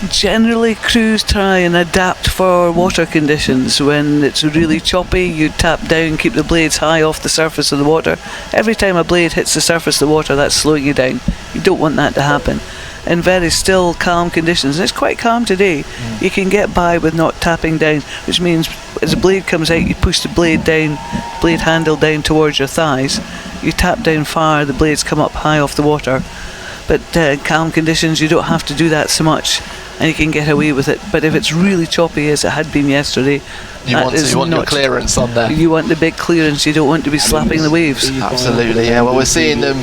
Generally, crews try and adapt for water conditions. When it's really choppy, you tap down, keep the blades high off the surface of the water. Every time a blade hits the surface of the water, that's slowing you down. You don't want that to happen. In very still, calm conditions, and it's quite calm today, you can get by with not tapping down, which means as the blade comes out, you push the blade handle down towards your thighs. You tap down far, the blades come up high off the water. But calm conditions, you don't have to do that so much, and you can get away with it. But if it's really choppy, as it had been yesterday, you want your clearance on there. You want the big clearance. You don't want to be slapping the waves. Absolutely, yeah. Well, we're seeing them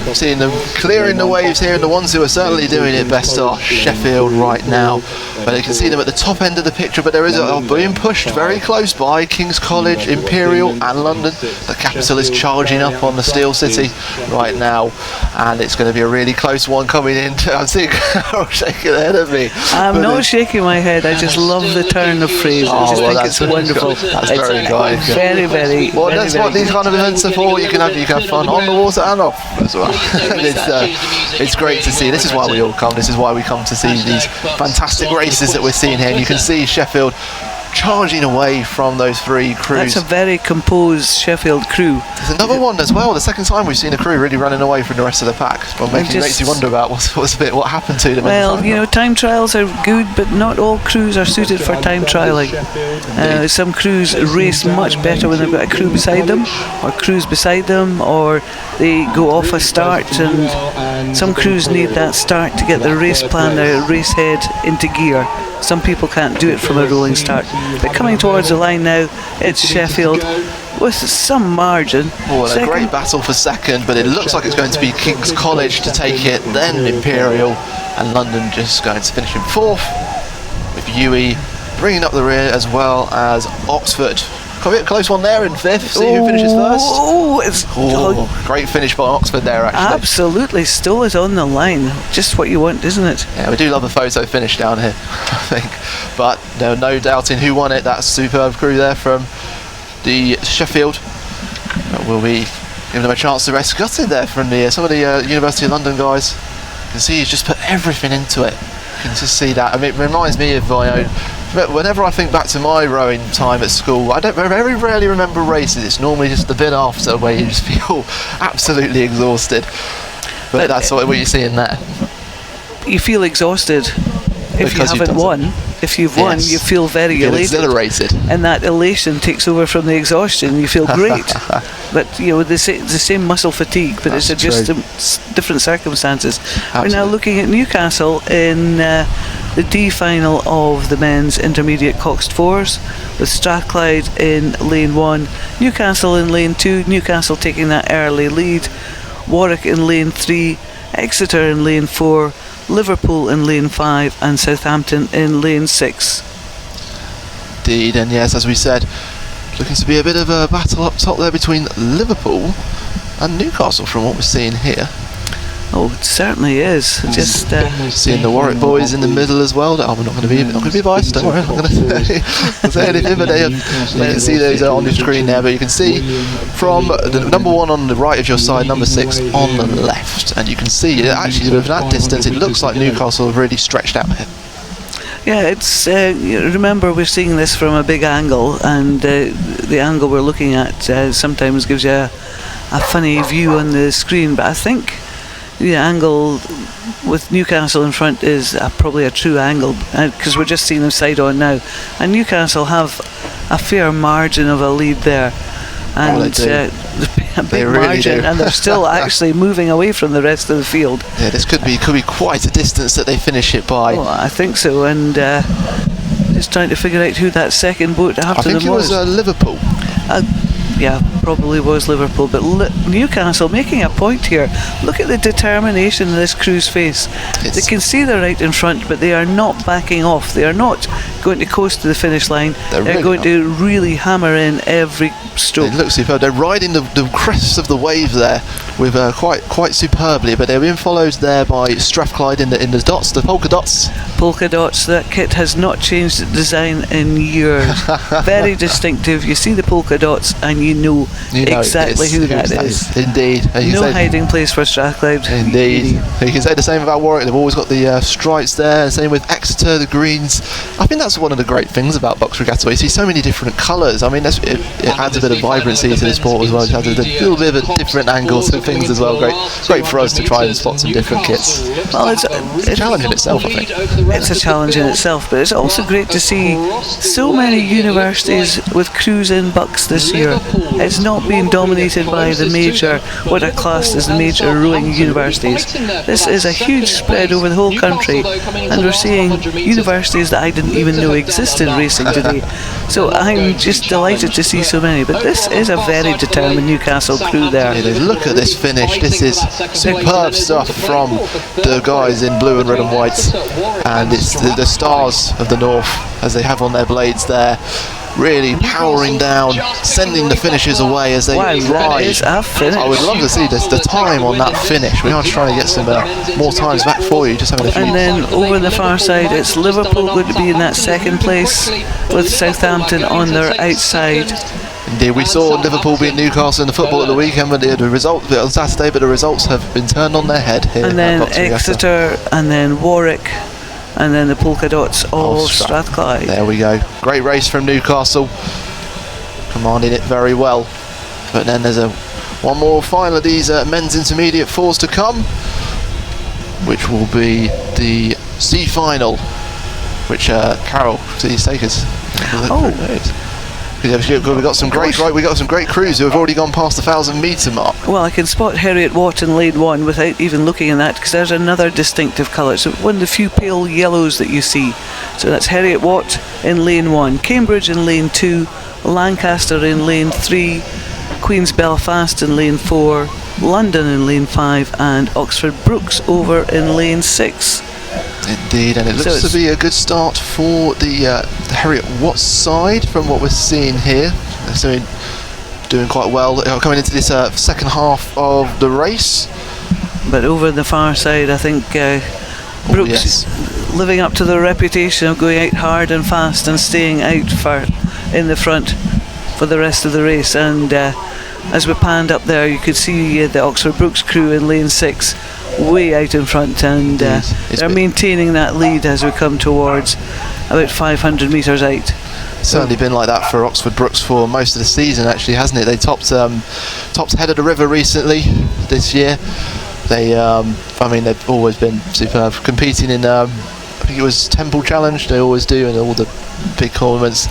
clearing the waves here, and the ones who are certainly doing it best are Sheffield right now. But you can see them at the top end of the picture. But there is being pushed very close by King's College, Imperial, and London. The capital is charging up on the Steel City right now, and it's going to be a really close one coming in. I'm seeing Carol shaking her head at me. I'm not shaking my head. I just love the turn of phrase. I just think it's wonderful. That's very kind. Very, very. Well, that's what these kind of events are for. You can have fun on the water and off as well. It's great to see. This is why we all come. This is why we come to see these fantastic races that we're seeing here. And you can see Sheffield charging away from those three crews. That's a very composed Sheffield crew. There's another one as well. The second time we've seen a crew really running away from the rest of the pack. Well, makes you wonder about what happened to them. Well, time trials are good, but not all crews are suited for time trialing. Some crews race much better when they've got a crew beside them, or crews beside them, or they go off a start, and some crews need that start to get their race plan, their race head into gear. Some people can't do it from a rolling start. But coming towards the line now, it's Sheffield with some margin. A great battle for second, but it looks like it's going to be King's College to take it, then Imperial, and London just going to finish in fourth, with UE bringing up the rear, as well as Oxford. Quite a close one there in fifth. See who finishes first. Great finish by Oxford there, actually. Absolutely, stole it on the line. Just what you want, isn't it? Yeah, we do love a photo finish down here, I think. But no doubting who won it. That superb crew there from the Sheffield. Will be giving them a chance to rest. Got it there from some of the University of London guys. You can see he's just put everything into it. You can just see that. I mean, it reminds me of my own. Whenever I think back to my rowing time at school, I very rarely remember races. It's normally just the bit after where you just feel absolutely exhausted. But that's what you're seeing there. You feel exhausted if you haven't won. If you've won, you feel very elated. Exhilarated. And that elation takes over from the exhaustion. You feel great. But the same muscle fatigue, but it's just different circumstances. Absolutely. We're now looking at Newcastle in the D final of the men's intermediate coxed fours, with Strathclyde in lane 1, Newcastle in lane 2, Newcastle taking that early lead, Warwick in lane 3, Exeter in lane 4, Liverpool in lane 5, and Southampton in lane 6. Indeed, and yes, as we said, looking to be a bit of a battle up top there between Liverpool and Newcastle from what we're seeing here. Oh, it certainly is. Just seeing the Warwick boys in the middle as well. I'm not going to be biased. Don't worry. I'm not going to say anything. But you can see those on your screen there. But you can see from the number 1 on the right of your side, number 6 on the left, and you can see actually with that distance, it looks like Newcastle have really stretched out here. Yeah, it's remember we're seeing this from a big angle, and the angle we're looking at sometimes gives you a funny view on the screen, but I think the angle with Newcastle in front is probably a true angle, because we're just seeing them side on now, and Newcastle have a fair margin of a lead there, and a big really margin, and they're still actually moving away from the rest of the field. Yeah, this could be quite a distance that they finish it by. Oh, I think so, and just trying to figure out who that second boat after them was. I think it was Liverpool. Yeah, probably was Liverpool, but Newcastle making a point here. Look at the determination in this crew's face. They can see they're right in front, but they are not backing off. They are not going to coast to the finish line. They're really going to really hammer in every stroke. It looks superb. They're riding the crests of the wave there with quite superbly, but they're being followed there by Strathclyde in the dots, the polka dots. Polka dots. That kit has not changed its design in years. Very distinctive. You see the polka dots and you know exactly who that is. Indeed. No hiding place for Strathclyde. Indeed. You can say the same about Warwick. They've always got the stripes there. Same with Exeter, the greens. I think that's one of the great things about BUCS Regatta. You see so many different colours. I mean, it adds a bit of vibrancy to the sport as well. It adds a little bit of a different angles to things as well. Great for us to try and spot some different kits. Well, it's a challenge in itself, I think. It's a challenge in itself, but it's also great to see so many universities with crews in BUCS this year. It's not being dominated by the major, what are classed as the major rowing universities. This is a huge spread over the whole country, and we're seeing universities that I didn't even know existed racing today. So I'm just delighted to see so many, but this is a very determined Newcastle crew there. It is. Look at this finish. This is superb stuff from the guys in blue and red and white, and it's the stars of the north as they have on their blades there, really powering down, sending the finishers away as they ride. I would love to see the time on that finish. We are trying to get some more times back for you, just having a few. And then over the far side, it's Liverpool going to be in that second place with Southampton on their outside. Indeed, we saw Liverpool beat Newcastle in the football at the weekend when they had a result on Saturday, but the results have been turned on their head here. And then Exeter, and then Warwick, and then the polka dots of Strathclyde. There we go. Great race from Newcastle, commanding it very well. But then there's one more final of these men's intermediate fours to come, which will be the C final, which Carol, please take us. We've got some great crews who have already gone past the 1,000-metre mark. Well, I can spot Harriet Watt in lane 1 without even looking at that, because there's another distinctive colour. It's one of the few pale yellows that you see. So that's Harriet Watt in lane 1, Cambridge in lane 2, Lancaster in lane 3, Queen's Belfast in lane 4, London in lane 5, and Oxford Brookes over in lane 6. Indeed, and it looks to be a good start for the Harriet Watt side from what we're seeing here. So doing quite well coming into this second half of the race. But over the far side, I think Brookes living up to their reputation of going out hard and fast and staying out in the front for the rest of the race. And as we panned up there, you could see the Oxford Brookes crew in lane 6 way out in front, and they're maintaining that lead as we come towards about 500 metres out. It's certainly been like that for Oxford Brookes for most of the season, actually, hasn't it? They topped head of the river recently this year. They've always been superb, competing in I think it was Temple Challenge. They always do, and all the big tournaments.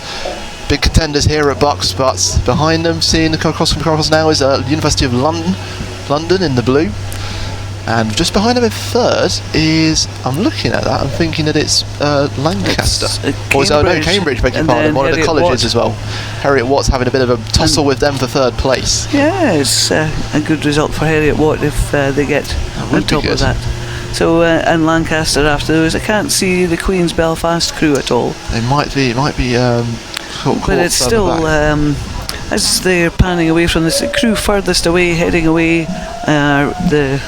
Big contenders here at BUCS, but behind them, seeing the cross now, is University of London in the blue. And just behind him in third is, I'm looking at that, I'm thinking that it's Lancaster. Cambridge, beg your pardon, one of the colleges as well. Harriet Watt's having a bit of a tussle with them for third place. Yeah, it's a good result for Harriet Watt if they get on top of that. So, and Lancaster after those, I can't see the Queen's Belfast crew at all. It might be but it's still, as they're panning away from this, the crew furthest away, heading away, the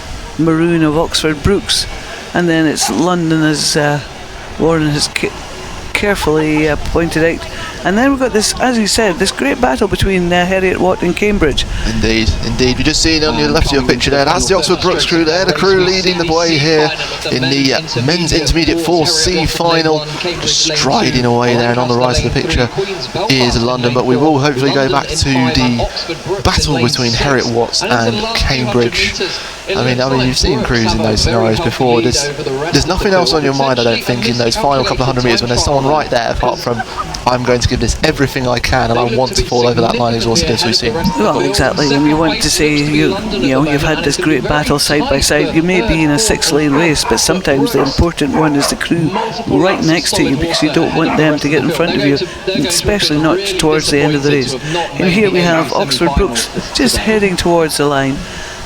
maroon of Oxford Brookes, and then it's London, as Warren has carefully pointed out. And then we've got this, as you said, this great battle between Heriot-Watt and Cambridge. Indeed. We've just seen on your left of your picture there, that's the Oxford Brookes crew there, the crew leading the way here in the men's intermediate 4C final, just striding away there, and on the right of the picture is London, but we will hopefully go back to the battle between Heriot-Watt and Cambridge. I mean, you've seen crews in those scenarios before. There's nothing else on your mind, I don't think, in those final couple of 100 metres when there's someone right there, apart from I'm going to give this everything I can and I want to fall over that line exhausted, as we've seen. Well, exactly, and you want to say you know you've had this great battle side by side. You may be in a 6-lane race, but sometimes the important one is the crew right next to you, because you don't want them to get in front of you, especially not towards the end of the race. And here we have Oxford Brookes just heading towards the line.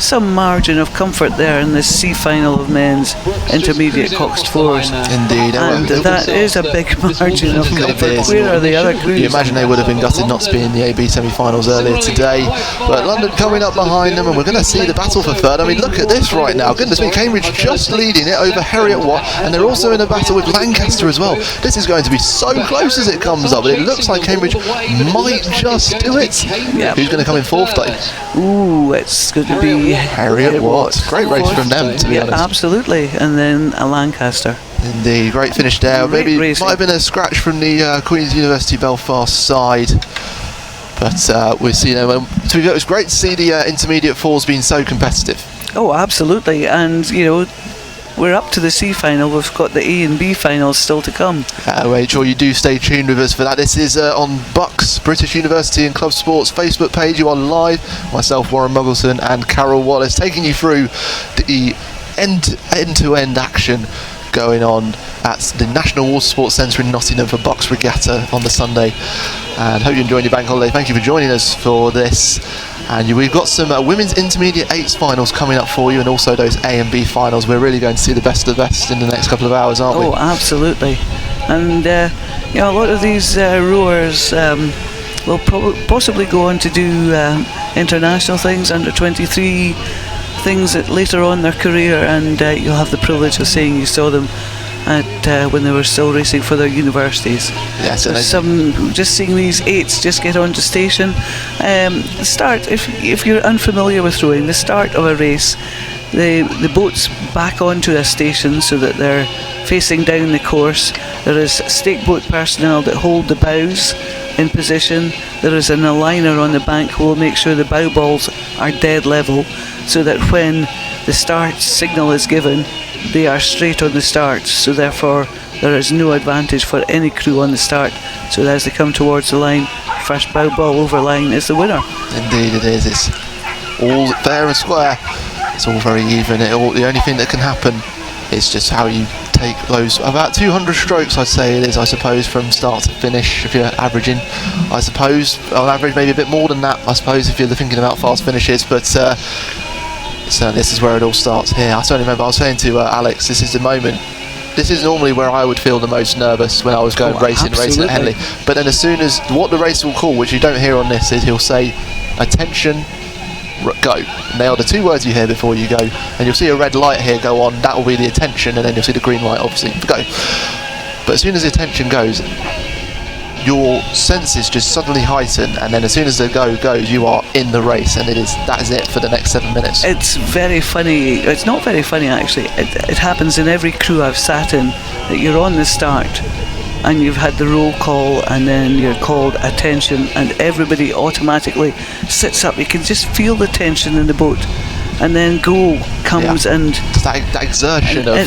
Some margin of comfort there in this C final of men's intermediate coxed fours. Indeed, and that is a big margin of comfort. Where are the other crews? You imagine they would have been gutted not to be in the AB semi-finals earlier today, but London coming up behind them, and we're going to see the battle for third. I mean, look at this right now. Goodness me, Cambridge just leading it over Heriot-Watt, and they're also in a battle with Lancaster as well. This is going to be so close as it comes up, but it looks like Cambridge might just do it. Yep. Who's going to come in fourth, Dave? Ooh, it's going to be Heriot-Watt. Great race from them, to be honest. Absolutely, and then a Lancaster. Indeed, great finish there. Maybe racing. Might have been a scratch from the Queen's University Belfast side, but we'll see them. It was great to see the intermediate fours being so competitive. Oh, absolutely, and you know, we're up to the C final. We've got the A and B finals still to come. Make sure you do stay tuned with us for that. This is on BUCS, British University and Club Sports Facebook page. You are live. Myself, Warren Muggleton, and Carol Wallace, taking you through the end-to-end action going on at the National Water Sports Centre in Nottingham for BUCS Regatta on the Sunday. And hope you're enjoying your bank holiday. Thank you for joining us for this. And we've got some women's intermediate 8s finals coming up for you, and also those A and B finals. We're really going to see the best of the best in the next couple of hours, aren't we? Oh, absolutely. And you know, a lot of these rowers will possibly go on to do international things, under 23 things later on in their career, and you'll have the privilege of saying you saw them at when they were still racing for their universities. Yes, and some just seeing these 8s just get onto station. The start, if you're unfamiliar with rowing, the start of a race, the boats back onto a station so that they're facing down the course. There is stake boat personnel that hold the bows in position. There is an aligner on the bank who will make sure the bow balls are dead level, so that when the start signal is given, they are straight on the start, so therefore there is no advantage for any crew on the start. So that as they come towards the line, first bow ball over line is the winner. Indeed it is. It's all fair and square. It's all very even. The only thing that can happen is just how you take those about 200 strokes, I'd say it is, I suppose, from start to finish, if you're averaging. I suppose on average maybe a bit more than that, I suppose, if you're thinking about fast finishes, but so this is where it all starts here. I certainly remember I was saying to Alex, this is the moment. This is normally where I would feel the most nervous when I was going racing at Henley. But then as soon as what the race will call, which you don't hear on this, is he'll say, attention, go. And they are the 2 words you hear before you go. And you'll see a red light here go on, that will be the attention, and then you'll see the green light, obviously, for go. But as soon as the attention goes, your senses just suddenly heighten, and then as soon as the go goes, you are in the race, and that is it for the next 7 minutes. It's very funny. It's not very funny, actually. It happens in every crew I've sat in, that you're on the start and you've had the roll call, and then you're called attention, and everybody automatically sits up. You can just feel the tension in the boat, and then go comes, and that exertion of nerve,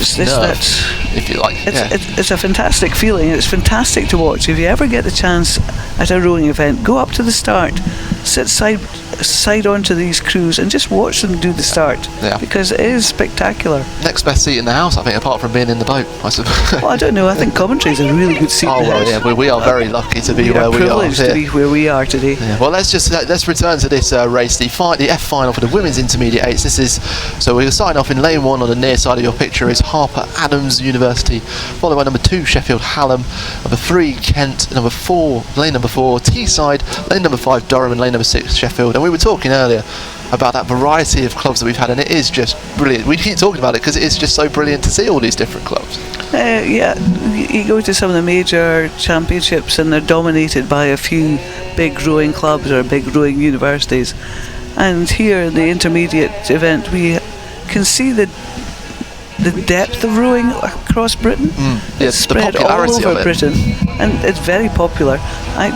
if you like. It's a fantastic feeling. It's fantastic to watch. If you ever get the chance at a rowing event, go up to the start, sit side onto these crews, and just watch them do the start, because it is spectacular. Next best seat in the house, I think, apart from being in the boat, I suppose. Well, I don't know. I think commentary is a really good seat. Oh well, yeah, we are very lucky to be where we are. Privileged to be where we are today. Yeah, well, let's return to this race, the F final for the women's intermediate 8s. This is we're starting off in lane 1. On the near side of your picture is Harper Adams University, followed by number 2 Sheffield Hallam, number 3 Kent, number 4 lane number 4 Teesside, lane number 5 Durham, and lane number 6 Sheffield. And we were talking earlier about that variety of clubs that we've had, and it is just brilliant. We keep talking about it because it is just so brilliant to see all these different clubs. Yeah, you go to some of the major championships and they're dominated by a few big rowing clubs or big rowing universities, and here in the intermediate event we can see the depth of rowing across Britain. It's spread all over Britain, and it's very popular.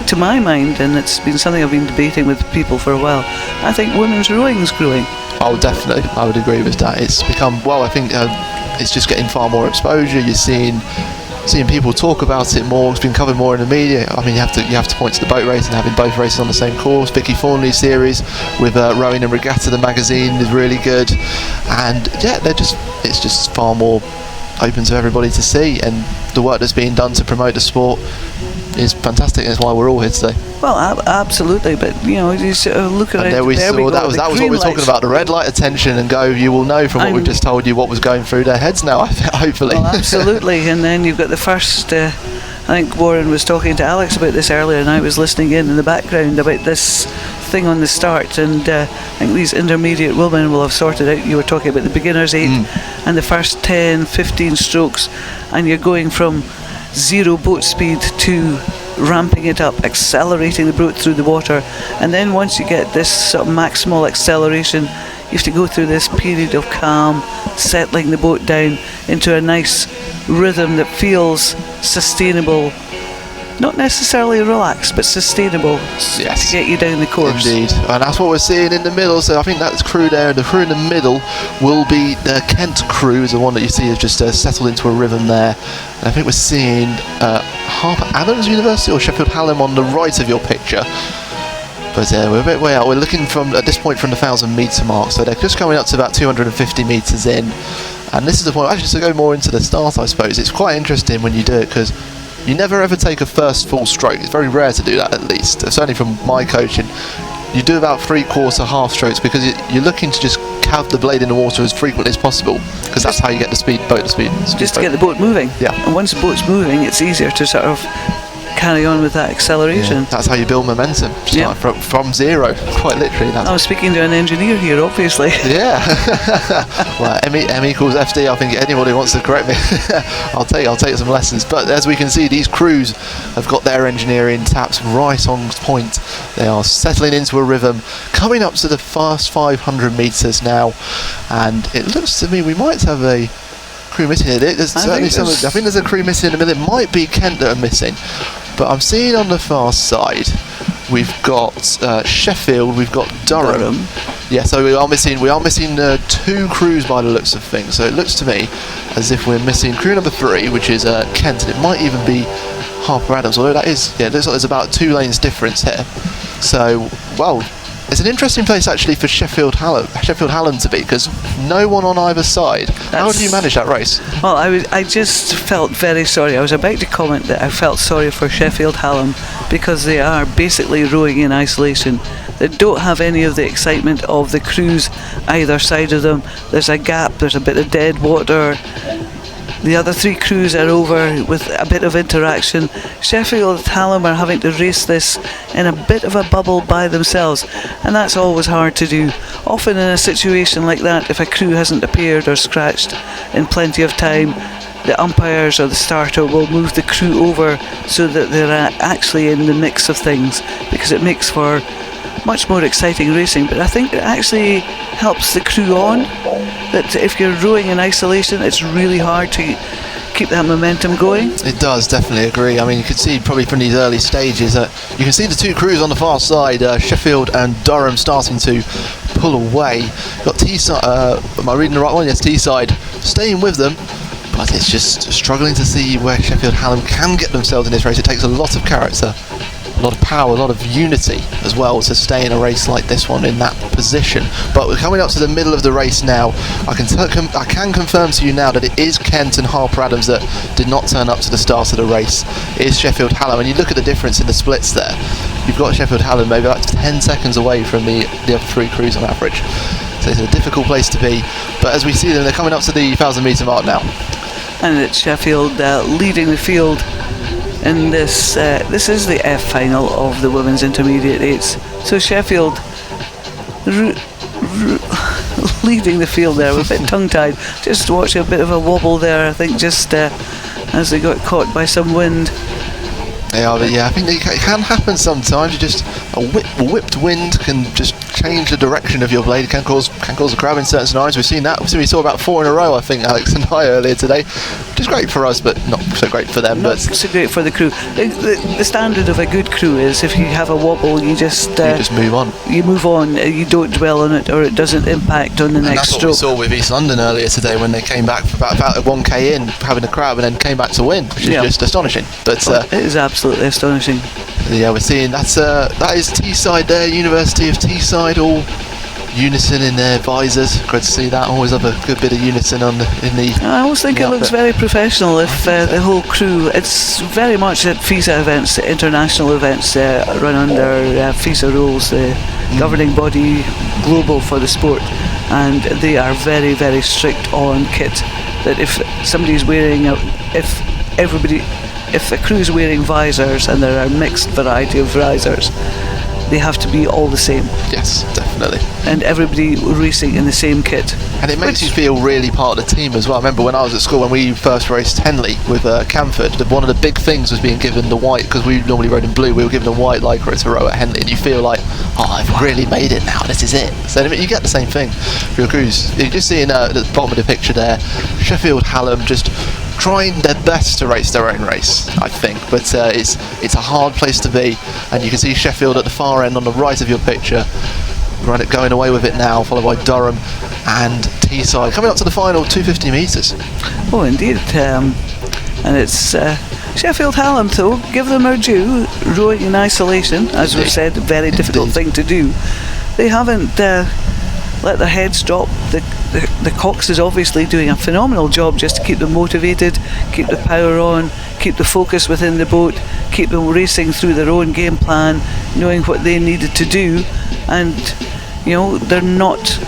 To my mind, and it's been something I've been debating with people for a while, I think women's rowing's growing. Oh, definitely, I would agree with that. It's become, well, I think it's just getting far more exposure. You're seeing people talk about it more. It's been covered more in the media. I mean, you have to point to the boat race and having both races on the same course. Vicky Thornley's series with Rowing and Regatta, the magazine, is really good, and yeah, it's just far more open to everybody to see, and the work that's being done to promote the sport is fantastic. That's why we're all here today. Well, absolutely, but you know, you look at it. There we saw that was what we were talking about, the red light attention, and go. You will know from what we've just told you what was going through their heads now. Hopefully. Well, absolutely, and then you've got the first. I think Warren was talking to Alex about this earlier, and I was listening in the background about this thing on the start, and I think these intermediate women will have sorted out. You were talking about the beginners 8 and the first 10, 15 strokes, and you're going from 0 boat speed to ramping it up, accelerating the boat through the water, and then once you get this sort of maximal acceleration, you have to go through this period of calm, settling the boat down into a nice rhythm that feels sustainable, not necessarily relaxed, but sustainable, to get you down the course. Indeed, and that's what we're seeing in the middle. So I think that's crew there, and the crew in the middle will be the Kent crew, is the one that you see has just settled into a rhythm there. And I think we're seeing Harper Adams University or Sheffield Hallam on the right of your picture. But we're a bit way out. We're looking at this point from the 1,000 metre mark, so they're just coming up to about 250 metres in. And this is the point, actually, to go more into the start, I suppose. It's quite interesting when you do it, because you never ever take a first full stroke. It's very rare to do that, at least. Certainly from my coaching. You do about 3/4 half strokes, because you're looking to just have the blade in the water as frequently as possible, because that's how you get the boat to speed. Just to get the boat moving. Yeah. And once the boat's moving, it's easier to sort of carry on with that acceleration. Yeah, that's how you build momentum. Start from 0, quite literally. I'm speaking to an engineer here, obviously. Yeah. Well, M equals FD. I think anybody wants to correct me, I'll take some lessons. But as we can see, these crews have got their engineering taps right on point. They are settling into a rhythm, coming up to the first 500 metres now, and it looks to me we might have a crew missing here. There's certainly I think there's a crew missing in the middle. It might be Kent that are missing, but I'm seeing on the far side we've got Sheffield, we've got Durham. Yeah, so we are missing 2 crews by the looks of things. So it looks to me as if we're missing crew number 3, which is Kent, and it might even be Harper Adams, although that is, it looks like there's about 2 lanes difference here. So, well, it's an interesting place actually for Sheffield Hallam to be, because no one on either side. How do you manage that race? Well, I just felt very sorry. I was about to comment that I felt sorry for Sheffield Hallam, because they are basically rowing in isolation. They don't have any of the excitement of the crews either side of them. There's a gap, there's a bit of dead water. The other 3 crews are over with a bit of interaction. Sheffield Hallam are having to race this in a bit of a bubble by themselves, and that's always hard to do. Often in a situation like that, if a crew hasn't appeared or scratched in plenty of time, the umpires or the starter will move the crew over so that they're actually in the mix of things, because it makes for much more exciting racing. But I think it actually helps the crew on, that if you're rowing in isolation, it's really hard to keep that momentum going. It does, definitely agree. I mean, you can see probably from these early stages that you can see the 2 crews on the far side, Sheffield and Durham, starting to pull away. Got Teesside, am I reading the right one? Yes, Teesside staying with them, but it's just struggling to see where Sheffield Hallam can get themselves in this race. It takes a lot of character, a lot of power, a lot of unity as well to stay in a race like this one in that position. But we're coming up to the middle of the race now. I can confirm to you now that it is Kent and Harper Adams that did not turn up to the start of the race. It is Sheffield Hallam, and you look at the difference in the splits there. You've got Sheffield Hallam maybe about 10 seconds away from the other 3 crews on average. So it's a difficult place to be. But as we see them, they're coming up to the 1,000 metre mark now. And it's Sheffield leading the field. And this is the F final of the women's intermediate 8s. So Sheffield leading the field there, a bit tongue-tied. Just watch a bit of a wobble there, I think, just as they got caught by some wind. Yeah, but yeah, I think it can happen sometimes. Just a whipped wind can just change the direction of your blade. It can cause a grab in certain scenarios. We've seen that. We saw about 4 in a row, I think, Alex and I earlier today, which is great for us, but not so great for them. Not so great for the crew. The standard of a good crew is if you have a wobble, you just move on. You move on. You don't dwell on it, or it doesn't impact on the next stroke. That's what we saw with East London earlier today when they came back for about 1k in, having a crab, and then came back to win, which is just astonishing. But it is absolutely astonishing. Yeah, we're seeing that is Teesside there, University of Teesside, all unison in their visors. Great to see that. Always have a good bit of unison in the. I always think it looks very professional if the whole crew. It's very much at FISA events, international events, run under FISA rules, the governing body global for the sport, and they are very, very strict on kit. That if somebody's wearing, if the crew's wearing visors, and there are a mixed variety of visors, they have to be all the same. Yes, definitely. And everybody racing in the same kit. And it makes you feel really part of the team as well. I remember when I was at school, when we first raced Henley with Camford, one of the big things was being given the white, because we normally rode in blue, we were given a white lycra to row at Henley, and you feel like, oh, I've really made it now, this is it. So you get the same thing for your crews. You just see at the bottom of the picture there, Sheffield Hallam just trying their best to race their own race, I think, but it's a hard place to be, and you can see Sheffield at the far end on the right of your picture, going away with it now, followed by Durham and Teesside, coming up to the final 250 metres. Oh, indeed, and it's Sheffield Hallam, though, give them their due, rowing in isolation, as we've said, a very difficult thing to do. They haven't let their heads drop. The Cox is obviously doing a phenomenal job just to keep them motivated, keep the power on, keep the focus within the boat, keep them racing through their own game plan, knowing what they needed to do, and they're not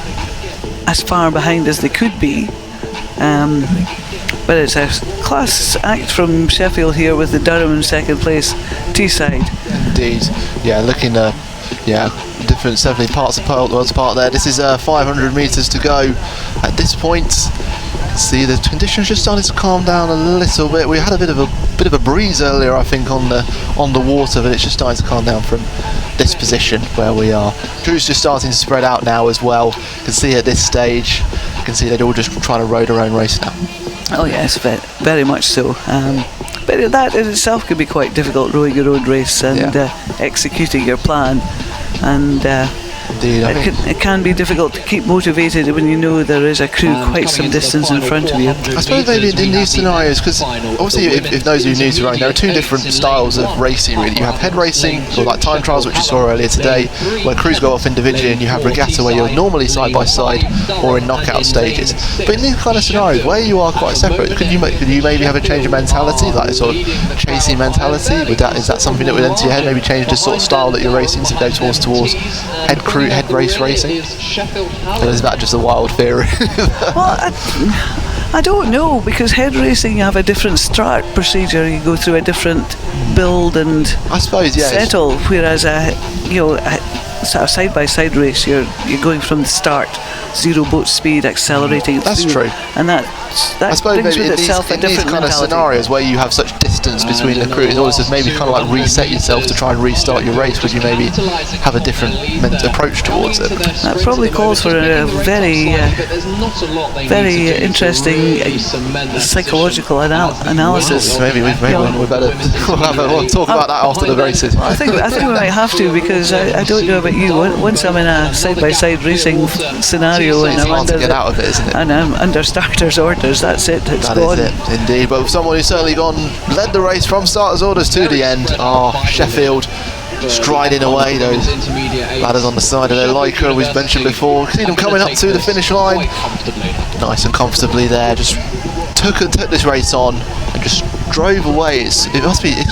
as far behind as they could be. But it's a class act from Sheffield here with the Durham in second place, Teesside. Indeed, yeah, looking different, definitely parts of the world's part there. This is 500 metres to go at this point. See, the conditions just started to calm down a little bit. We had a bit of a breeze earlier, I think, on the water, but it's just starting to calm down from this position where we are. Crew's just starting to spread out now as well. You can see at this stage, you can see they're all just trying to row their own race now. Oh yes, very much so. But that in itself can be quite difficult, rowing your own race and executing your plan. And Indeed, it can be difficult to keep motivated when you know there is a crew quite some distance in front of you. I suppose maybe in these scenarios, because obviously if those of you new to rowing, there are two different styles of racing really. You have head racing, or like time trials, which you saw earlier today, where crews go off individually, and you have regatta where you're normally side by side or in knockout stages. But in these kind of scenarios where you are quite separate, could you maybe have a change of mentality, like a sort of chasing mentality? Is that something that would enter your head? Maybe change the sort of style that you're racing to go towards head race racing? Or is that just a wild theory? Well, I don't know, because head racing you have a different start procedure, you go through a different build and I suppose, yes. settle, whereas a sort of side-by-side race, you're going from the start, zero boat speed, accelerating. That's true. And that I suppose brings maybe with itself a different kind of mentality. Scenarios where you have such distance between the crews, in order to maybe kind of like reset yourself to try and restart your race, would you maybe have a different approach towards it? That probably calls for a very interesting psychological analysis. Maybe we better we'll talk about that after the races. I think we might have to, because I don't know about you. Once I'm in a side-by-side racing scenario and I'm under get out of it, isn't it? And I'm under starters orders, that's it. It's gone. That is it, indeed. But someone who's certainly led the race from starters orders to the end. Sheffield striding away, those ladders on the side of their lycra we've mentioned before. See them coming up to the finish line nice and comfortably there, just took this race on and just drove away. It's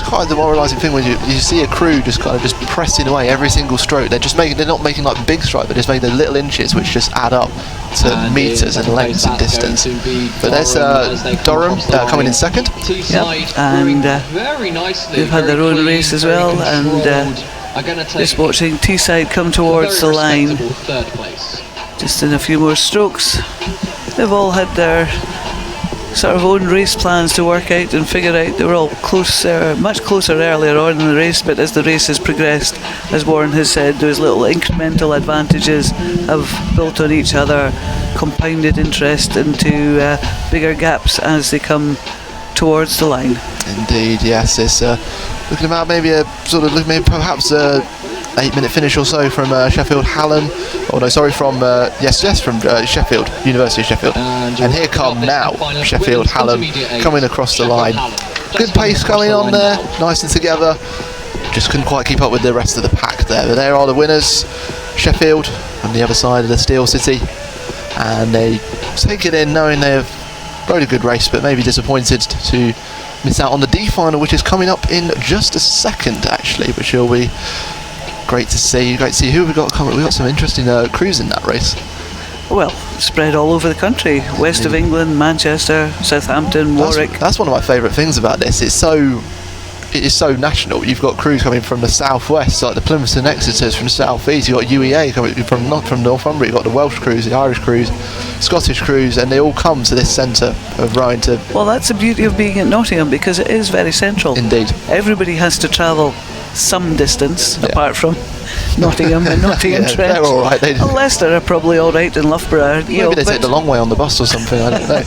quite a demoralising thing when you see a crew just pressing away every single stroke. They're not making like big strokes, they're just making the little inches which just add up to metres and lengths and distance. But there's Durham coming in second. Yep, and they've had their own race as well, and just watching Teesside come towards the line. Just in a few more strokes. They've all had their sort of own race plans to work out and figure out. They were all closer, much closer earlier on in the race, but as the race has progressed, as Warren has said, those little incremental advantages have built on each other, compounded interest into bigger gaps as they come towards the line. Indeed, yes. It's looking about maybe a sort of perhaps a 8-minute finish or so from Sheffield Hallam. Oh no, sorry, from from Sheffield, University of Sheffield. And here come now Sheffield Hallam coming across the line. Good pace going on there, nice and together. Just couldn't quite keep up with the rest of the pack there. But there are the winners, Sheffield on the other side of the Steel City, and they take it in knowing they have rode a good race, but maybe disappointed to miss out on the D final, which is coming up in just a second actually, which will be great to see. Great to see who we got coming. We got some interesting crews in that race. Well, spread all over the country. West of England, Manchester, Southampton, Warwick. That's one of my favourite things about this. It is so national. You've got crews coming from the southwest, like the Plymouth and Exeters from the southeast. You've got UEA coming from Northumbria. You've got the Welsh crews, the Irish crews, Scottish crews, and they all come to this centre of rowing to... Well, that's the beauty of being at Nottingham, because it is very central. Indeed. Everybody has to travel some distance, apart from Nottingham and Nottingham Trent. They're all right. Leicester are probably all right in Loughborough. Maybe they take the long way on the bus or something. I don't know.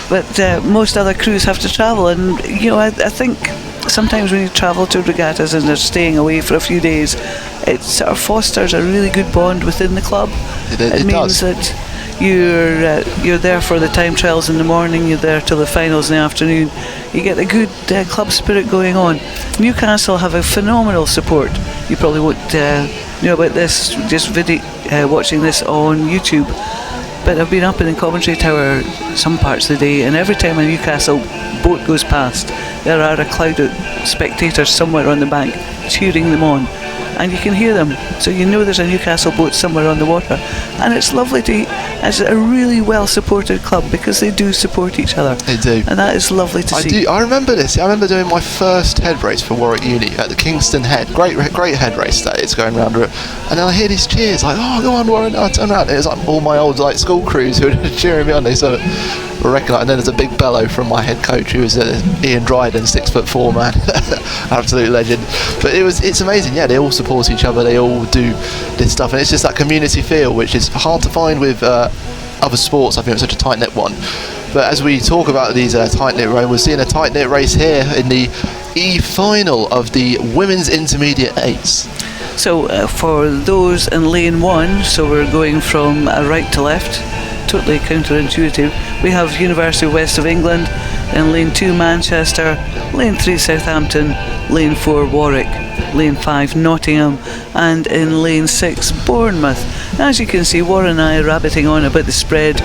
But most other crews have to travel, and I think sometimes when you travel to regattas and they're staying away for a few days, it sort of fosters a really good bond within the club. It means that you're there for the time trials in the morning, you're there till the finals in the afternoon. You get a good club spirit going on. Newcastle have a phenomenal support. You probably won't know about this just watching this on YouTube, but I've been up in the commentary tower some parts of the day, and every time a Newcastle boat goes past, there are a cloud of spectators somewhere on the bank cheering them on, and you can hear them, so you know there's a Newcastle boat somewhere on the water. And it's lovely to, as a really well supported club, because they do support each other. They do, and that is lovely to see. I remember this. I remember doing my first head race for Warwick Uni at the Kingston Head. Great head race that it's going round, and then I hear these cheers like, "Oh, go on, Warren!" I turn around, and it was like all my old school crews who were cheering me on. They sort of were recognised, and then there's a big bellow from my head coach, who was Ian Dryden, 6'4" man, absolute legend. But it's amazing. Yeah, they all support each other. They all do this stuff, and it's just that community feel, which is hard to find with other sports. I think it's such a tight-knit one. But as we talk about these tight-knit races, we're seeing a tight-knit race here in the E final of the women's intermediate eights. So for those in lane 1, so we're going from right to left, totally counterintuitive. We have University of West of England, in lane 2 Manchester, lane 3 Southampton, lane 4 Warwick, lane 5 Nottingham, and in lane 6 Bournemouth. As you can see, Warren and I are rabbiting on about the spread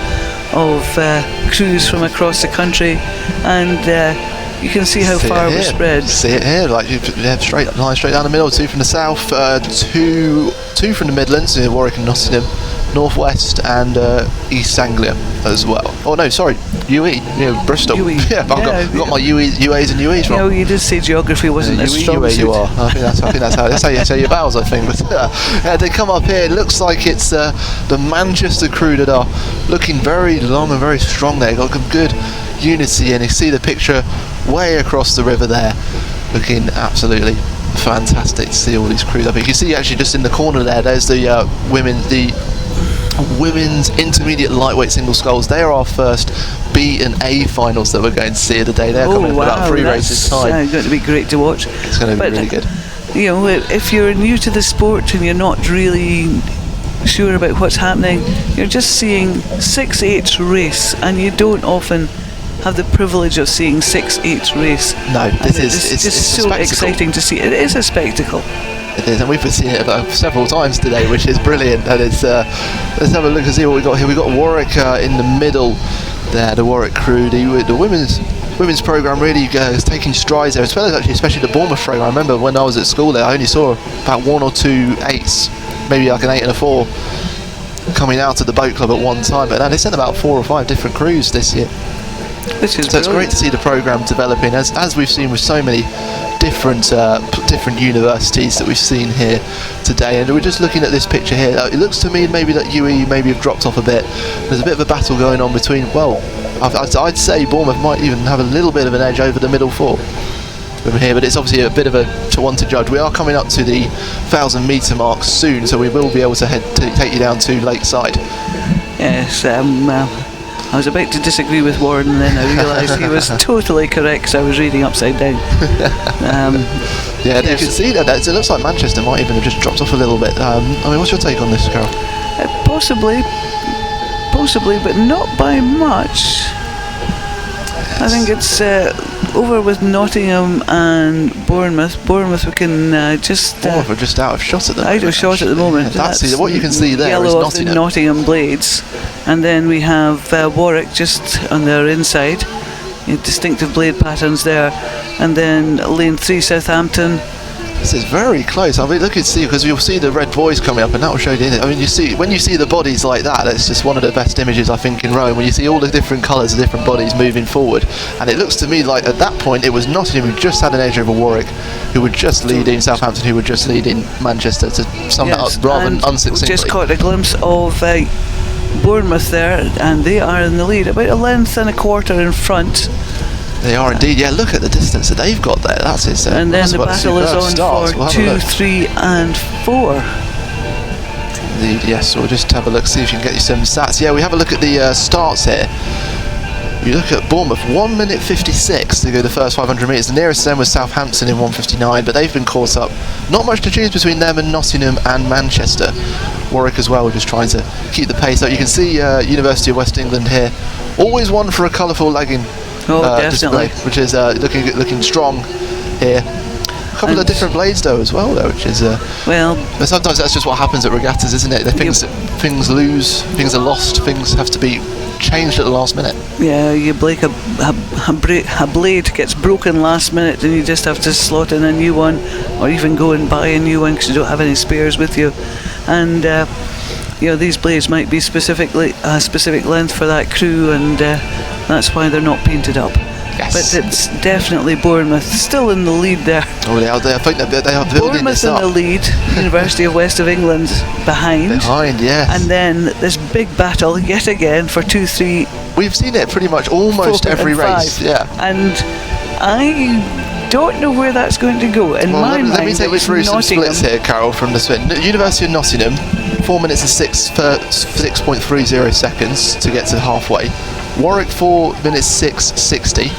of crews from across the country, and you can see how far we're spread. See it here, like you have straight down the middle. 2 from the south, two from the Midlands, Warwick and Nottingham, Northwest and East Anglia as well. Oh no, sorry, UE, Bristol. UE. Yeah, I've got my UAs and UEs wrong. You did say geography wasn't as strong as you are. I think that's how you say your vowels, I think. But they come up here. It looks like it's the Manchester crew that are looking very long and very strong. They've got good unity, and you see the picture way across the river there, looking absolutely fantastic to see all these crews up here. You can see actually just in the corner there's the women's intermediate lightweight single sculls. They are our first B and A finals that we're going to see today. They're coming in about 3 races time. It's going to be great to watch. It's going to be really good. If you're new to the sport and you're not really sure about what's happening, you're just seeing 6/8 race, and you don't often have the privilege of seeing 6/8 race. No, it's just so exciting to see. It is a spectacle. It is, and we've been seeing it about several times today, which is brilliant. And it's let's have a look and see what we got here. We've got Warwick in the middle there, the Warwick crew. The women's programme really is taking strides there, especially the Bournemouth programme. I remember when I was at school there, I only saw about 1 or 2 8s, maybe like an 8 and a 4, coming out of the boat club at one time. But now they sent about 4 or 5 different crews this year. Which is so it's great to see the programme developing, as we've seen with so many different universities that we've seen here today, and we're just looking at this picture here. It looks to me maybe that UE maybe have dropped off a bit. There's a bit of a battle going on between, well, I'd say Bournemouth might even have a little bit of an edge over the middle four from here, but it's obviously a bit of a one to judge. We are coming up to the 1,000 metre mark soon, so we will be able to take you down to Lakeside. Yes, I was about to disagree with Warren, and then I realised he was totally correct because I was reading upside down. Yeah, you can see that. It looks like Manchester might even have just dropped off a little bit. I mean, what's your take on this, Carol? Possibly, but not by much. I think it's over with Nottingham and Bournemouth. Bournemouth, we can just... Bournemouth are just out of shot at the moment. Out of shot at the moment. That's what you can see there yellow is of Nottingham. the Nottingham blades. And then we have Warwick just on their inside. Distinctive blade patterns there. And then lane 3, Southampton. This is very close. I mean, look and see, because you'll see the red boys coming up, and that will show you. I mean, when you see the bodies like that, it's just one of the best images I think in Rome. When you see all the different colours of different bodies moving forward, and it looks to me like at that point it was Nottingham who just had an edge over Warwick, who were just leading Southampton, who were just leading Manchester, to sum that up rather unsuccinctly. Just caught a glimpse of Bournemouth there, and they are in the lead, about a length and a quarter in front. They are indeed. Yeah, look at the distance that they've got there. That's it. And then the battle is on for 2, 3 and 4. Indeed, yes. We'll just have a look, see if you can get you some stats. Yeah, we have a look at the starts here. You look at Bournemouth, 1 minute 56 to go the first 500 metres. The nearest to them was Southampton in 1:59, but they've been caught up. Not much to choose between them and Nottingham and Manchester. Warwick as well, just trying to keep the pace up. You can see University of West England here. Always one for a colourful lagging display, which is looking strong here. A couple of different blades though as well, which is but sometimes that's just what happens at regattas, isn't it? Things lose, things are lost, things have to be changed at the last minute. Yeah, you break a blade gets broken last minute, and you just have to slot in a new one, or even go and buy a new one because you don't have any spares with you. And these blades might be specific length for that crew, and that's why they're not painted up. Yes. But it's definitely Bournemouth still in the lead there. Oh, they are. I think they are building Bournemouth this up. in the lead, University of West of England behind. Yes. And then this big battle yet again for 2, 3. We've seen it pretty much almost every race. Yeah. And I don't know where that's going to go. In my mind, let me take you through some Nottingham. splits here, Carol, from the split. University of Nottingham, 4 minutes and 6.30 seconds to get to halfway. Warwick 4 minutes 6:60.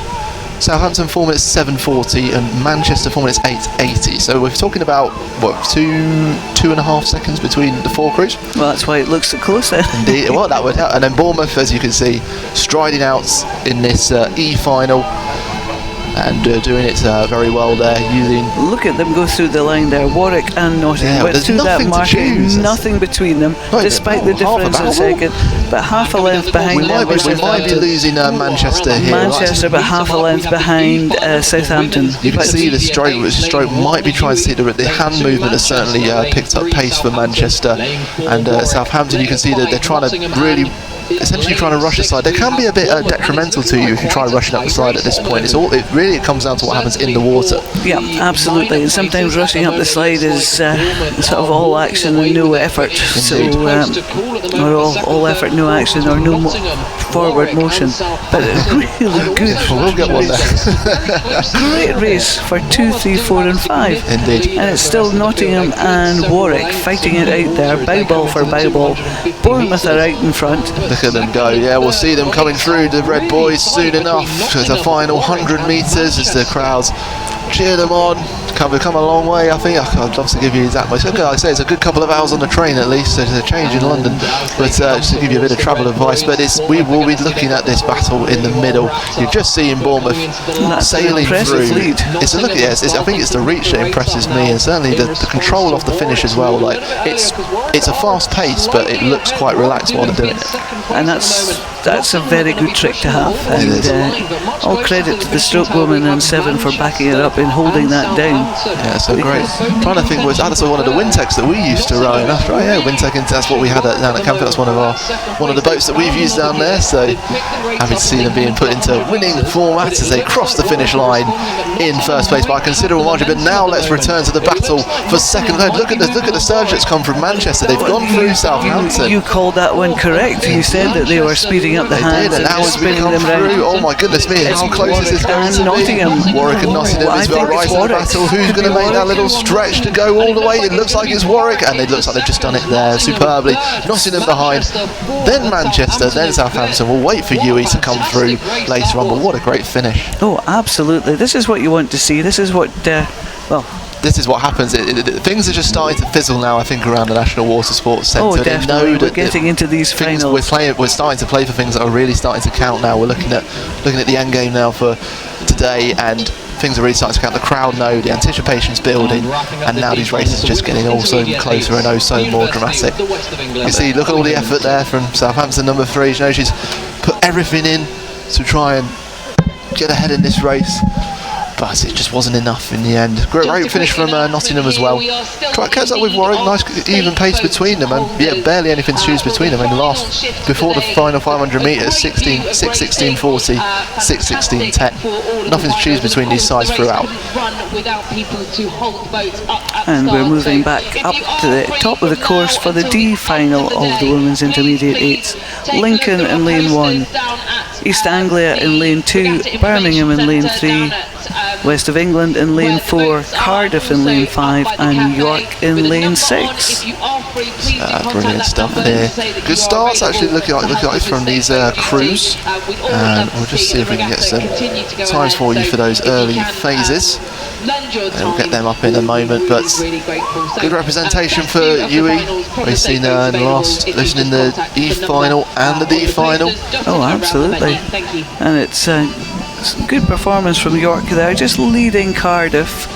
Southampton 4 minutes 7:40, and Manchester 4 minutes 8:80. So we're talking about what, 2.5 seconds between the four crews. Well, that's why it looks so close then. Indeed, well, that would help. And then Bournemouth, as you can see, striding out in this E-final. And doing it very well there, using... Look at them go through the line there, Warwick and Nottingham. But through that market, nothing between them, despite the difference in second. But half a length behind them. We might be losing Manchester here. Manchester, but half a length behind Southampton. You can see the stroke might be trying to see the hand movement has certainly picked up pace for Manchester. And Southampton, you can see that they're trying to really... essentially trying to rush the side. They can be a bit detrimental to you if you try rushing up the side at this point. It comes down to what happens in the water. Yeah, absolutely. And sometimes rushing up the slide is sort of all action and no effort. Indeed. So, or all effort, no action, or no forward motion. But really good. We'll get one there. Great race for 2, 3, 4 and 5. Indeed. And it's still Nottingham and Warwick fighting it out there, bow ball for bow ball. Bournemouth are out in front. Look at them go. Yeah, we'll see them coming through, the red boys, soon enough. It's the final 100 metres as the crowds cheer them on. We've come a long way, I think. I'd love to give you exact much. Like I say, it's a good couple of hours on the train at least. There's a change in London, but just to give you a bit of travel advice. But we will be looking at this battle in the middle. You're just seeing Bournemouth sailing through. Lead. It's a look at I think it's the reach that impresses me, and certainly the control off the finish as well. Like it's a fast pace, but it looks quite relaxed while they're doing it. And that's that's a very good trick to have, and all credit to the stroke woman and Seven for backing it up and holding that down. Yeah, so great. Trying to think, was that one of the Wintecs that we used to row in? That's right, yeah, Wintec, that's what we had down at Camford. That's one of the boats that we've used down there. So happy to see them being put into winning formats as they cross the finish line in first place by a considerable margin. But now let's return to the battle for second. Look at the surge that's come from Manchester. They've gone through Southampton. You called that one correct. You said that they were speeding up the hands and now it's spinning come them through. round. Oh my goodness me! How close is this going to Nottingham. be? Warwick and Nottingham is right in the battle. Who's going to make that little stretch to go all the way? It looks like it's Warwick, and it looks like they've just done it there superbly. Nottingham behind, then Manchester, then Southampton. We'll wait for UE to come through later on, but what a great finish. Oh, absolutely. This is what you want to see. This is what, this is what happens. Things are just starting to fizzle now, I think, around the National Water Sports Centre. Oh, definitely. We're getting into these finals. We're starting to play for things that are really starting to count now. We're looking at the end game now for today, and things are really starting to count. The crowd know, the anticipation's building, and now these races are just getting also closer and oh so more dramatic. You see, look at all the effort there from Southampton number 3. You know, she's put everything in to try and get ahead in this race, but it just wasn't enough in the end. Great finish from Nottingham as well. Kept up with Warwick, nice even pace between them, and yeah, barely anything to choose between them. And before the final 500 metres, 6:16:40, 6:16:10. Nothing to choose between these sides throughout. And we're moving back up to the top of the course for the D final of the Women's Intermediate 8s. Lincoln in lane 1, East Anglia in lane 2, Birmingham in lane 3, West of England in lane 4, Cardiff in lane 5, and York in lane 6. Brilliant stuff here. Good starts actually looking like from these crews, and we'll just see if we can get some times for you for those early phases. And we'll get them up in a moment, but good representation for UE. We've seen in the last edition in the E final and the D final. Oh, absolutely. And it's good performance from York there, just leading Cardiff,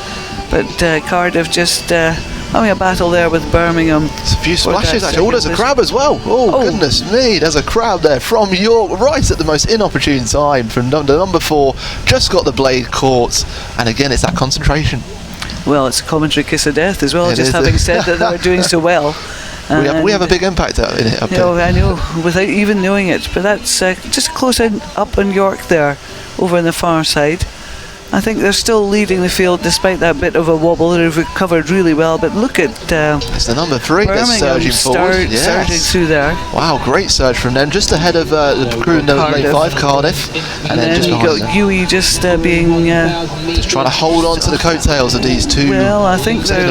but Cardiff just having a battle there with Birmingham. It's a few splashes actually. Oh, there's a crab as well. Oh, goodness me, there's a crab there from York right at the most inopportune time from number 4. Just got the blade caught, and again it's that concentration. Well, it's a commentary kiss of death as well, just having said that they were doing so well. We have a big impact in it up there. I know, without even knowing it, but that's just close up on York there, over on the far side. I think they're still leading the field despite that bit of a wobble. They've recovered really well, but look at it's the number 3 that's surging forward. Surging through there. Wow, great surge from them, just ahead of the crew in lane 5, Cardiff, and then just you've got UE just being just trying to hold on to the coattails of these two. Well, I think they're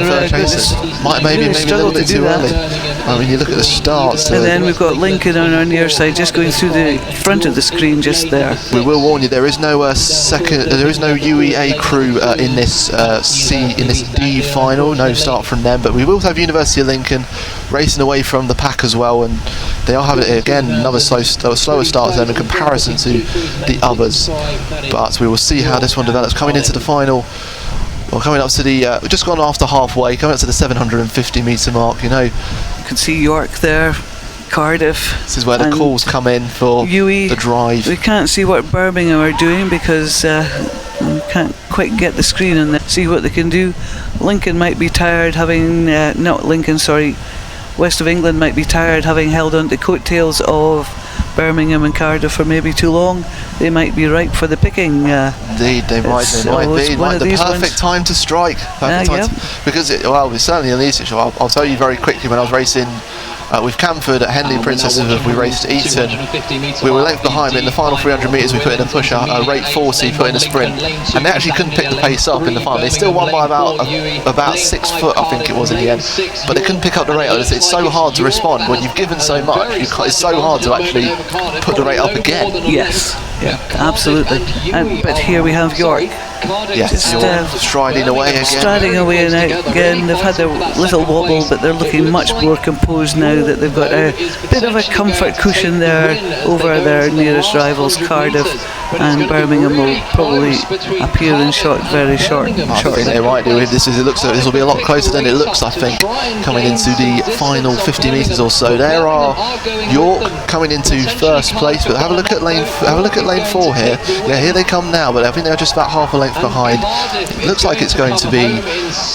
maybe a little bit too early. I mean, you look at the starts. And then we've got Lincoln on our near side, just going through the front of the screen, just there. We will warn you, there is no there is no UEA crew in this D final. No start from them, but we will have University of Lincoln racing away from the pack as well, and they are having again another slower start than in comparison to the others. But we will see how this one develops. Coming into the final, well, coming up to the just gone after halfway, coming up to the 750 metre mark. You know, you can see York there. Cardiff. This is where the calls come in for UE, the drive. We can't see what Birmingham are doing because we can't quite get the screen on there. See what they can do. Lincoln might be tired having, not Lincoln, sorry, West of England might be tired having held on to coattails of Birmingham and Cardiff for maybe too long. They might be ripe for the picking. Indeed, they might be. The perfect time to strike. Because it's certainly an easy. I'll tell you very quickly, when I was racing with Camford at Henley Princesses, we raced Eton. We were length behind, but in the final 300 metres we put in a push, a rate 40, put in a sprint, and they actually couldn't pick the pace up in the final. They still won by about 6 foot, I think it was, in the end, but they couldn't pick up the rate. It's so hard to respond when you've given so much. It's so hard to actually put the rate up again. Yes, yeah, absolutely. But here we have York. Yes, just striding away again. Striding away and out again. They've had a little wobble, but they're looking much more composed now that they've got a bit of a comfort cushion there over their nearest rivals, Cardiff. and Birmingham will probably appear in shot very short. I think they might do. It looks like this will be a lot closer than it looks, I think, coming into the final 50 metres or so. There are York coming into first place, but have a look at lane 4 here. Yeah, here they come now, but I think they're just about half a length behind. It looks like it's going to be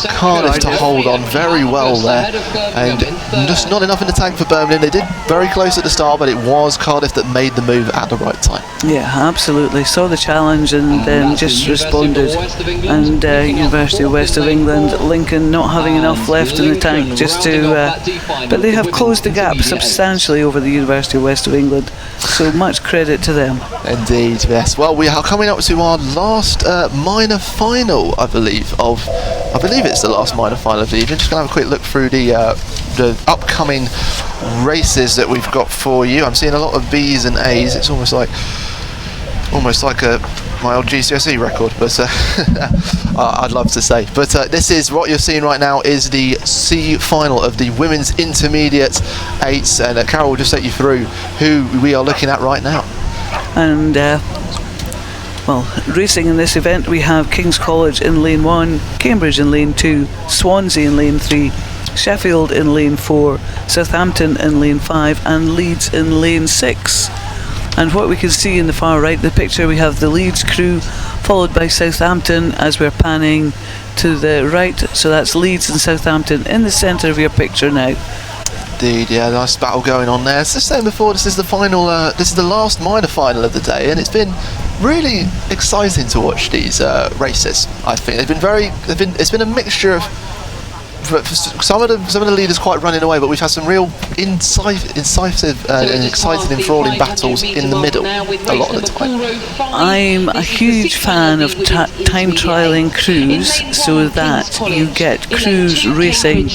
Cardiff to hold on very well there, and just not enough in the tank for Birmingham. They did very close at the start, but it was Cardiff that made the move at the right time. Yeah, absolutely. Saw the challenge and then just responded. And University of West of England, Lincoln not having enough left in the tank just to... but they have closed the gap substantially over the University of West of England, so much credit to them. Indeed, yes. Well, we are coming up to our last minor final, I believe it's the last minor final of the evening. Just going to have a quick look through the upcoming races that we've got for you. I'm seeing a lot of B's and A's. It's almost like my old GCSE record, but I'd love to say. But this is what you're seeing right now is the C final of the women's intermediate 8s, and Carol will just take you through who we are looking at right now. And well, racing in this event, we have King's College in lane 1, Cambridge in lane 2, Swansea in lane 3, Sheffield in lane 4, Southampton in lane 5, and Leeds in lane 6. And what we can see in the far right, the picture, we have the Leeds crew followed by Southampton as we're panning to the right. So that's Leeds and Southampton in the centre of your picture now. Indeed, yeah, nice battle going on there. As I was saying before, this is the final. This is the last minor final of the day, and it's been really exciting to watch these races. I think it's been a mixture of. For some of the leaders quite running away, but we've had some real incisive and exciting enthralling battles in the middle a lot of the time. I'm a huge fan of time trialling crews so that you get crews racing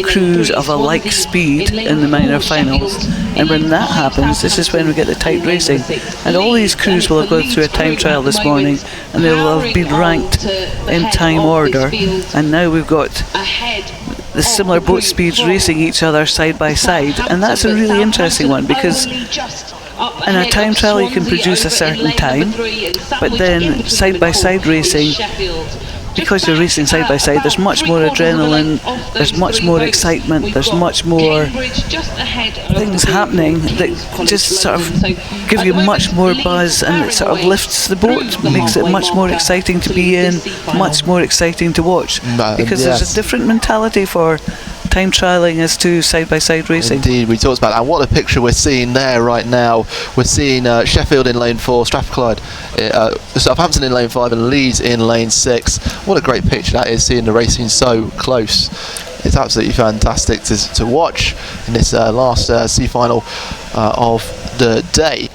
crews of a like speed in the minor finals, and when that happens, this is when we get the tight racing. And all these crews will have gone through a time trial this morning, and they will have been ranked in time order, and now we've got the similar boat speeds racing each other side by side, and that's a really interesting one, because in a time trial you can produce a certain time, but then side by side racing, because you're racing side by side, there's much more adrenaline, there's much more excitement, there's much more things happening that just sort of give you much more buzz, and it sort of lifts the boat, makes it much more exciting to be in, much more exciting to watch, because there's a different mentality for time trialling as to side-by-side racing. Indeed, we talked about that. And what a picture we're seeing there right now. We're seeing Sheffield in lane 4, Strathclyde, Southampton in lane 5, and Leeds in lane 6. What a great picture that is, seeing the racing so close. It's absolutely fantastic to watch in this last C final of the day.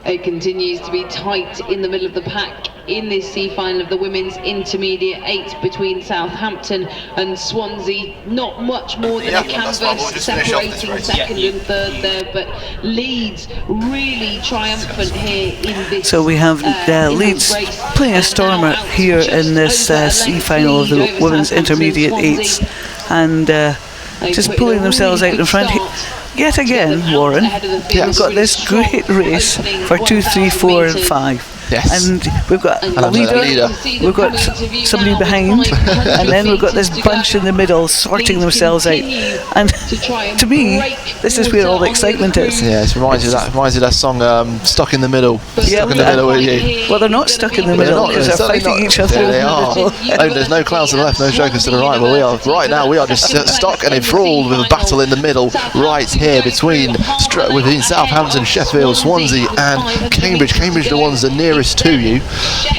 It continues to be tight in the middle of the pack in this C final of the women's intermediate 8 between Southampton and Swansea. Not much more than a canvas separating second and third there, but Leeds really triumphant here in this. So we have Leeds playing a stormer here in this C final of the women's intermediate 8s, and just pulling themselves out in front. Yet again, Warren, we've got this great race for 2, 3, 4 and 5. Yes. And we've got a leader, we've got somebody behind, and then we've got this bunch in the middle sorting themselves out. And to me, this is where all the excitement is. Yeah, it reminds you of that song, Stuck in the Middle. Stuck in the middle with you. Well, they're not stuck in the middle, because they're fighting each other. Yeah, they are. Oh, there's no clouds to the left, no jokers to the right. Well, we are just stuck and enthralled with a battle in the middle, right here between Southampton, Sheffield, Swansea, and Cambridge. Cambridge, the ones the nearest to you,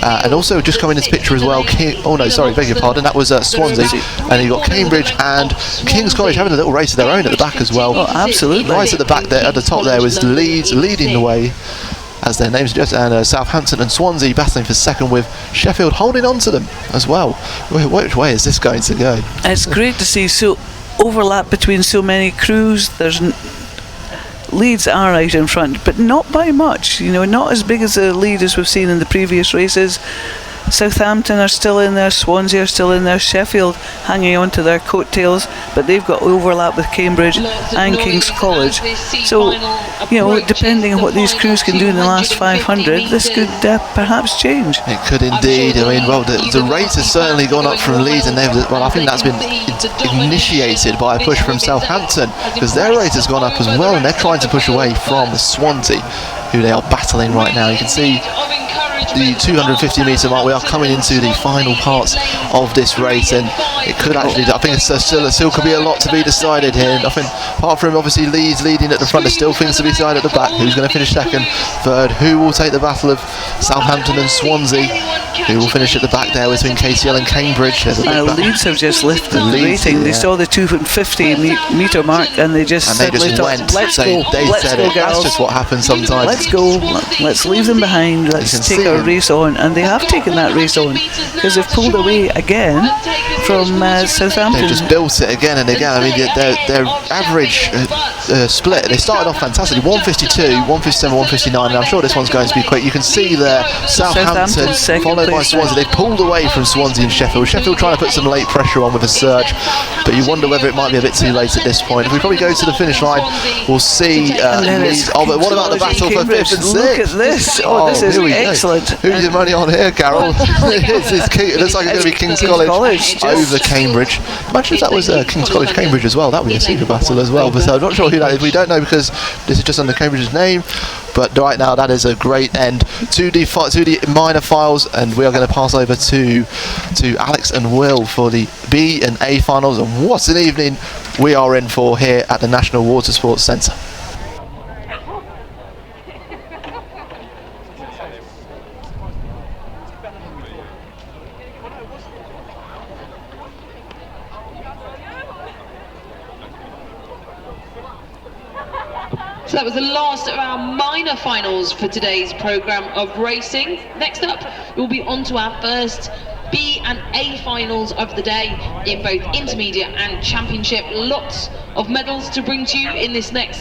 and also just coming into picture as well. Beg your pardon. That was Swansea, and you got Cambridge and King's College having a little race of their own at the back as well. Oh, absolutely! Right at the back there, at the top there was Leeds leading the way, as their names suggest, and Southampton and Swansea battling for second, with Sheffield holding on to them as well. Which way is this going to go? It's great to see so overlap between so many crews. There's Leeds are out in front, but not by much. You know, not as big as the lead as we've seen in the previous races. Southampton are still in there, Swansea are still in there, Sheffield hanging on to their coattails, but they've got overlap with Cambridge and King's College. So, you know, depending on what these crews can do in the last 500, this could perhaps change. It could indeed. I mean, well, the rate has certainly gone up from Leeds, and I think that's been initiated by a push from Southampton, because their rate has gone up as well, and they're trying to push away from Swansea, who they are battling right now. You can see the 250 metre mark. We are coming into the final parts of this race, and it could actually, I think still could be a lot to be decided here. I think apart from obviously Leeds leading at the front, there's still things to be decided at the back. Who's going to finish second, third? Who will take the battle of Southampton and Swansea? Who will finish at the back there between KCL and Cambridge? Leeds have just lifted the rating. Yeah. They saw the 250 metre mark and they just went. Let's go. That's just what happens sometimes. Let's go. Let's leave them behind. Let's take our race on. And they have taken that race on, because they've pulled away again from Southampton. They've just built it again and again. I mean, their average split, they started off fantastically, 152, 157, 159, and I'm sure this one's going to be quick. You can see there Southampton followed by Swansea. They pulled away from Swansea and Sheffield. Sheffield trying to put some late pressure on with a surge, but you wonder whether it might be a bit too late at this point. If we probably go to the finish line, we'll see but what about the battle for 5th and 6th? Look at this. This is excellent. Who's your money on here, Carol? It looks like it's going to be King's College over Cambridge. Imagine if that was King's College Cambridge as well. That would be a super battle as well, but I'm not sure who that is. We don't know, because this is just under Cambridge's name. But right now, that is a great end to the minor files, and we are going to pass over to Alex and Will for the B and A finals. And what an evening we are in for here at the National Water Sports Centre. So that was the last of our minor finals for today's programme of racing. Next up, we'll be on to our first B and A finals of the day in both intermediate and championship. Lots of medals to bring to you in this next